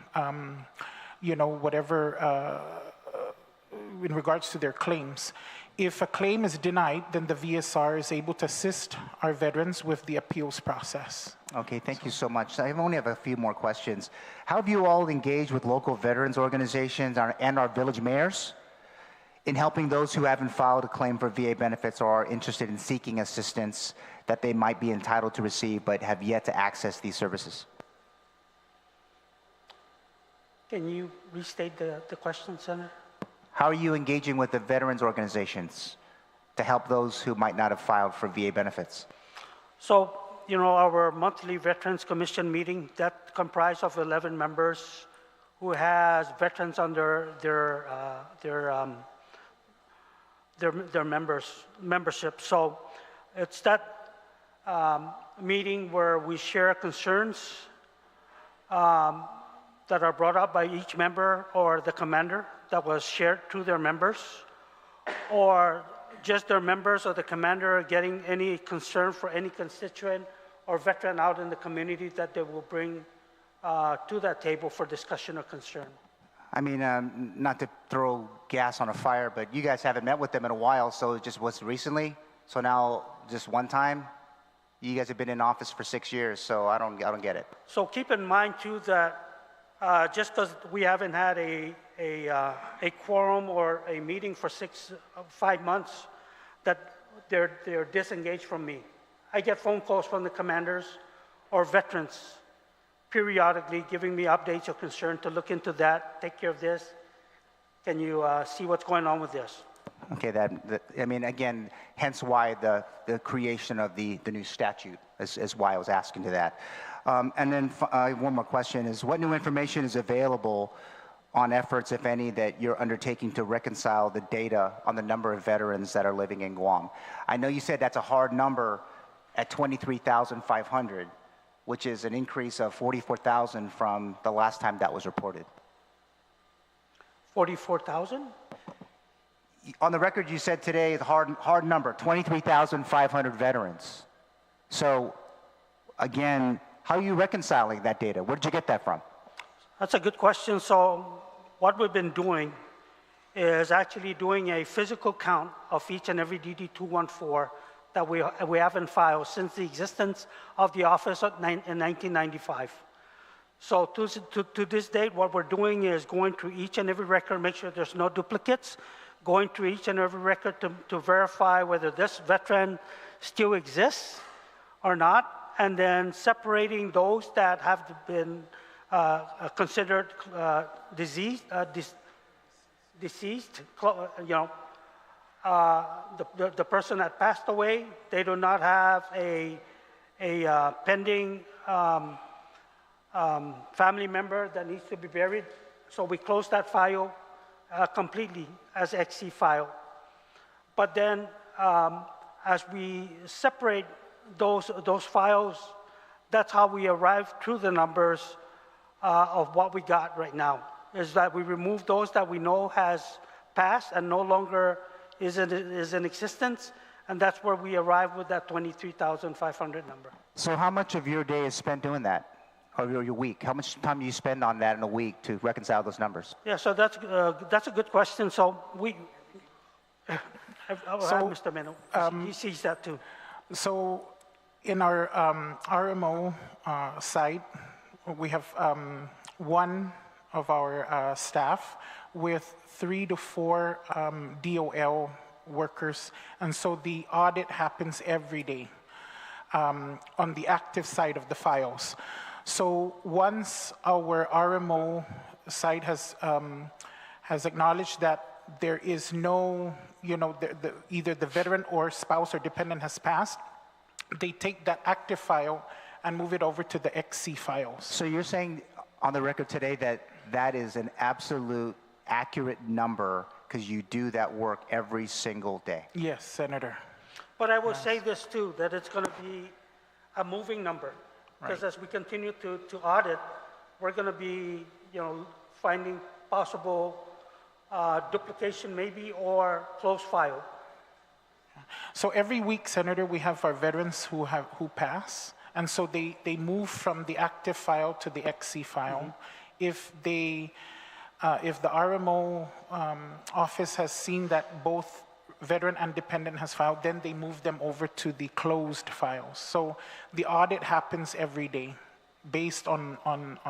whatever in regards to their claims. If a claim is denied, then the VSR is able to assist our veterans with the appeals process. Okay, thank you so much. I only have a few more questions. How have you all engaged with local veterans organizations and our village mayors in helping those who haven't filed a claim for VA benefits or are interested in seeking assistance that they might be entitled to receive but have yet to access these services? Can you restate the question, Senator? How are you engaging with the veterans organizations to help those who might not have filed for VA benefits? So, our monthly Veterans Commission meeting, that comprised of 11 members who has veterans under their membership. So it's that meeting where we share concerns that are brought up by each member or the commander that was shared to their members, or just their members or the commander getting any concern for any constituent or veteran out in the community that they will bring to that table for discussion or concern. I mean, not to throw gas on a fire, but you guys haven't met with them in a while, so it just was recently. So now, just one time, you guys have been in office for 6 years, so I don't get it. So keep in mind too that just because we haven't had a quorum or a meeting for 5 months, that they're disengaged from me. I get phone calls from the commanders or veterans periodically giving me updates or concern to look into that, take care of this. Can you see what's going on with this? Okay, again, hence why the creation of the new statute is why I was asking to that. And then one more question is, what new information is available on efforts, if any, that you're undertaking to reconcile the data on the number of veterans that are living in Guam? I know you said that's a hard number at 23,500, which is an increase of 44,000 from the last time that was reported. 44,000? On the record, you said today, the hard number, 23,500 veterans. So, again, how are you reconciling that data? Where did you get that from? That's a good question. So what we've been doing is actually doing a physical count of each and every DD-214 that we haven't filed since the existence of the office in 1995. So to this date, what we're doing is going through each and every record, make sure there's no duplicates, going through each and every record to verify whether this veteran still exists or not, and then separating those that have been considered deceased. The person that passed away, they do not have a pending family member that needs to be buried. So we close that file completely as XC file. But then as we separate those files that's how we arrived through the numbers of what we got right now, is that we removed those that we know has passed and no longer is in existence, and that's where we arrived with that 23,500 number. So how much of your day is spent doing that, or your week? How much time do you spend on that in a week to reconcile those numbers? Yeah, so that's a good question. So I'll have Mr. Meno. He sees that too. So in our RMO site, we have one of our staff with 3 to 4 DOL workers, and so the audit happens every day on the active side of the files. So once our RMO site has acknowledged that there is no, either the veteran or spouse or dependent has passed, they take that active file and move it over to the XC files. So you're saying on the record today that that is an absolute accurate number because you do that work every single day? Yes, Senator. But I will say this too, that it's going to be a moving number, because Right. as we continue to audit, we're going to be, finding possible duplication maybe or close file. So every week, Senator, we have our veterans who pass, and so they move from the active file to the XC file. If the RMO office has seen that both veteran and dependent has filed, then they move them over to the closed files. So the audit happens every day based on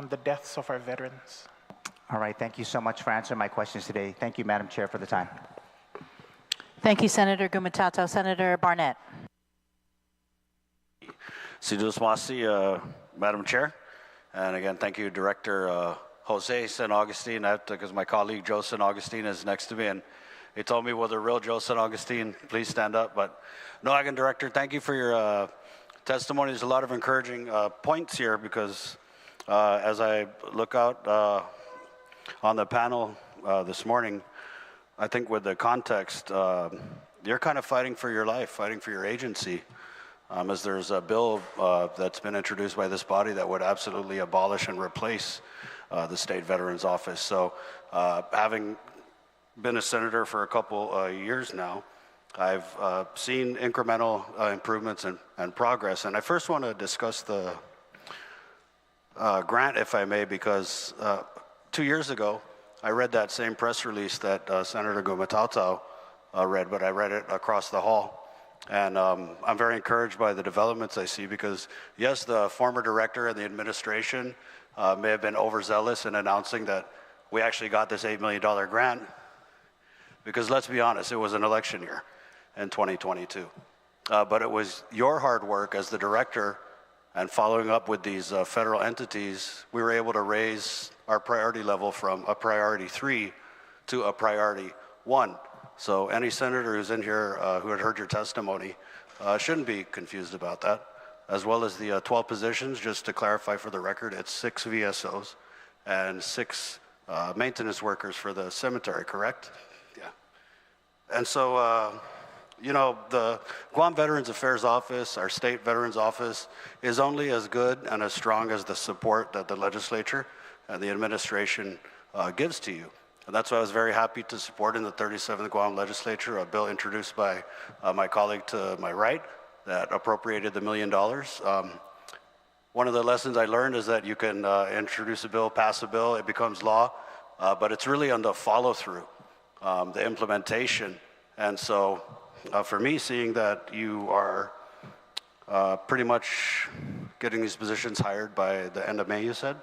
the deaths of our veterans. All right, thank you so much for answering my questions today. Thank you, Madam Chair, for the time. Thank you, Senator Gumatato. Senator Barnett. Sidusmasi, Madam Chair. And again, thank you, Director Jose San Augustine, because my colleague Joe San Augustine is next to me, and he told me, well, the real Joe San Augustine, please stand up. But no, again, Director, thank you for your testimony. There's a lot of encouraging points here, because as I look out on the panel this morning, I think with the context, you're kind of fighting for your life, fighting for your agency, as there's a bill that's been introduced by this body that would absolutely abolish and replace the State Veterans Office. So having been a senator for a couple years now, I've seen incremental improvements and progress. And I first want to discuss the grant, if I may, because 2 years ago, I read that same press release that Senator Gumatato read, but I read it across the hall. And I'm very encouraged by the developments I see, because yes, the former director and the administration may have been overzealous in announcing that we actually got this $8 million grant, because let's be honest, it was an election year in 2022. But it was your hard work as the director and following up with these federal entities, we were able to raise our priority level from a priority 3 to a priority 1. So any senator who's in here who had heard your testimony shouldn't be confused about that. As well as the 12 positions, just to clarify for the record, it's 6 VSOs and 6 maintenance workers for the cemetery, correct? Yeah. And so, the Guam Veterans Affairs Office, our State Veterans Office, is only as good and as strong as the support that the legislature and the administration gives to you. And that's why I was very happy to support in the 37th Guam legislature a bill introduced by my colleague to my right that appropriated the $1 million. One of the lessons I learned is that you can introduce a bill, pass a bill, it becomes law, but it's really on the follow-through, the implementation. And so for me, seeing that you are pretty much getting these positions hired by the end of May, you said?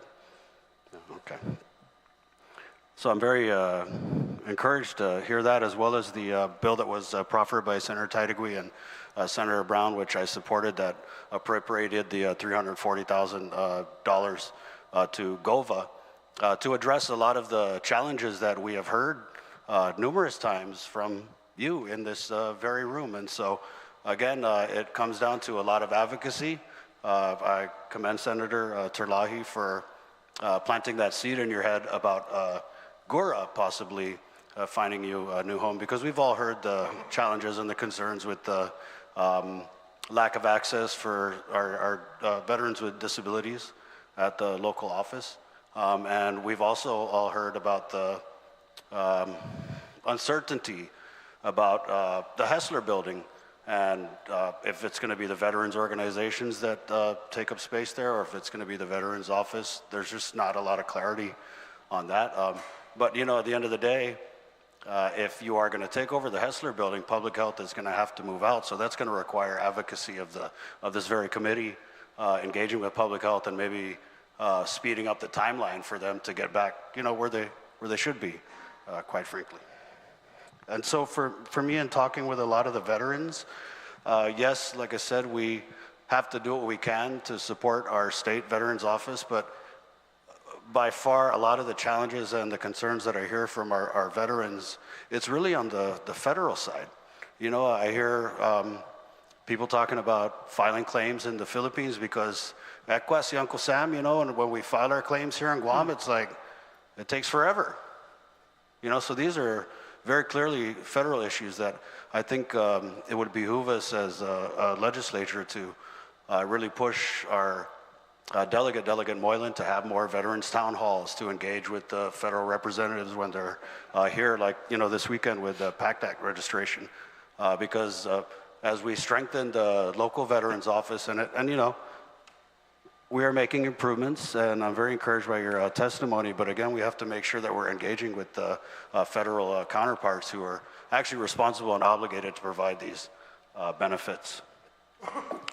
Okay. So I'm very encouraged to hear that, as well as the bill that was proffered by Senator Taitigui and Senator Brown, which I supported, that appropriated the $340,000 to GOVA to address a lot of the challenges that we have heard numerous times from you in this very room. And so, again, it comes down to a lot of advocacy. I commend Senator Terlahi for planting that seed in your head about GORA possibly finding you a new home, because we've all heard the challenges and the concerns with the lack of access for our veterans with disabilities at the local office. And we've also all heard about the uncertainty about the Hessler building and if it's going to be the veterans organizations that take up space there or if it's going to be the veterans office. There's just not a lot of clarity on that. But you know, at the end of the day, if you are going to take over the Hessler building, public health is going to have to move out. So that's going to require advocacy of this very committee, engaging with public health and maybe speeding up the timeline for them to get back, you know, where they should be, quite frankly. And so for me, in talking with a lot of the veterans, yes, like I said, we have to do what we can to support our state veterans office, but by far, a lot of the challenges and the concerns that I hear from our veterans, it's really on the federal side. You know, I hear people talking about filing claims in the Philippines because Equas, Uncle Sam, you know, and when we file our claims here in Guam, it's like, it takes forever. You know, so these are very clearly federal issues that I think it would behoove us as a legislature to really push our Delegate Moylan to have more veterans town halls to engage with the federal representatives when they're here, like, you know, this weekend with the PACT Act registration. Because as we strengthen the local veterans office and you know, we are making improvements, and I'm very encouraged by your testimony, but again, we have to make sure that we're engaging with the federal counterparts who are actually responsible and obligated to provide these benefits.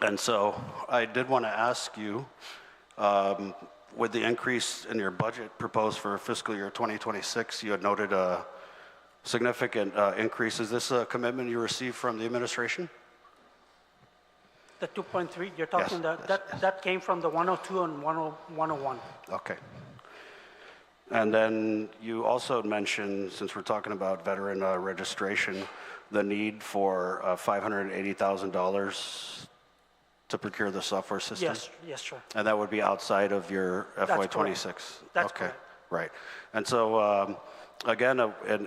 And so I did want to ask you, with the increase in your budget proposed for fiscal year 2026, you had noted a significant increase. Is this a commitment you received from the administration? The 2.3, you're talking yes. That came from the 102 and 101. Okay. And then you also mentioned, since we're talking about veteran registration, the need for $580,000 to procure the software system? Yes, sir. And that would be outside of your FY26? That's okay, correct. Right. And so, again,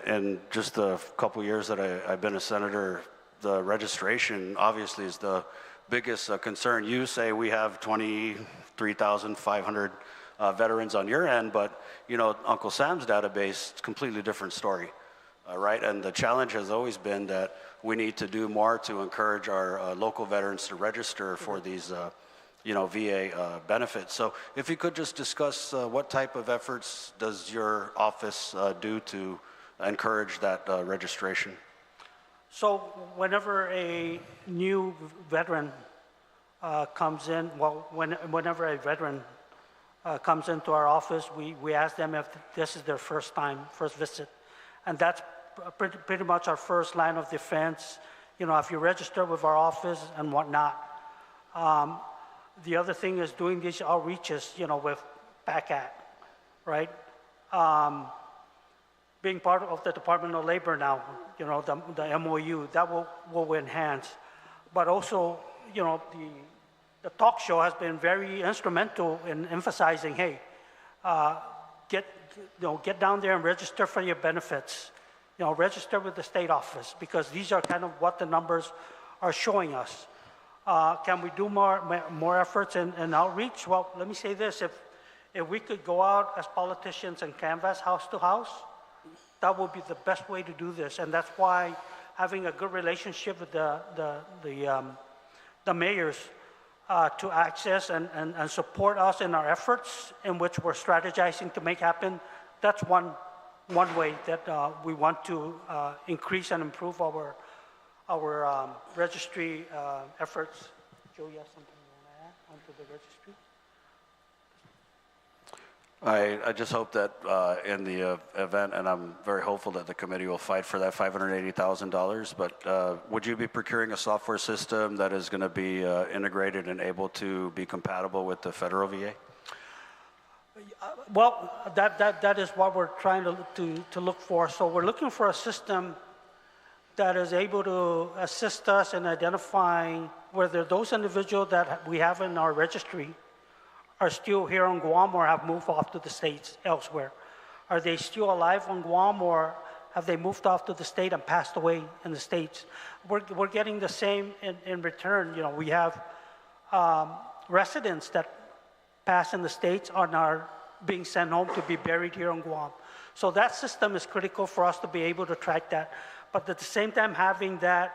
in just the couple years that I've been a senator, the registration obviously is the biggest concern. You say we have 23,500 veterans on your end, but you know, Uncle Sam's database, completely different story, right? And the challenge has always been that we need to do more to encourage our local veterans to register for these, you know, VA benefits. So if you could just discuss what type of efforts does your office do to encourage that registration? So whenever a new veteran comes in, well, whenever a veteran comes into our office, we ask them if this is their first visit. And that's pretty much our first line of defense. You know, if you register with our office and whatnot. The other thing is doing these outreaches, you know, with PACT, right? Being part of the Department of Labor now, you know, the MOU, that will enhance. But also, you know, the talk show has been very instrumental in emphasizing, hey, get down there and register for your benefits. You know, register with the state office, because these are kind of what the numbers are showing us. Can we do more efforts in outreach? Well, let me say this, if we could go out as politicians and canvass house to house, that would be the best way to do this. And that's why having a good relationship with the mayors to access and support us in our efforts in which we're strategizing to make happen, that's one way that we want to increase and improve our registry efforts. Joe, you have something you want to add onto the registry? I just hope that in the event, and I'm very hopeful that the committee will fight for that $580,000, but would you be procuring a software system that is going to be integrated and able to be compatible with the federal VA? Well, that is what we're trying to look for. So we're looking for a system that is able to assist us in identifying whether those individuals that we have in our registry are still here on Guam or have moved off to the States elsewhere. Are they still alive on Guam, or have they moved off to the state and passed away in the States. We're getting the same in return. You know, we have residents that pass in the States are being sent home to be buried here in Guam. So that system is critical for us to be able to track that. But at the same time, having that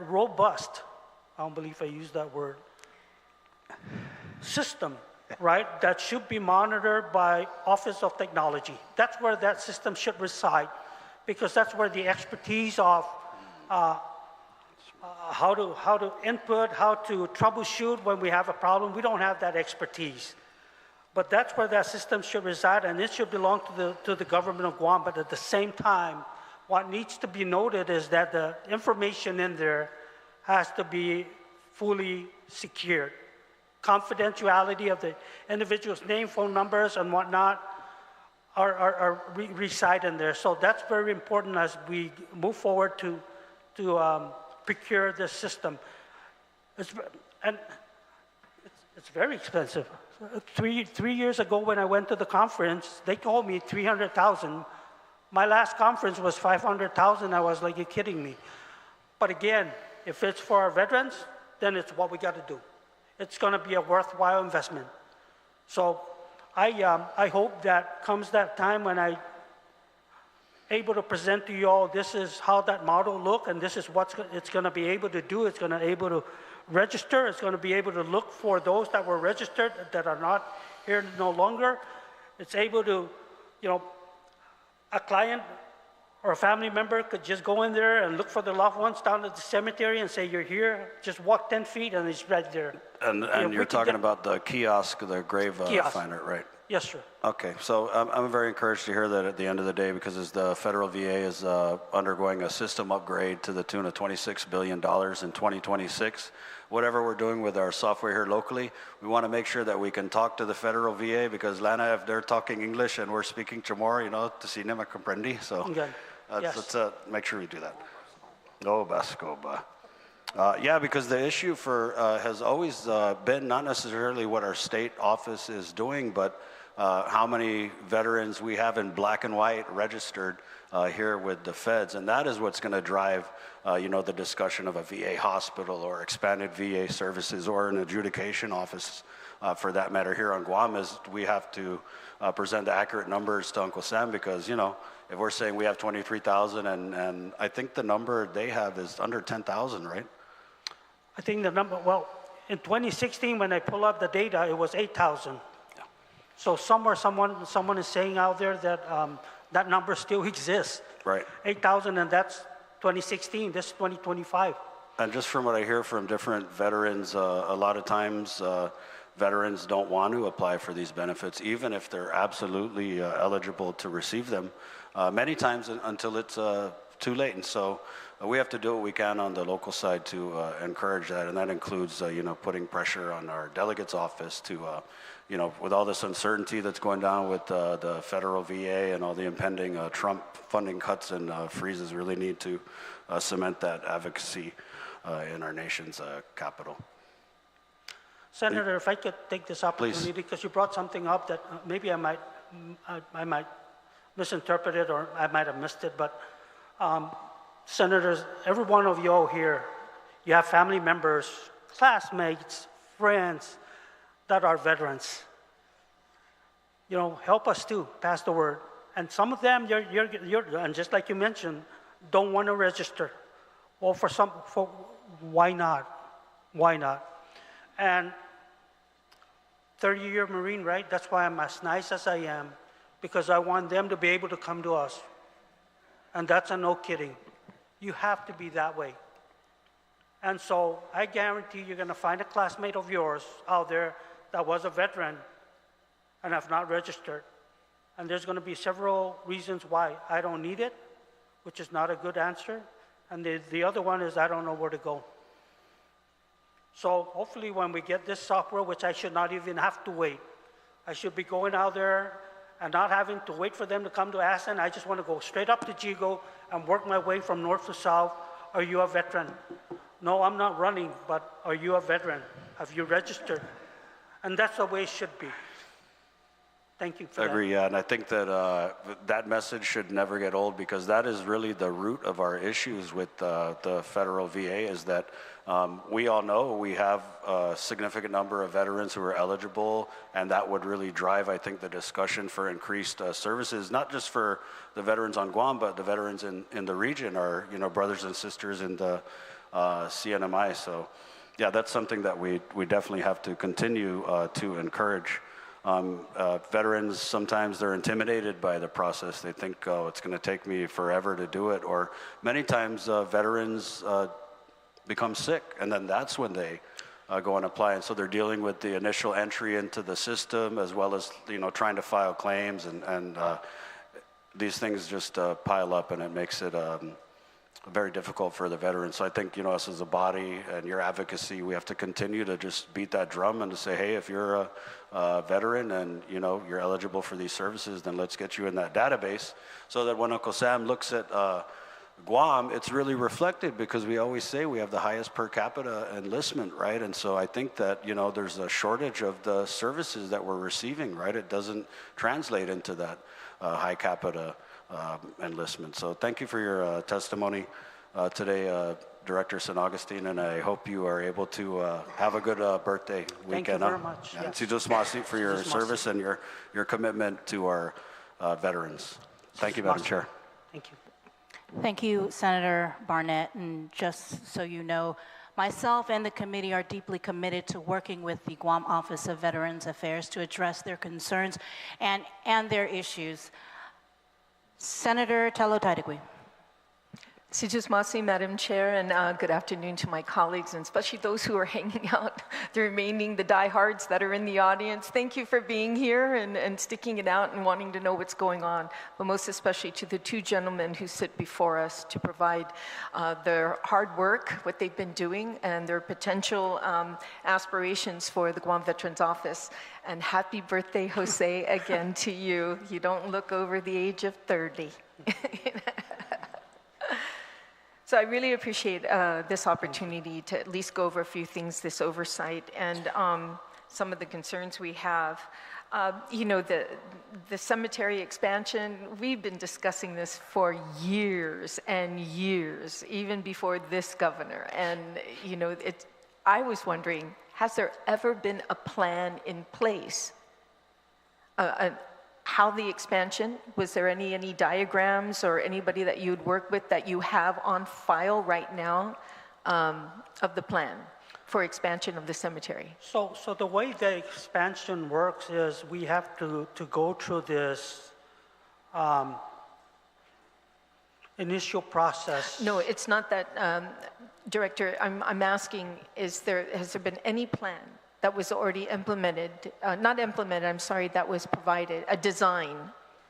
robust, I don't believe I used that word, system, right, that should be monitored by Office of Technology. That's where that system should reside, because that's where the expertise of how to input, how to troubleshoot when we have a problem. We don't have that expertise. But that's where that system should reside, and it should belong to the government of Guam. But at the same time, what needs to be noted is that the information in there has to be fully secured. Confidentiality of the individual's name, phone numbers, and whatnot reside in there. So that's very important as we move forward to procure this system. It's very expensive. Three years ago when I went to the conference, they told me $300,000. My last conference was $500,000. I was like, you're kidding me. But again, if it's for our veterans, then it's what we got to do. It's going to be a worthwhile investment. So I hope that comes that time when I'm able to present to you all, this is how that model look, and this is what it's going to be able to do. It's going to be able to register. It's going to be able to look for those that were registered that are not here no longer. It's able to, you know, a client or a family member could just go in there and look for their loved ones down at the cemetery and say, you're here, just walk 10 feet and it's right there. And you're talking about the kiosk, the grave finder, right? Yes, sir. Okay, so I'm very encouraged to hear that at the end of the day, because as the federal VA is undergoing a system upgrade to the tune of $26 billion in 2026, whatever we're doing with our software here locally, we want to make sure that we can talk to the federal VA, because Lana, if they're talking English and we're speaking Chamorro, you know, to see me comprendi. So Okay. Yes. let's make sure we do that. Go Bascoba. Yeah, because the issue has always been not necessarily what our state office is doing, but how many veterans we have in black and white registered here with the feds. And that is what's going to drive, you know, the discussion of a VA hospital or expanded VA services or an adjudication office for that matter here on Guam, is we have to present the accurate numbers to Uncle Sam, because, you know, if we're saying we have 23,000 and I think the number they have is under 10,000, right? I think the number, well, in 2016, when I pull up the data, it was 8,000. Yeah. So somewhere someone is saying out there that that number still exists. Right. 8,000, and that's 2016, this is 2025. And just from what I hear from different veterans, a lot of times veterans don't want to apply for these benefits, even if they're absolutely eligible to receive them, many times until it's too late. And so we have to do what we can on the local side to encourage that, and that includes, you know, putting pressure on our delegate's office to, you know, with all this uncertainty that's going down with the federal VA and all the impending Trump funding cuts and freezes, really need to cement that advocacy in our nation's capital. Senator, if I could take this opportunity, because you brought something up that maybe I might misinterpret it, or I might have missed it, but Senators, every one of you all here, you have family members, classmates, friends that are veterans. You know, help us too, pass the word. And some of them, and just like you mentioned, don't want to register. Well, why not? Why not? And 30-year Marine, right? That's why I'm as nice as I am, because I want them to be able to come to us. And that's a no kidding. You have to be that way. And so I guarantee you're going to find a classmate of yours out there that was a veteran and have not registered. And there's going to be several reasons why. I don't need it, which is not a good answer. And the other one is I don't know where to go. So hopefully when we get this software, which I should not even have to wait, I should be going out there and not having to wait for them to come to Asan. I just want to go straight up to GIGO and work my way from north to south. Are you a veteran? No, I'm not running, but are you a veteran? Have you registered? And that's the way it should be. Thank you for I that. agree, yeah, and I think that that message should never get old because that is really the root of our issues with the federal VA is that we all know we have a significant number of veterans who are eligible, and that would really drive, I think, the discussion for increased services, not just for the veterans on Guam, but the veterans in the region, our brothers and sisters in the CNMI. So, yeah, that's something that we definitely have to continue to encourage. Veterans, sometimes they're intimidated by the process. They think, oh, it's going to take me forever to do it. Or many times veterans become sick, and then that's when they go and apply. And so they're dealing with the initial entry into the system as well as, trying to file claims. And these things just pile up, and it makes it very difficult for the veterans. So I think, us as a body and your advocacy, we have to continue to just beat that drum and to say, hey, if you're a veteran and, you're eligible for these services, then let's get you in that database so that when Uncle Sam looks at Guam, it's really reflected because we always say we have the highest per capita enlistment, right? And so I think that, there's a shortage of the services that we're receiving, right? It doesn't translate into that high capita enlistment. So thank you for your testimony today, Director San Augustine, and I hope you are able to have a good birthday weekend. Thank you very much. And Yes. Si Diyos Masi for your Si Diyos service and your commitment to our veterans. Thank you, Madam Chair. Thank you. Thank you, Senator Barnett. And just so you know, myself and the committee are deeply committed to working with the Guam Office of Veterans Affairs to address their concerns and their issues. Senator Telo Taidagui. Si Diyos Masi, Madam Chair, and good afternoon to my colleagues, and especially those who are hanging out, the diehards that are in the audience. Thank you for being here and sticking it out and wanting to know what's going on, but most especially to the two gentlemen who sit before us to provide their hard work, what they've been doing, and their potential aspirations for the Guam Veterans Office. And happy birthday, Jose, again to you. You don't look over the age of 30. So I really appreciate this opportunity to at least go over a few things, this oversight, and some of the concerns we have. The cemetery expansion, we've been discussing this for years and years, even before this governor. And, I was wondering, has there ever been a plan in place? How the expansion, was there any diagrams or anybody that you'd work with that you have on file right now of the plan for expansion of the cemetery? So the way the expansion works is we have to go through this initial process. No, it's not that, Director. I'm asking, has there been any plan that was already implemented, not implemented, I'm sorry, that was provided, a design,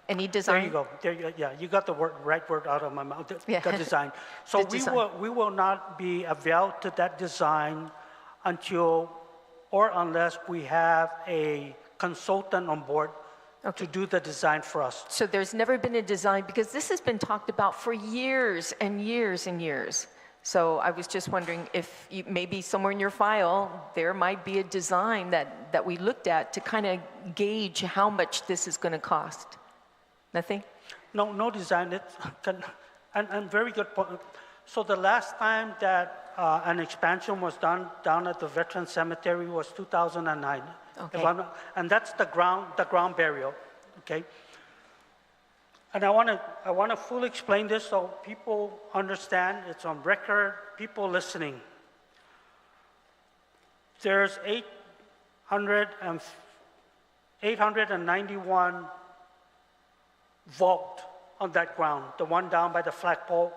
any design? There you go, yeah, you got the right word out of my mouth, the design. So we will not be availed to that design until, or unless we have a consultant on board to do the design for us. So there's never been a design, because this has been talked about for years and years and years. So I was just wondering if maybe somewhere in your file, there might be a design that we looked at to kind of gauge how much this is going to cost. Nothing? No design. And very good point. So the last time that an expansion was done down at the Veteran Cemetery was 2009. Okay. And that's the ground burial, okay? And I want to fully explain this so people understand, it's on record, people listening. There's 891 vault on that ground, the one down by the flagpole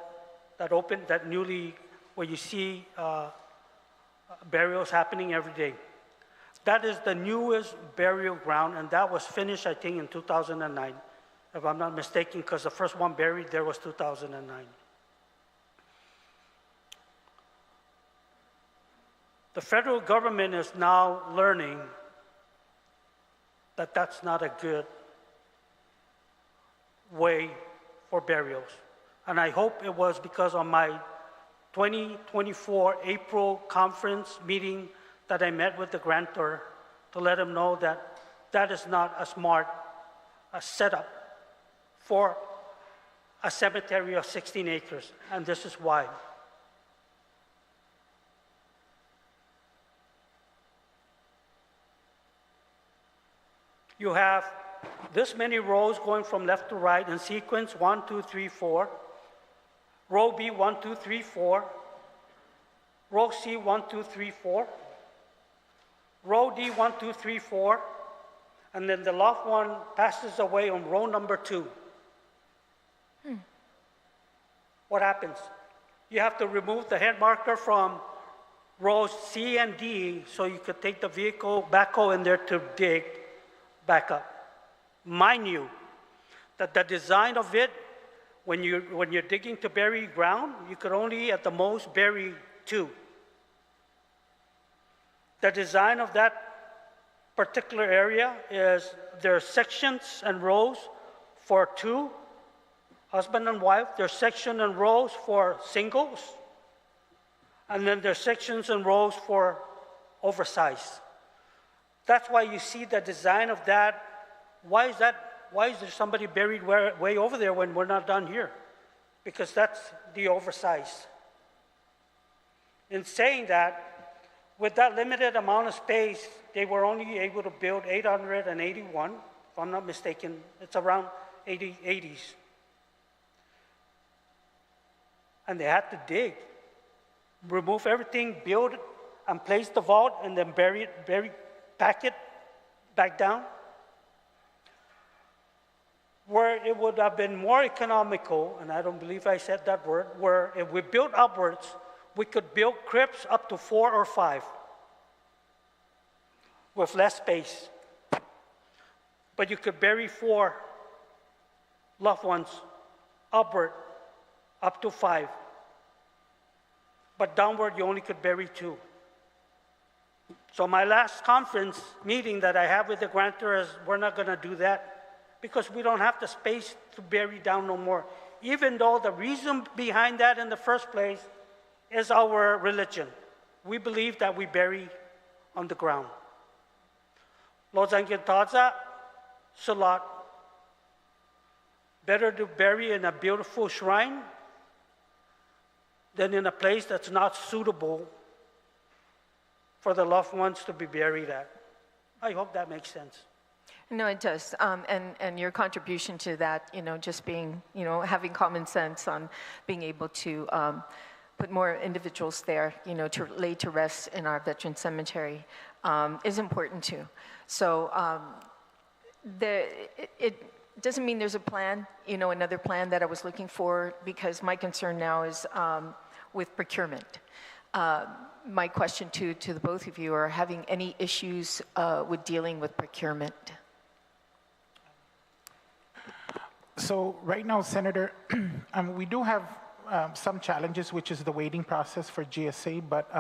that opened, that newly, where you see burials happening every day. That is the newest burial ground, and that was finished, I think, in 2009. If I'm not mistaken, because the first one buried there was 2009. The federal government is now learning that that's not a good way for burials. And I hope it was because on my 2024 April conference meeting that I met with the grantor to let him know that that is not a smart set up for a cemetery of 16 acres, and this is why. You have this many rows going from left to right in sequence, 1, 2, 3, 4. Row B, 1, 2, 3, 4. Row C, 1, 2, 3, 4. Row D, 1, 2, 3, 4. And then the loved one passes away on row number 2. What happens? You have to remove the head marker from rows C and D so you could take the vehicle backhoe in there to dig back up. Mind you, that the design of it, when you're digging to bury ground, you could only at the most bury 2. The design of that particular area is there are sections and rows for 2, husband and wife. There's sections and rows for singles. And then there's sections and rows for oversized. That's why you see the design of that. Why is that? Why is there somebody buried way over there when we're not done here? Because that's the oversized. In saying that, with that limited amount of space, they were only able to build 881, if I'm not mistaken. It's around 80s. And they had to dig, remove everything, build and place the vault, and then pack it back down. Where it would have been more economical, and I don't believe I said that word, where if we built upwards, we could build crypts up to 4 or 5 with less space. But you could bury 4 loved ones upward, up to 5. But downward, you only could bury 2. So my last conference meeting that I have with the grantor is we're not going to do that because we don't have the space to bury down no more. Even though the reason behind that in the first place is our religion. We believe that we bury on the ground. Lozangin Taza, Salat. Better to bury in a beautiful shrine than in a place that's not suitable for the loved ones to be buried at. I hope that makes sense. No, it does. And your contribution to that, just being, having common sense on being able to put more individuals there, to lay to rest in our veteran cemetery is important too. So it doesn't mean there's a plan, another plan that I was looking for, because my concern now is with procurement. My question to the both of you are having any issues with dealing with procurement? So right now, Senator, we do have some challenges, which is the waiting process for GSA, but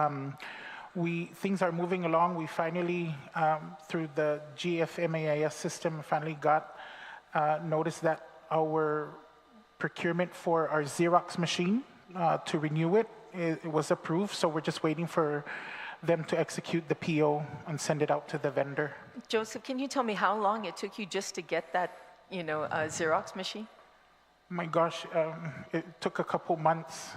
things are moving along. We finally, through the GFMAIS system, finally got notice that our procurement for our Xerox machine to renew it was approved, so we're just waiting for them to execute the PO and send it out to the vendor. Joseph, can you tell me how long it took you just to get that, Xerox machine? My gosh, it took a couple months.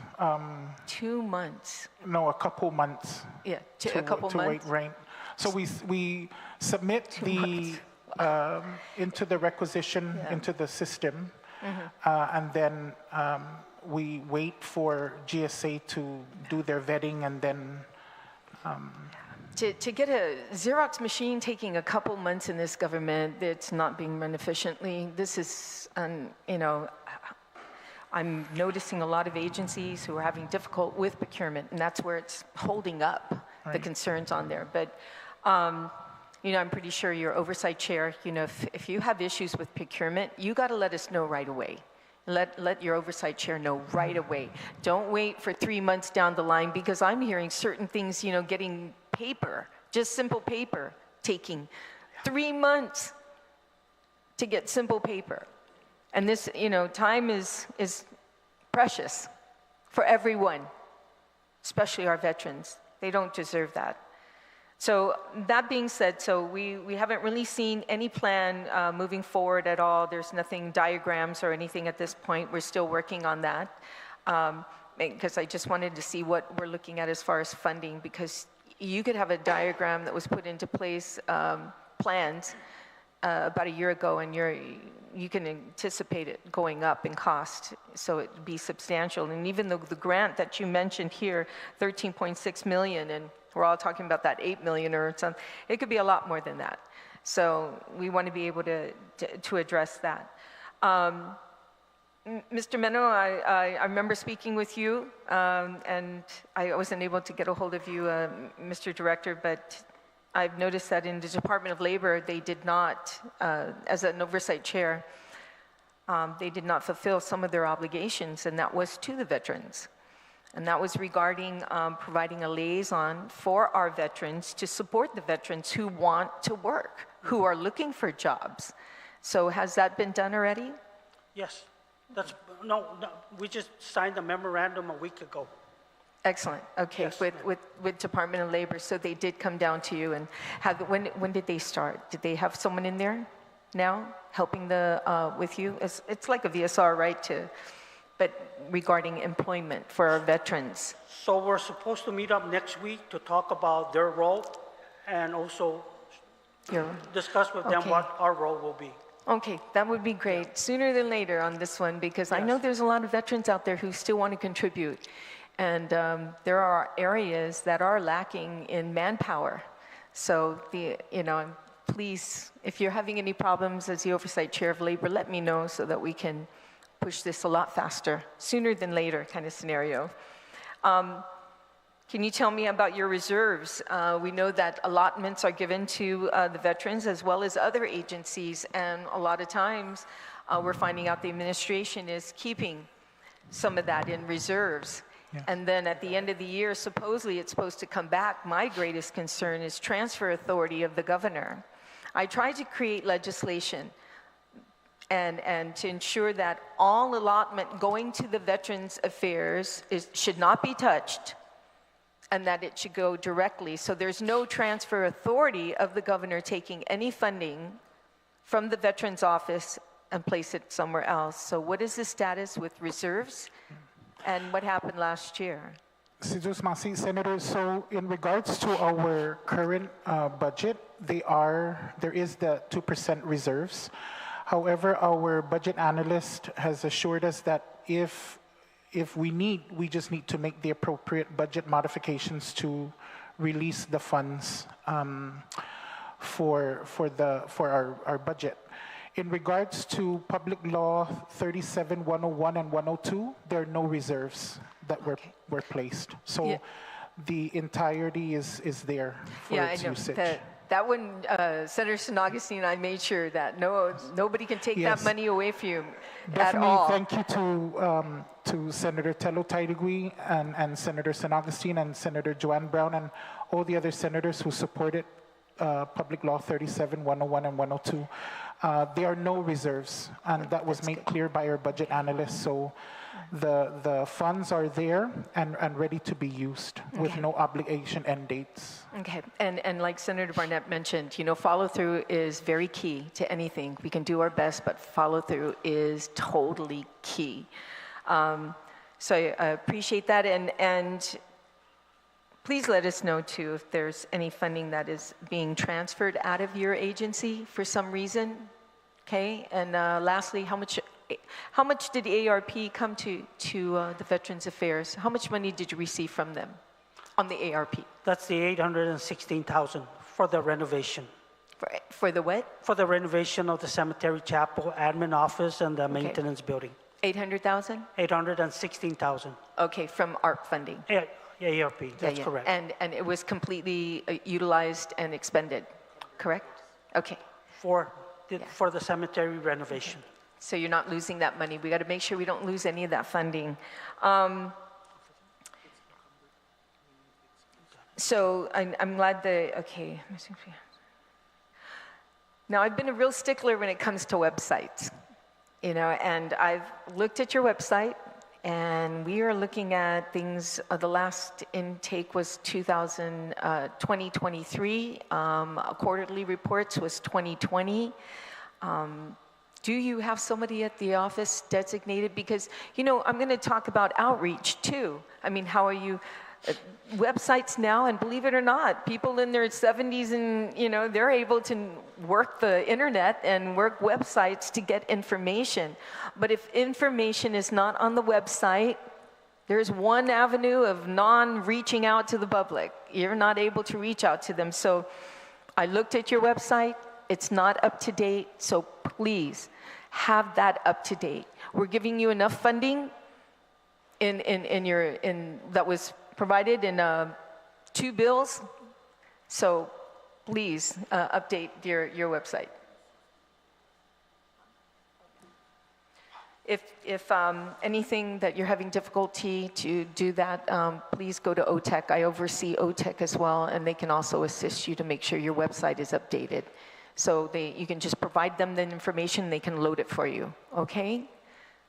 2 months? No, a couple months. Yeah, a couple months? Wait, right. So we submit the into the requisition, into the system, and then we wait for GSA to do their vetting, and then To get a Xerox machine taking a couple months in this government that's not being run efficiently, this is, I'm noticing a lot of agencies who are having difficult with procurement, and that's where it's holding up the concerns on there. But, I'm pretty sure your oversight chair, if you have issues with procurement, you got to let us know right away. Let your oversight chair know right away. Don't wait for 3 months down the line, because I'm hearing certain things, getting paper, just simple paper, taking 3 months to get simple paper. And this, time is precious for everyone, especially our veterans. They don't deserve that. So that being said, so we haven't really seen any plan moving forward at all. There's nothing, diagrams or anything at this point. We're still working on that. Because I just wanted to see what we're looking at as far as funding, because you could have a diagram that was put into place, plans about a year ago, and you can anticipate it going up in cost, so it'd be substantial. And even though the grant that you mentioned here, 13.6 million, and we're all talking about that 8 million or something, it could be a lot more than that. So we want to be able to address that. Mr. Meno, I remember speaking with you, and I wasn't able to get a hold of you, Mr. Director, but I've noticed that in the Department of Labor, they did not, as an oversight chair, they did not fulfill some of their obligations, and that was to the veterans. And that was regarding providing a liaison for our veterans to support the veterans who want to work, who are looking for jobs. So has that been done already? Yes. No, we just signed a memorandum a week ago. Excellent. Okay, Yes. with Department of Labor, so they did come down to you and when did they start? Did they have someone in there now helping with you? It's like a VSR, right? But regarding employment for our veterans. So we're supposed to meet up next week to talk about their role and also discuss with them what our role will be. Okay, that would be great. Sooner than later on this one, because I know there's a lot of veterans out there who still want to contribute. And there are areas that are lacking in manpower. So, please, if you're having any problems as the Oversight Chair of Labor, let me know so that we can push this a lot faster, sooner than later kind of scenario. Can you tell me about your reserves? We know that allotments are given to the veterans as well as other agencies, and a lot of times we're finding out the administration is keeping some of that in reserves. Yeah. And then at the end of the year, supposedly it's supposed to come back. My greatest concern is transfer authority of the governor. I tried to create legislation and to ensure that all allotment going to the Veterans Affairs should not be touched, and that it should go directly. So there's no transfer authority of the governor taking any funding from the Veterans Office and place it somewhere else. So what is the status with reserves? And what happened last year? Senator, so in regards to our current budget, there is the 2% reserves. However, our budget analyst has assured us that if we just need to make the appropriate budget modifications to release the funds for our budget. In regards to Public Law 37, 101, and 102, there are no reserves that were placed. So the entirety is there for its usage. That one, Senator San Augustine and I made sure that nobody can take that money away from you at all. Thank you to Senator Telo Taitigui and Senator San Augustine and Senator Joanne Brown and all the other senators who supported Public Law 37, 101, and 102. There are no reserves, and that was made clear by our budget analyst. So the funds are there and ready to be used with no obligation end dates. Okay, and like Senator Barnett mentioned, follow through is very key to anything. We can do our best, but follow through is totally key. So I appreciate that, and please let us know too if there's any funding that is being transferred out of your agency for some reason. Okay, and lastly, how much did ARP come to the Veterans Affairs? How much money did you receive from them on the ARP? That's the 816,000 for the renovation. For the what? For the renovation of the cemetery chapel, admin office, and the maintenance building. 800,000? 816,000. Okay, from ARP funding. Yeah, ARP, that's correct. And it was completely utilized and expended, correct? Okay. For the cemetery renovation. So you're not losing that money. We got to make sure we don't lose any of that funding. So I'm glad okay. Now I've been a real stickler when it comes to websites, and I've looked at your website, And we are looking at things, the last intake was 2023, quarterly reports was 2020. Do you have somebody at the office designated? Because, you know, I'm going to talk about outreach too. I mean, how are you, websites now, and believe it or not, people in their 70s and, you know, they're able to work the internet and work websites to get information. But if information is not on the website, there's one avenue of non-reaching out to the public. You're not able to reach out to them. So I looked at your website. It's not up to date, so please have that up to date. We're giving you enough funding that was provided in 2 bills, so please update your website. If anything that you're having difficulty to do that, please go to OTEC. I oversee OTEC as well, and they can also assist you to make sure your website is updated. So you can just provide them the information, they can load it for you, okay?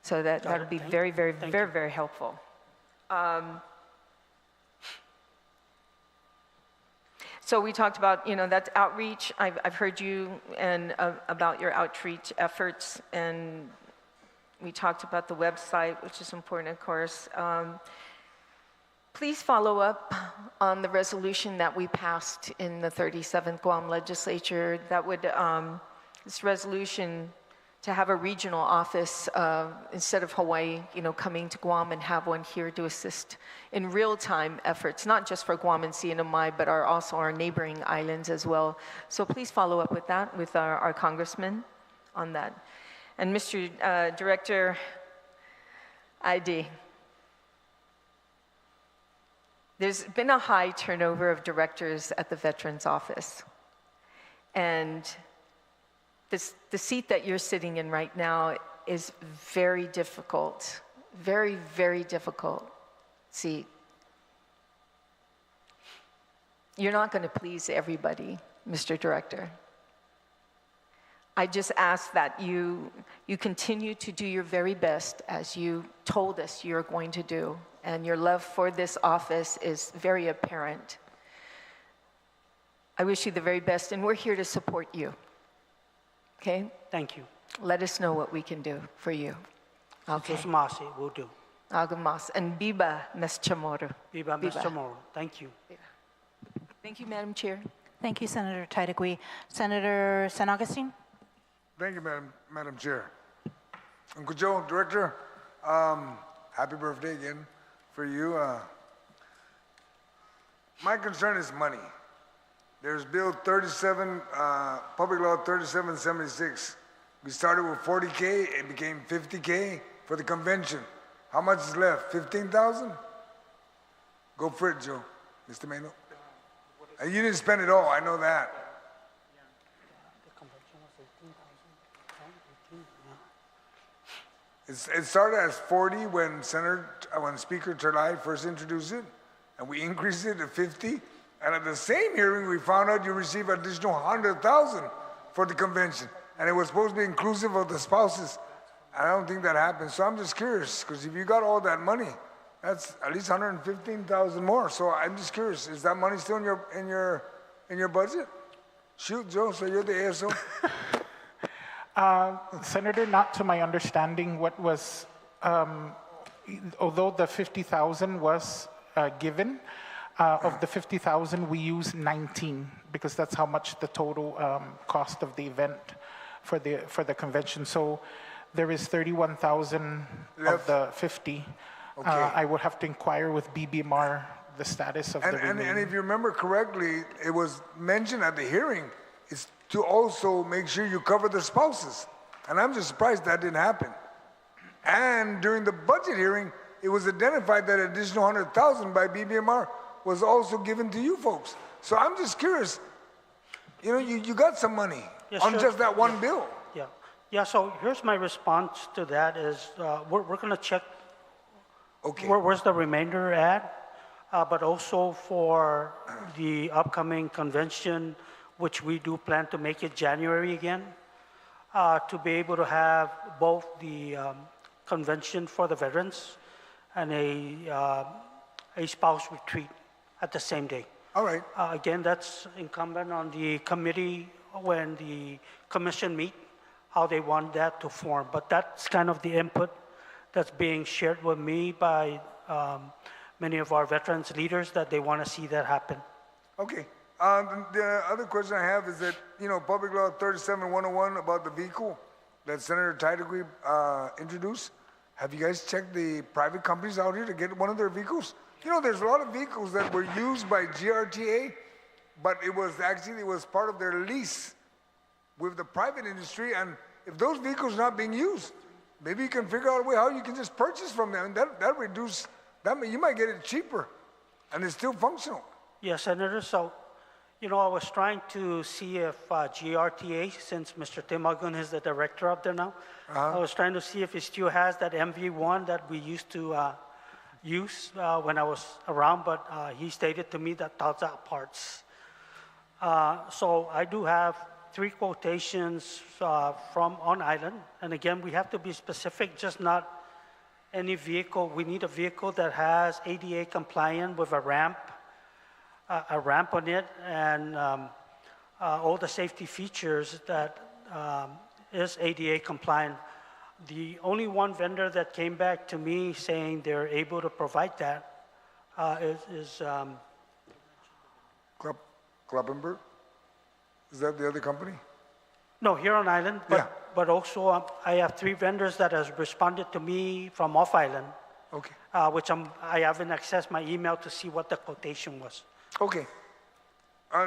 So that would be very, very, very, very helpful. So we talked about, you know, that's outreach. I've heard you and about your outreach efforts, and we talked about the website, which is important, of course. Please follow up on the resolution that we passed in the 37th Guam legislature that would, this resolution to have a regional office instead of Hawaii, you know, coming to Guam and have one here to assist in real-time efforts, not just for Guam and CNMI, but also our neighboring islands as well. So please follow up with that, with our congressman on that. And Mr. Director ID, there's been a high turnover of directors at the Veterans Office. And the seat that you're sitting in right now is very difficult, very, very difficult seat. You're not going to please everybody, Mr. Director. I just ask that you continue to do your very best as you told us you're going to do, and your love for this office is very apparent. I wish you the very best, and we're here to support you. Okay? Thank you. Let us know what we can do for you. Okay. Susumasi, will do. Agamas. And Biba Mes Chamorro. Biba Mes Chamorro. Thank you. Thank you, Madam Chair. Thank you, Senator Taitigui. Senator San Augustine? Thank you, Madam Chair. Uncle Joe, Director, happy birthday again for you. My concern is money. There's Bill 37, Public Law 3776. We started with 40K, it became 50K for the convention. How much is left? 15,000? Go for it, Joe. Mr. Mano. And you didn't spend it all, I know that. It started as 40 when Speaker Terlai first introduced it, and we increased it to 50. And at the same hearing, we found out you receive additional 100,000 for the convention, and it was supposed to be inclusive of the spouses. And I don't think that happened. So I'm just curious, because if you got all that money, that's at least 115,000 more. So I'm just curious, is that money still in your budget? Shoot, Joe. So you're the ASO. Senator, not to my understanding, what was, although the 50,000 was given, of the 50,000, we used 19 because that's how much the total cost of the event for the convention. So there is 31,000 of the 50. Okay. I would have to inquire with BBMR the status of the remaining. And if you remember correctly, it was mentioned at the hearing, is to also make sure you cover the spouses. And I'm just surprised that didn't happen. And during the budget hearing, it was identified that additional 100,000 by BBMR was also given to you folks. So I'm just curious, you know, you got some money on just that one bill. Yeah, so here's my response to that is we're going to check where's the remainder at, but also for the upcoming convention, which we do plan to make it January again, to be able to have both the convention for the veterans and a spouse retreat at the same day. All right. Again, that's incumbent on the committee when the commission meet, how they want that to form. But that's kind of the input that's being shared with me by many of our veterans leaders, that they want to see that happen. Okay. The other question I have is that, you know, Public Law 37-101 about the vehicle that Senator Tydegui introduced. Have you guys checked the private companies out here to get one of their vehicles? You know, there's a lot of vehicles that were used by GRTA, but it was part of their lease with the private industry. And if those vehicles are not being used, maybe you can figure out a way how you can just purchase from them. And that reduce, you might get it cheaper and it's still functional. Yes, Senator. So, you know, I was trying to see if GRTA, since Mr. Tim Agun is the director up there now, I was trying to see if he still has that MV1 that we used to use when I was around, but he stated to me that that's out parts. So I do have 3 quotations from on island, and again, we have to be specific, just not any vehicle. We need a vehicle that has ADA compliant with a ramp on it, and all the safety features that is ADA compliant. The only one vendor that came back to me saying they're able to provide that is Kloppenberg? Is that the other company? No, here on island, but also I have 3 vendors that has responded to me from off island. Okay. Which I haven't accessed my email to see what the quotation was. Okay.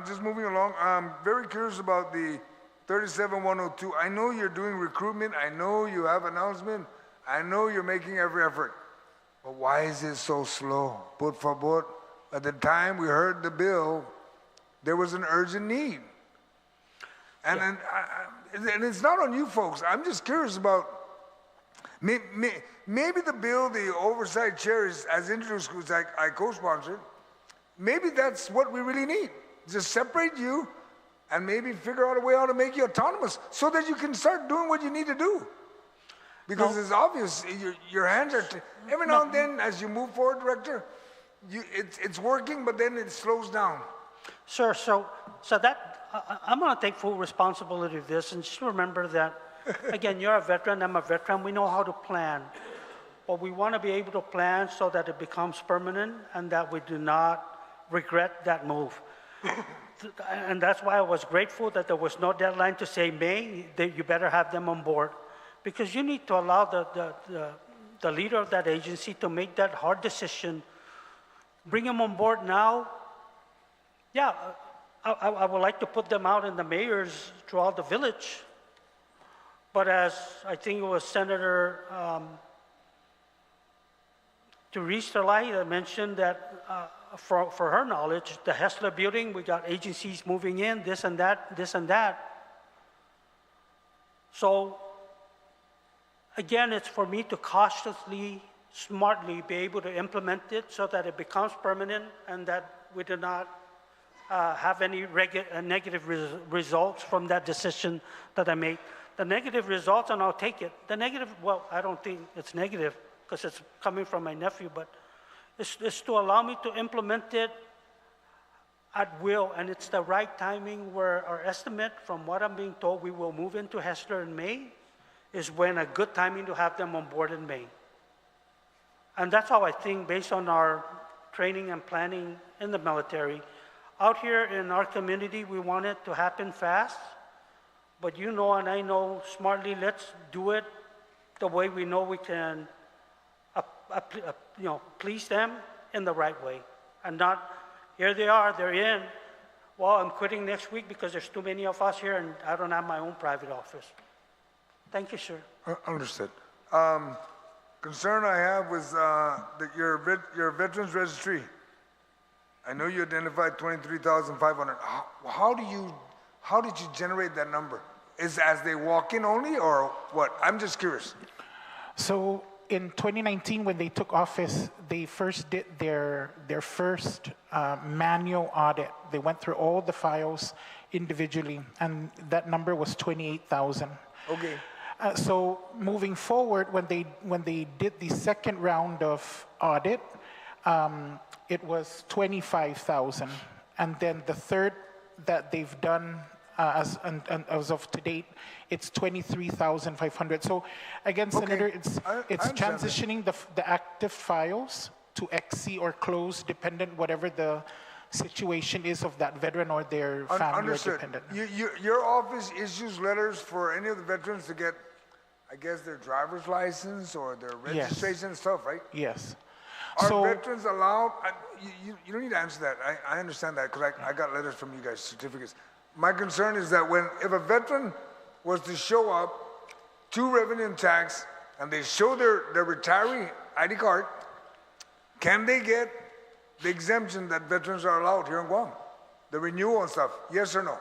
Just moving along, I'm very curious about the 37-102. I know you're doing recruitment. I know you have announcement. I know you're making every effort. But why is it so slow? Por favor. At the time we heard the bill, there was an urgent need. And, and it's not on you folks. I'm just curious about, maybe the bill the Oversight Chair has introduced, which I co-sponsored, maybe that's what we really need. Just separate you and maybe figure out a way how to make you autonomous so that you can start doing what you need to do. Because it's obvious, your hands are, every now and then as you move forward, Director, it's working, but then it slows down. Sure, so that, I'm gonna take full responsibility of this, and just remember that, again, you're a veteran, I'm a veteran, we know how to plan. But we wanna be able to plan so that it becomes permanent and that we do not regret that move. And that's why I was grateful that there was no deadline to say May, that you better have them on board. Because you need to allow the leader of that agency to make that hard decision. Bring them on board now. Yeah, I would like to put them out in the mayors throughout the village. But as I think it was Senator Teresa Lai that mentioned that for her knowledge, the Hessler building, we got agencies moving in, this and that, this and that. So again, it's for me to cautiously, smartly be able to implement it so that it becomes permanent and that we do not have any negative results from that decision that I made. The negative results, and I'll take it. The negative, well, I don't think it's negative because it's coming from my nephew, but it's to allow me to implement it at will, and it's the right timing where our estimate, from what I'm being told, we will move into Hessler in May, is when a good timing to have them on board in May. And that's how I think, based on our training and planning in the military. Out here in our community, we want it to happen fast, but you know and I know smartly, let's do it the way we know we can please them in the right way. And not, here they are, they're in, well, I'm quitting next week because there's too many of us here and I don't have my own private office. Thank you, sir. Understood. Concern I have was your Veterans Registry. I know you identified 23,500. How did you generate that number? Is as they walk in only, or what? I'm just curious. So in 2019, when they took office, they first did their first manual audit. They went through all the files individually, and that number was 28,000. Okay. So moving forward, when they did the second round of audit, it was 25,000, and then the third that they've done as of to date, it's 23,500. So again, Senator, it's transitioning the active files to XC or close, dependent whatever the situation is of that veteran or their family or dependent. Your office issues letters for any of the veterans to get, I guess, their driver's license or their registration and stuff, right? Yes. Are veterans allowed? You don't need to answer that. I understand that because I got letters from you guys, certificates. My concern is that if a veteran was to show up to revenue and tax and they show their retiree ID card, can they get the exemption that veterans are allowed here in Guam? The renewal and stuff, yes or no?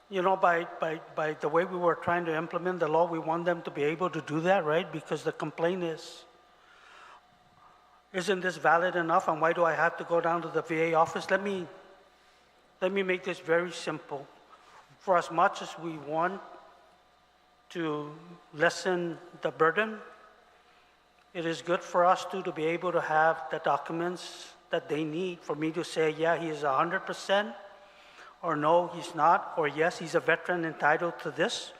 You know, by the way we were trying to implement the law, we want them to be able to do that, right? Because the complaint is, isn't this valid enough, and why do I have to go down to the VA office? Let me make this very simple. For as much as we want to lessen the burden, it is good for us to be able to have the documents that they need for me to say, yeah, he is 100%, or no, he's not, or yes, he's a veteran entitled to this.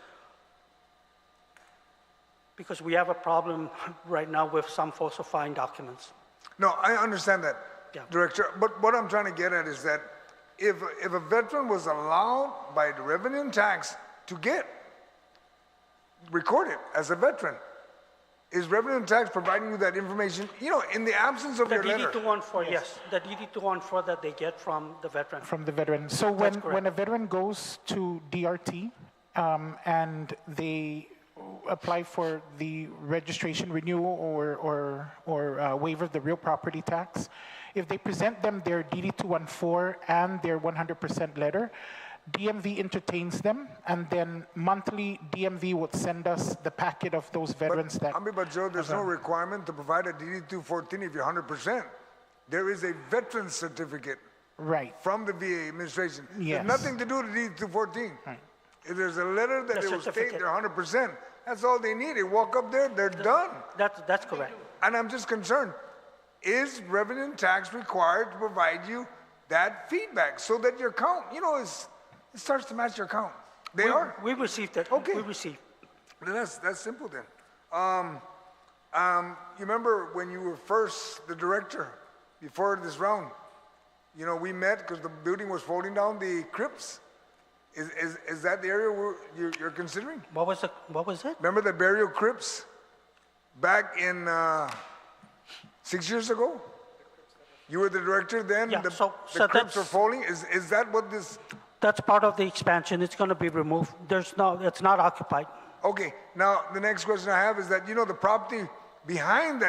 Because we have a problem right now with some falsifying documents. No, I understand that, Yeah. Director. But what I'm trying to get at is that if a veteran was allowed by the revenue and tax to get recorded as a veteran, is revenue and tax providing you that information, you know, in the absence of your letter? The DD-214, yes. The DD-214 that they get from the veteran. From the veteran. So when a veteran goes to DRT and they apply for the registration renewal or waiver of the real property tax, if they present them their DD-214 and their 100% letter, DMV entertains them, and then monthly DMV would send us the packet of those veterans But Joe, there's no requirement to provide a DD-214 if you're 100%. There is a veteran certificate from the VA administration. Yes. There's nothing to do with the DD-214. If there's a letter that they will state they're 100%, that's all they need. They walk up there, they're done. That's correct. And I'm just concerned, is revenue and tax required to provide you that feedback so that your count, you know, it starts to match your count? We received it. Okay. We received. Then that's simple then. You remember when you were first the director before this round, you know, we met because the building was folding down the crypts. Is that the area you're considering? What was it? Remember the burial crypts back in 6 years ago? You were the director then. Yeah, the crypts were folding. Is that what this? That's part of the expansion. It's going to be removed. It's not occupied. Okay. Now the next question I have is that, you know, the property behind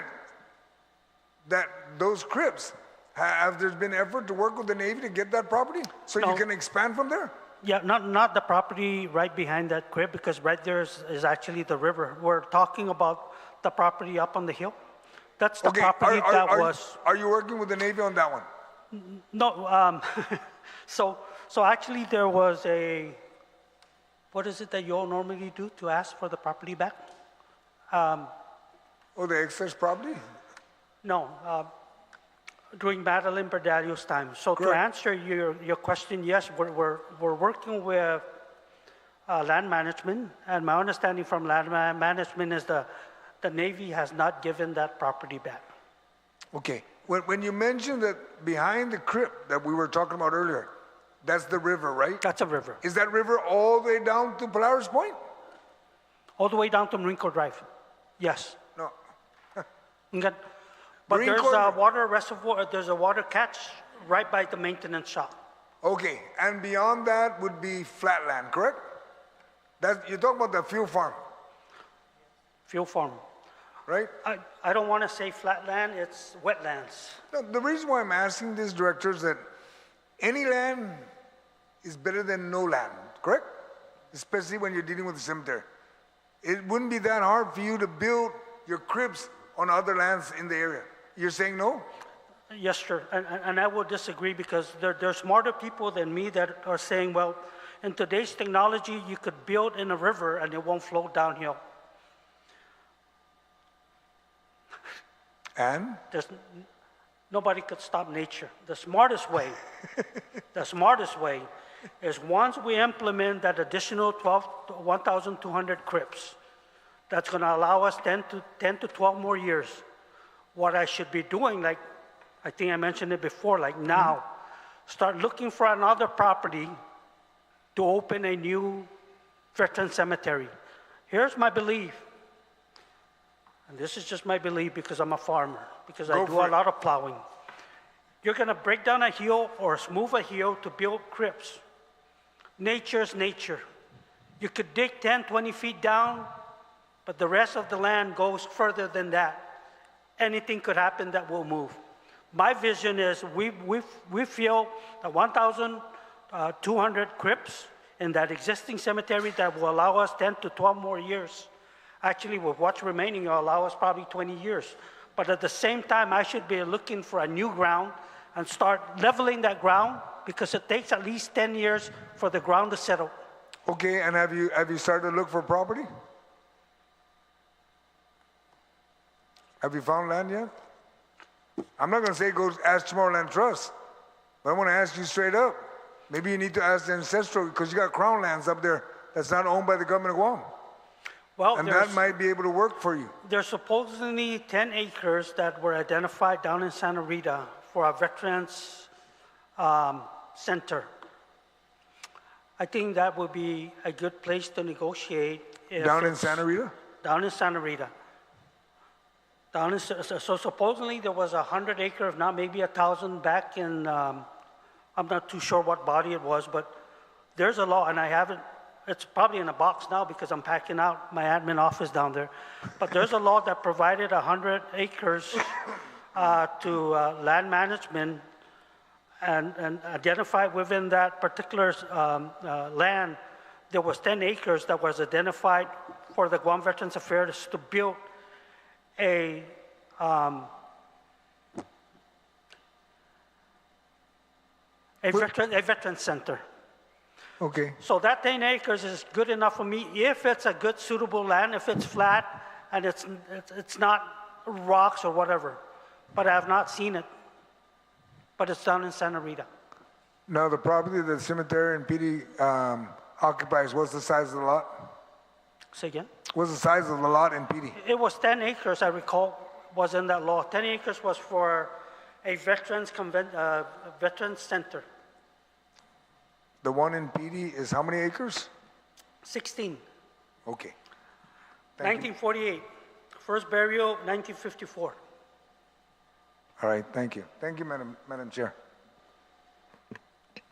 those crypts, have there been effort to work with the Navy to get that property so you can expand from there? Yeah, not the property right behind that crib, because right there is actually the river. We're talking about the property up on the hill. That's the property that was. Are you working with the Navy on that one? No. So actually there was what is it that you all normally do to ask for the property back? The excess property? No. During Madeline Berdalio's time. So to answer your question, yes, we're working with land management, and my understanding from land management is the Navy has not given that property back. Okay. When you mentioned that behind the crypt that we were talking about earlier, that's the river, right? That's a river. Is that river all the way down to Polaris Point? All the way down to Marine Corps Drive. Yes. No. But there's a water reservoir, there's a water catch right by the maintenance shop. Okay, and beyond that would be flatland, correct? You're talking about the fuel farm. Fuel farm. Right? I don't want to say flatland, it's wetlands. No, the reason why I'm asking this, Director, is that any land is better than no land, correct? Especially when you're dealing with the cemetery. It wouldn't be that hard for you to build your crypts on other lands in the area. You're saying no? Yes, sir. And I will disagree, because there's smarter people than me that are saying, well, in today's technology, you could build in a river and it won't flow downhill. And? Nobody could stop nature. The smartest way is once we implement that additional 1,200 CRIPs, that's going to allow us 10 to 12 more years. What I should be doing, like I think I mentioned it before, like now, start looking for another property to open a new veteran cemetery. Here's my belief, and this is just my belief because I'm a farmer, because I do a lot of plowing. You're going to break down a hill or smooth a hill to build crypts. Nature's nature. You could dig 10, 20 feet down, but the rest of the land goes further than that. Anything could happen that will move. My vision is we feel that 1,200 crypts in that existing cemetery that will allow us 10 to 12 more years. Actually, with what's remaining, it'll allow us probably 20 years. But at the same time, I should be looking for a new ground and start leveling that ground because it takes at least 10 years for the ground to settle. Okay, and have you started to look for property? Have you found land yet? I'm not going to say go ask Tomorrowland Trust, but I want to ask you straight up. Maybe you need to ask the ancestral, because you got crown lands up there that's not owned by the government of Guam. Well, and that might be able to work for you. There's supposedly 10 acres that were identified down in Santa Rita for a veterans center. I think that would be a good place to negotiate. Down in Santa Rita? Down in Santa Rita. So supposedly there was 100 acre, if not maybe 1,000 back in, I'm not too sure what body it was, but there's a law, and I haven't, it's probably in a box now because I'm packing out my admin office down there. But there's a law that provided 100 acres to land management and identified within that particular land, there was 10 acres that was identified for the Guam Veterans Affairs to build a veteran center. Okay. So that 10 acres is good enough for me if it's a good, suitable land, if it's flat and it's not rocks or whatever. But I have not seen it. But it's down in Santa Rita. Now, the property that the cemetery in Piti occupies, what's the size of the lot? Say again? What's the size of the lot in Piti? It was 10 acres, I recall, was in that law. 10 acres was for a veterans center. The one in Piti is how many acres? 16. Okay. 1948. First burial, 1954. All right, thank you. Thank you, Madam Chair.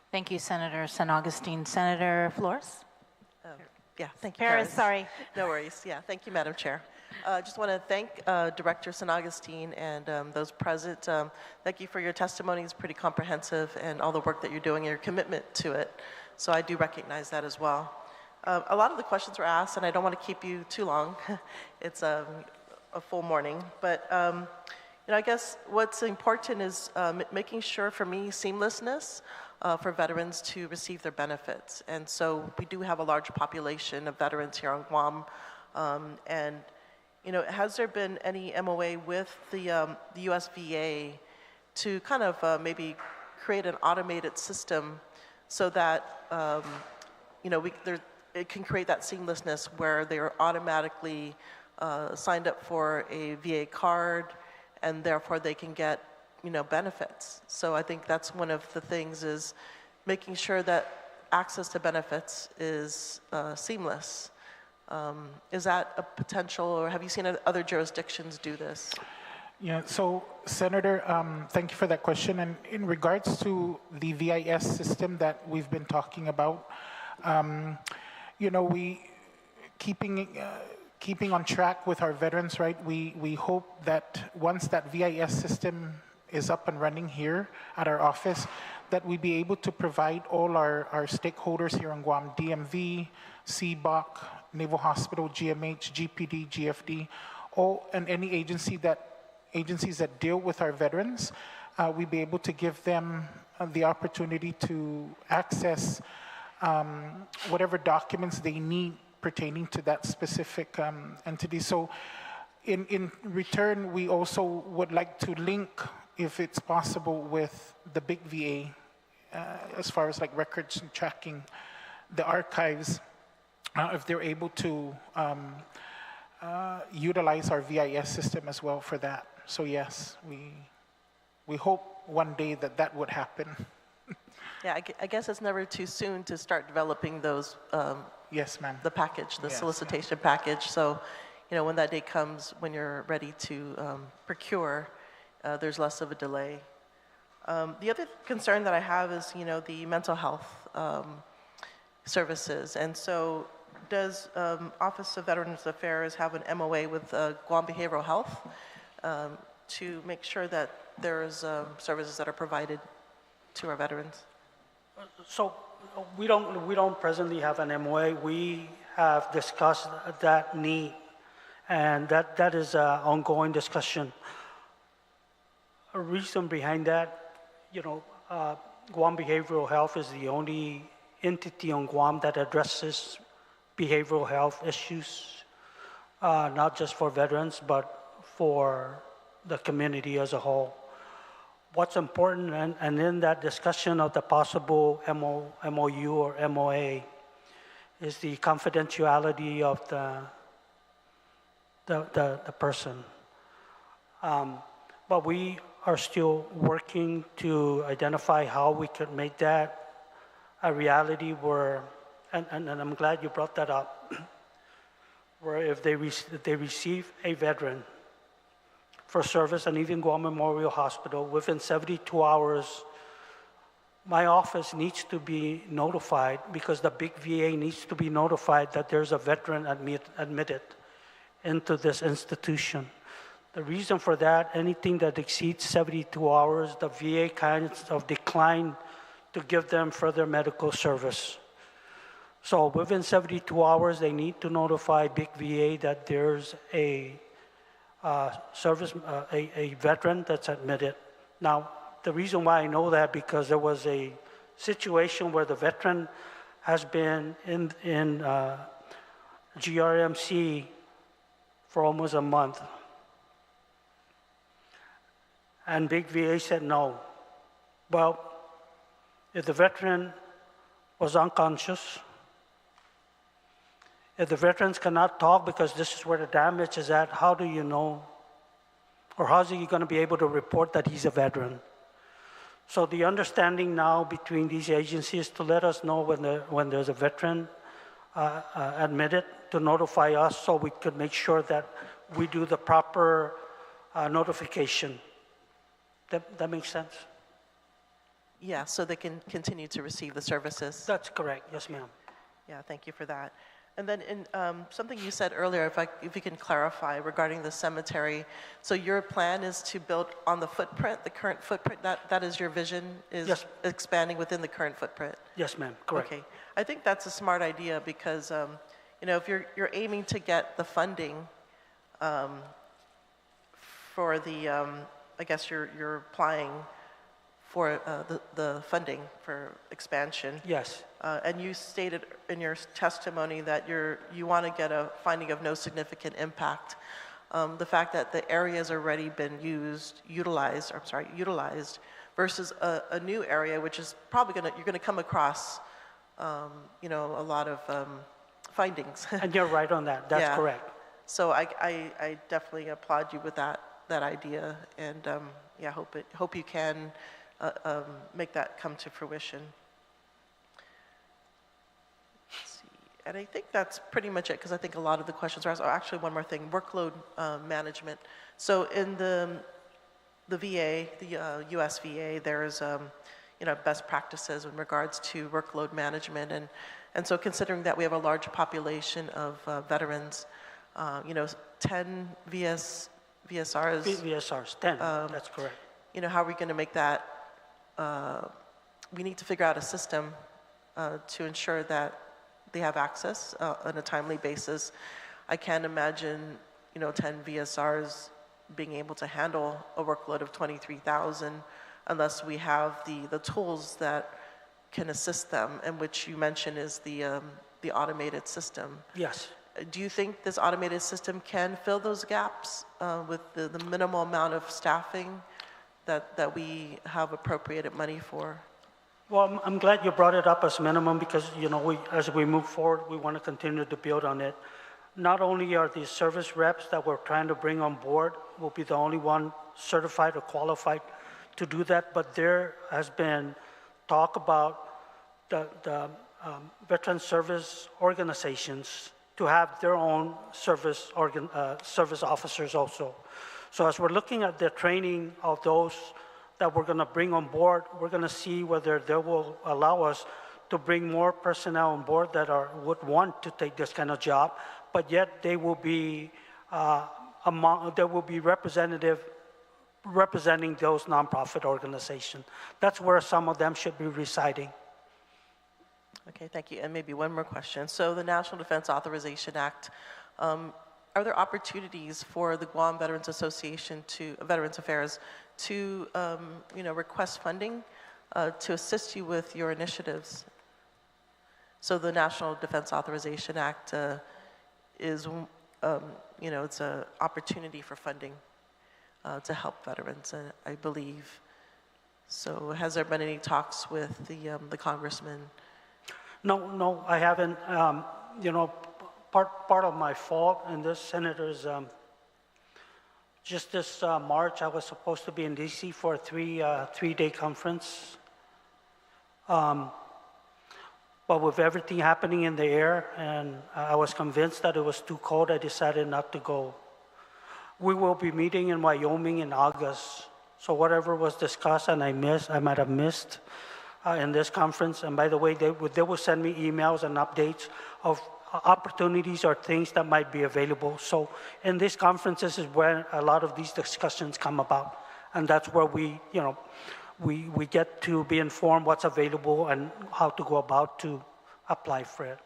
Thank you, Senator San Augustine. Senator Flores? Yeah, thank you. Paris, sorry. No worries. Yeah, thank you, Madam Chair. Just want to thank Director San Augustine and those present. Thank you for your testimony. It's pretty comprehensive and all the work that you're doing and your commitment to it. So I do recognize that as well. A lot of the questions were asked, and I don't want to keep you too long. It's a full morning. But I guess what's important is making sure, for me, seamlessness for veterans to receive their benefits. And so we do have a large population of veterans here on Guam. And has there been any MOA with the US VA to kind of maybe create an automated system so that it can create that seamlessness where they're automatically signed up for a VA card, and therefore they can get benefits. So I think that's one of the things, is making sure that access to benefits is seamless. Is that a potential, or have you seen other jurisdictions do this? Yeah, so Senator, thank you for that question. And in regards to the VIS system that we've been talking about, we keeping on track with our veterans, right? We hope that once that VIS system is up and running here at our office, that we be able to provide all our stakeholders here in Guam, DMV, CBOC, Naval Hospital, GMH, GPD, GFD, and any agencies that deal with our veterans, we be able to give them the opportunity to access whatever documents they need pertaining to that specific entity. So in return, we also would like to link, if it's possible, with the big VA, as far as like records and tracking the archives, if they're able to utilize our VIS system as well for that. So yes, we hope one day that would happen. Yeah, I guess it's never too soon to start developing those. Yes, ma'am. The package, the Yes, solicitation package. So, when that day comes, when you're ready to procure, there's less of a delay. The other concern that I have is, the mental health services. And so does Office of Veterans Affairs have an MOA with Guam Behavioral Health to make sure that there's services that are provided to our veterans? So we don't presently have an MOA. We have discussed that need, and that is an ongoing discussion. A reason behind that, Guam Behavioral Health is the only entity on Guam that addresses behavioral health issues, not just for veterans, but for the community as a whole. What's important, and in that discussion of the possible MOU or MOA, is the confidentiality of the person. But we are still working to identify how we could make that a reality where, and I'm glad you brought that up, where if they receive a veteran for service, and even Guam Memorial Hospital, within 72 hours, my office needs to be notified, because the big VA needs to be notified that there's a veteran admitted into this institution. The reason for that, anything that exceeds 72 hours, the VA kind of decline to give them further medical service. So within 72 hours, they need to notify big VA that there's a veteran that's admitted. Now, the reason why I know that, because there was a situation where the veteran has been in GRMC for almost a month. And big VA said no. Well, if the veteran was unconscious, if the veterans cannot talk because this is where the damage is at, how do you know? Or how's he going to be able to report that he's a veteran? So the understanding now between these agencies to let us know when there's a veteran admitted, to notify us so we could make sure that we do the proper notification. That makes sense? Yeah, so they can continue to receive the services. That's correct, yes ma'am. Yeah, thank you for that. And then in something you said earlier, if you can clarify regarding the cemetery. So your plan is to build on the footprint, the current footprint, that is your vision, is yes. Expanding within the current footprint? Yes ma'am, correct. Okay, I think that's a smart idea because, if you're aiming to get the funding for the, I guess you're applying for the funding for expansion. Yes. And you stated in your testimony that you want to get a finding of no significant impact. The fact that the area has already been utilized versus a new area, which is probably you're going to come across, a lot of findings. And you're right on that. That's correct. So I definitely applaud you with that idea, and hope you can make that come to fruition. Let's see. And I think that's pretty much it, because I think a lot of the questions are asked. Oh, actually, one more thing, workload management. So in the VA, the US VA, there's best practices in regards to workload management, and so considering that we have a large population of veterans, 10 VSRs. VSRs, 10, that's correct. How are we going to make that? We need to figure out a system to ensure that they have access on a timely basis. I can't imagine, 10 VSRs being able to handle a workload of 23,000 unless we have the tools that can assist them, and which you mentioned is the automated system. Yes. Do you think this automated system can fill those gaps with the minimal amount of staffing that we have appropriated money for? Well, I'm glad you brought it up as minimum because, as we move forward, we want to continue to build on it. Not only are the service reps that we're trying to bring on board will be the only one certified or qualified to do that, but there has been talk about the veteran service organizations to have their own service officers also. So as we're looking at the training of those that we're going to bring on board, we're going to see whether they will allow us to bring more personnel on board that would want to take this kind of job, but yet they will be representing those nonprofit organizations. That's where some of them should be residing. Okay, thank you. And maybe one more question. So the National Defense Authorization Act, are there opportunities for the Guam Veterans Association Veterans Affairs to request funding to assist you with your initiatives? So the National Defense Authorization Act is, it's an opportunity for funding to help veterans, I believe. So has there been any talks with the congressman? No, I haven't. Part of my fault in this, Senator, is just this March, I was supposed to be in DC for a three-day conference. But with everything happening in the air, and I was convinced that it was too cold, I decided not to go. We will be meeting in Wyoming in August. So whatever was discussed and I might have missed in this conference. And by the way, they will send me emails and updates of opportunities or things that might be available. So in these conferences is where a lot of these discussions come about. And that's where we get to be informed what's available and how to go about to apply for it.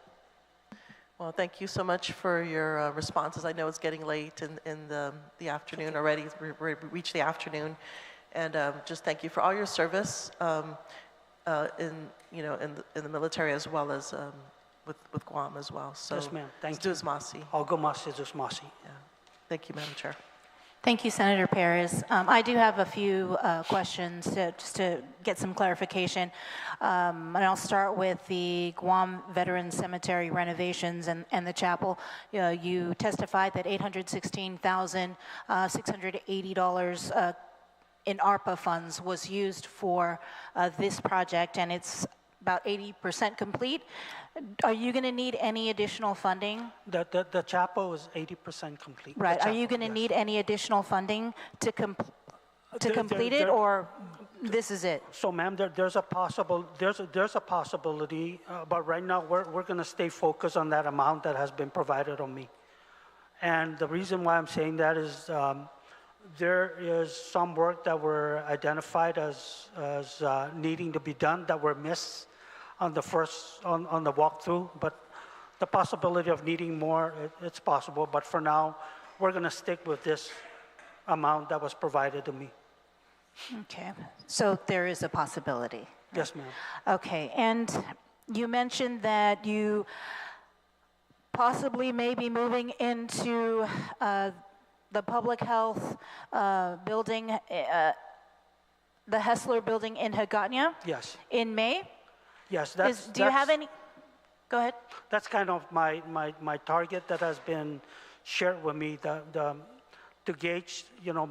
Well, thank you so much for your responses. I know it's getting late in the afternoon already. We reached the afternoon. And just thank you for all your service in the military as well as with Guam as well. So, yes, ma'am. Thank you. Yeah. Thank you, Madam Chair. Thank you, Senator Perez. I do have a few questions just to get some clarification. And I'll start with the Guam Veteran Cemetery renovations and the chapel. You testified that $816,680 in ARPA funds was used for this project, and it's about 80% complete. Are you going to need any additional funding? The chapel is 80% complete. Right. Are you going to need any additional funding to complete it, or this is it? So, ma'am, there's a possibility, but right now we're going to stay focused on that amount that has been provided on me. And the reason why I'm saying that is there is some work that were identified as needing to be done that were missed on the walkthrough, but the possibility of needing more, it's possible, but for now, we're going to stick with this amount that was provided to me. Okay, so there is a possibility. Yes, ma'am. Okay, and you mentioned that you possibly may be moving into the public health building, the Hessler building in Hagåtña? Yes. In May? Yes, do you have any? Go ahead. That's kind of my target that has been shared with me, to gauge,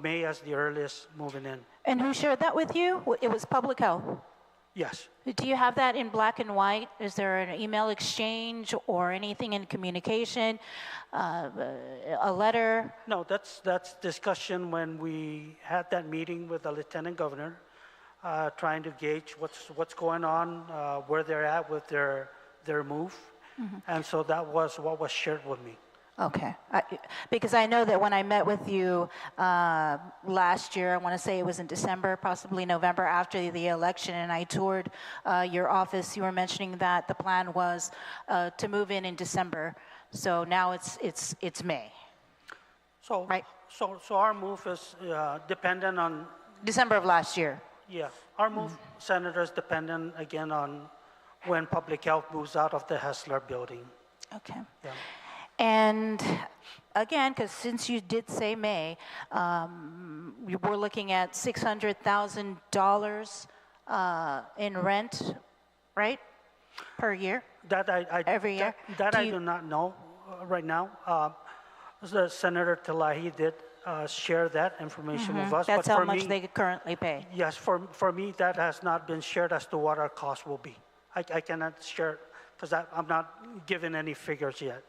May as the earliest moving in. And who shared that with you? It was public health? Yes. Do you have that in black and white? Is there an email exchange or anything in communication, a letter? No, that's discussion when we had that meeting with the Lieutenant Governor, trying to gauge what's going on, where they're at with their move. Mm-hmm. And so that was what was shared with me. Okay, because I know that when I met with you last year, I want to say it was in December, possibly November, after the election, and I toured your office, you were mentioning that the plan was to move in December. So now it's May. So right. So our move is dependent on December of last year. Yeah, our move, Senator, is dependent again on when public health moves out of the Hessler building. Okay. Yeah. And again, because since you did say May, we were looking at $600,000 in rent, right, per year? Every year? That I do not know right now. Senator Telahi did share that information with us. That's but how for much me, they currently pay. Yes, for me, that has not been shared as to what our cost will be. I cannot share, because I'm not given any figures yet.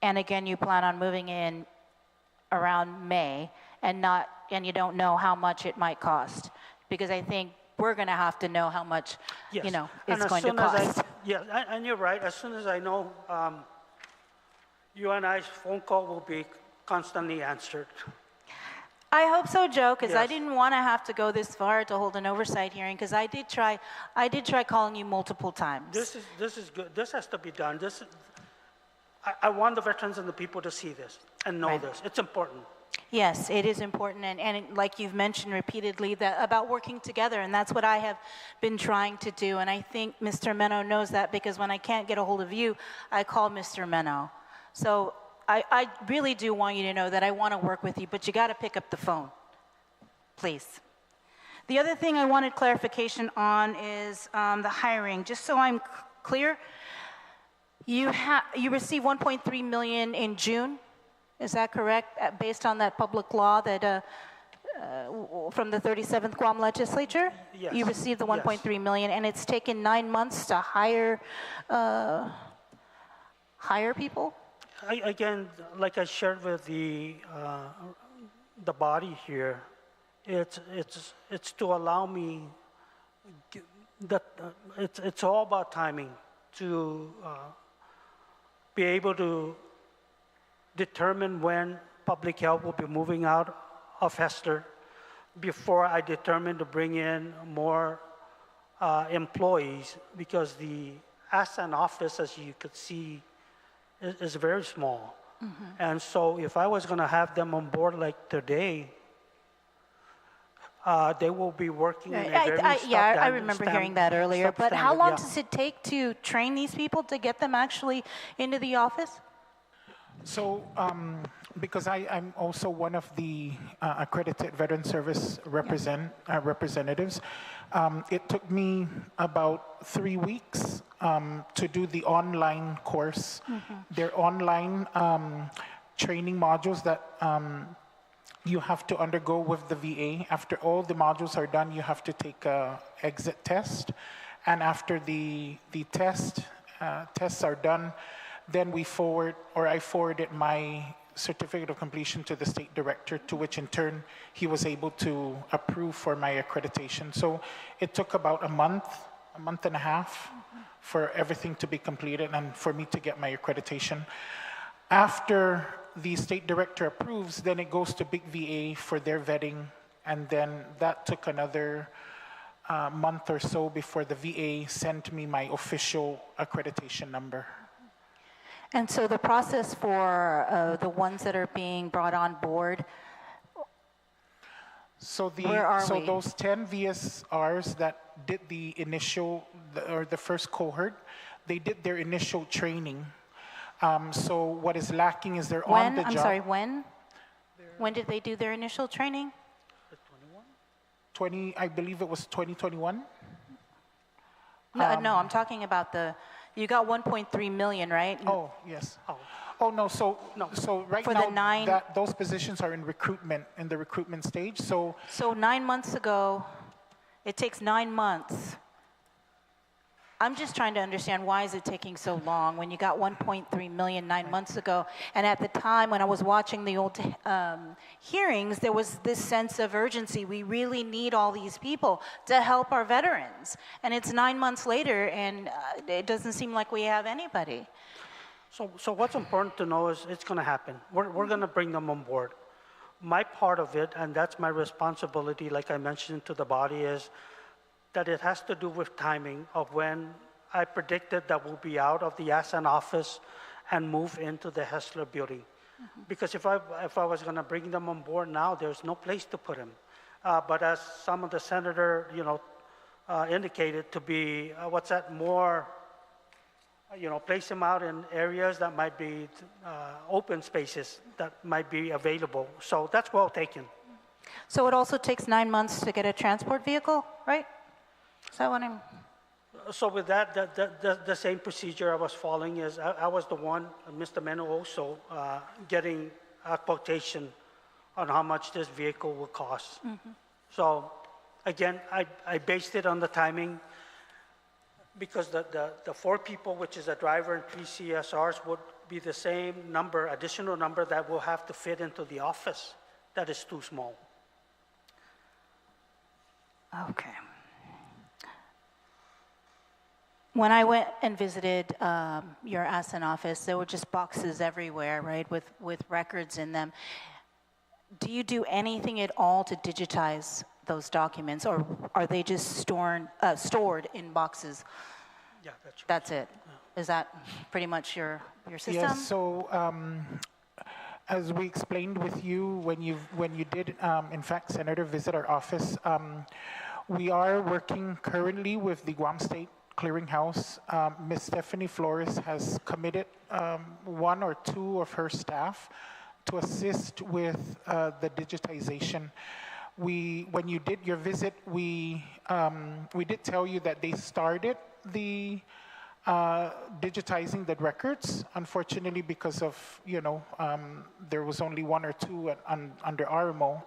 And again, you plan on moving in around May, and you don't know how much it might cost, because I think we're going to have to know how much, Yes. it's going to cost. Yes, and you're right. As soon as I know, you and I's phone call will be constantly answered. I hope so, Joe, because I Yes. didn't want to have to go this far to hold an oversight hearing, because I did try calling you multiple times. This is good. This has to be done. I want the veterans and the people to see this and know this. It's important. Yes, it is important, and like you've mentioned repeatedly, about working together, and that's what I have been trying to do, and I think Mr. Meno knows that, because when I can't get a hold of you, I call Mr. Meno. So I really do want you to know that I want to work with you, but you got to pick up the phone, please. The other thing I wanted clarification on is the hiring. Just so I'm clear, you received $1.3 million in June. Is that correct? Based on that public law that from the 37th Guam legislature? Yes. You received the $1.3 million, and it's taken 9 months to hire people? Again, like I shared with the body here, it's to allow me that it's all about timing to be able to determine when public health will be moving out of Hester before I determine to bring in more employees, because the Asan office, as you could see, is very small. And so if I was going to have them on board like today, they will be working in a very I remember hearing that earlier. But how long does it take to train these people to get them actually into the office? So, because I'm also one of the accredited Veteran Service representatives, it took me about 3 weeks to do the online course. They're online training modules that you have to undergo with the VA. After all the modules are done, you have to take an exit test. And after the tests are done, then I forwarded my certificate of completion to the state director, to which in turn he was able to approve for my accreditation. So it took about a month and a half for everything to be completed and for me to get my accreditation. After the state director approves, then it goes to Big VA for their vetting, and then that took another month or so before the VA sent me my official accreditation number. And so the process for the ones that are being brought on board, where are we? Those 10 VSRs that did the initial, or the first cohort, they did their initial training. So what is lacking is they're on the job. I'm sorry, when? When did they do their initial training? 20, I believe it was 2021. No, I'm talking about you got 1.3 million, right? Oh, yes. Oh, no, so right For now, the 9 those positions are in the recruitment stage, so. So 9 months ago, it takes 9 months. I'm just trying to understand, why is it taking so long when you got 1.3 million 9 months ago? And at the time when I was watching the old hearings, there was this sense of urgency. We really need all these people to help our veterans. And it's 9 months later, and it doesn't seem like we have anybody. So what's important to know is it's going to happen. We're going to bring them on board. My part of it, and that's my responsibility, like I mentioned to the body, is that it has to do with timing of when I predicted that we'll be out of the Asan office and move into the Hessler building. Because if I was going to bring them on board now, there's no place to put them. But as some of the senator, indicated, to be more place them out in areas that might be open spaces that might be available. So that's well taken. So it also takes 9 months to get a transport vehicle, right? Is that what I'm... So with that, the same procedure I was following is I was the one, Mr. Meno also, getting a quotation on how much this vehicle will cost. So again, I based it on the timing because the 4 people, which is a driver and 3 CSRs, would be the same number, additional number that will have to fit into the office. That is too small. Okay. When I went and visited your Asan office, there were just boxes everywhere, right, with records in them. Do you do anything at all to digitize those documents, or are they just stored in boxes? Yeah, that's right. That's it. Yeah. Is that pretty much your system? Yes. So as we explained with you when you did, in fact, Senator, visit our office, we are working currently with the Guam State Clearinghouse. Ms. Stephanie Flores has committed 1 or 2 of her staff to assist with the digitization. When you did your visit, we did tell you that they started the digitizing the records. Unfortunately, because of there was only 1 or 2 under RMO.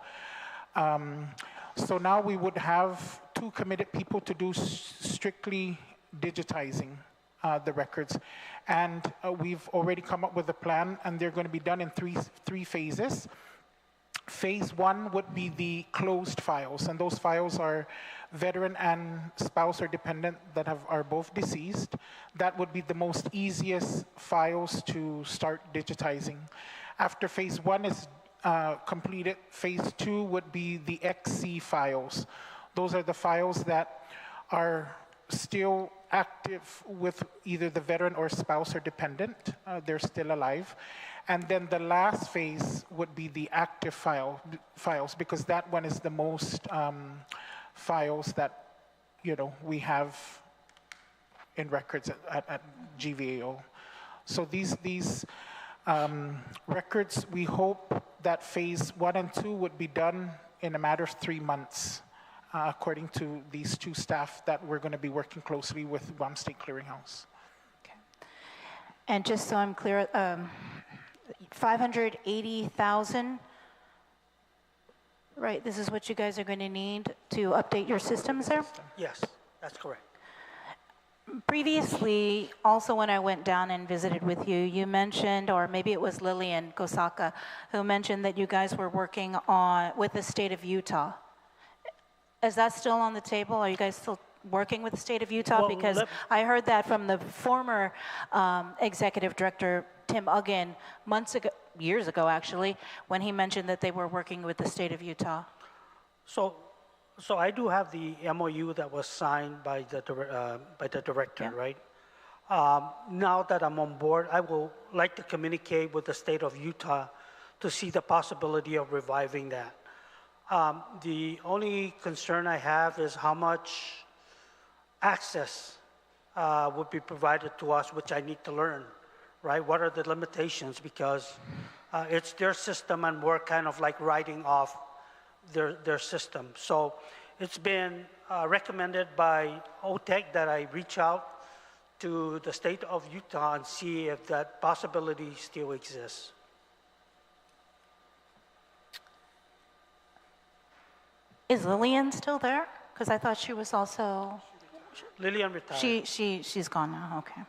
So now we would have 2 committed people to do strictly digitizing the records. And we've already come up with a plan, and they're going to be done in three phases. Phase 1 would be the closed files, and those files are veteran and spouse or dependent that are both deceased. That would be the most easiest files to start digitizing. After phase 1 is completed, phase 2 would be the XC files. Those are the files that are still active with either the veteran or spouse or dependent. They're still alive. And then the last phase would be the active files, because that one is the most files that we have in records at GVAO. So these records, we hope that phase 1 and 2 would be done in a matter of 3 months, according to these 2 staff that we're going to be working closely with Guam State Clearinghouse. Okay. And just so I'm clear, 580,000, right? This is what you guys are going to need to update your systems there? Yes, that's correct. Previously, also when I went down and visited with you, you mentioned, or maybe it was Lillian Kosaka, who mentioned that you guys were working with the state of Utah. Is that still on the table? Are you guys still working with the state of Utah? Well, because I heard that from the former executive director, Tim Uggan, years ago actually, when he mentioned that they were working with the state of Utah. So I do have the MOU that was signed by the director, yeah. Right? Now that I'm on board, I will like to communicate with the state of Utah to see the possibility of reviving that. The only concern I have is how much access would be provided to us, which I need to learn, right? What are the limitations? Because it's their system and we're kind of like writing off their system. So it's been recommended by OTEC that I reach out to the state of Utah and see if that possibility still exists. Is Lillian still there? Because I thought she was also... Lillian retired. She's gone now, okay.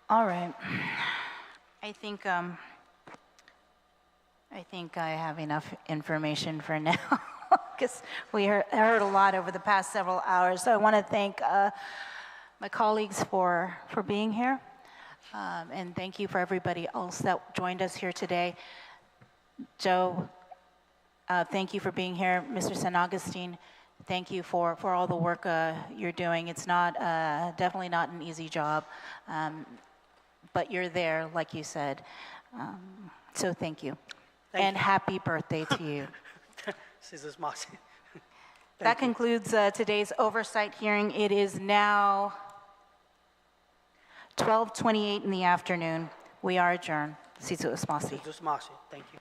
All right. I think I have enough information for now, because we heard a lot over the past several hours. So I want to thank my colleagues for being here, and thank you for everybody else that joined us here today. Joe, thank you for being here. Mr. San Agustin, thank you for all the work you're doing. It's not definitely not an easy job, but you're there, like you said. So thank you. And happy birthday to you. That concludes today's oversight hearing. It is now 12:28 in the afternoon. We are adjourned. Situ Usmasi. Situs Masi. Thank you.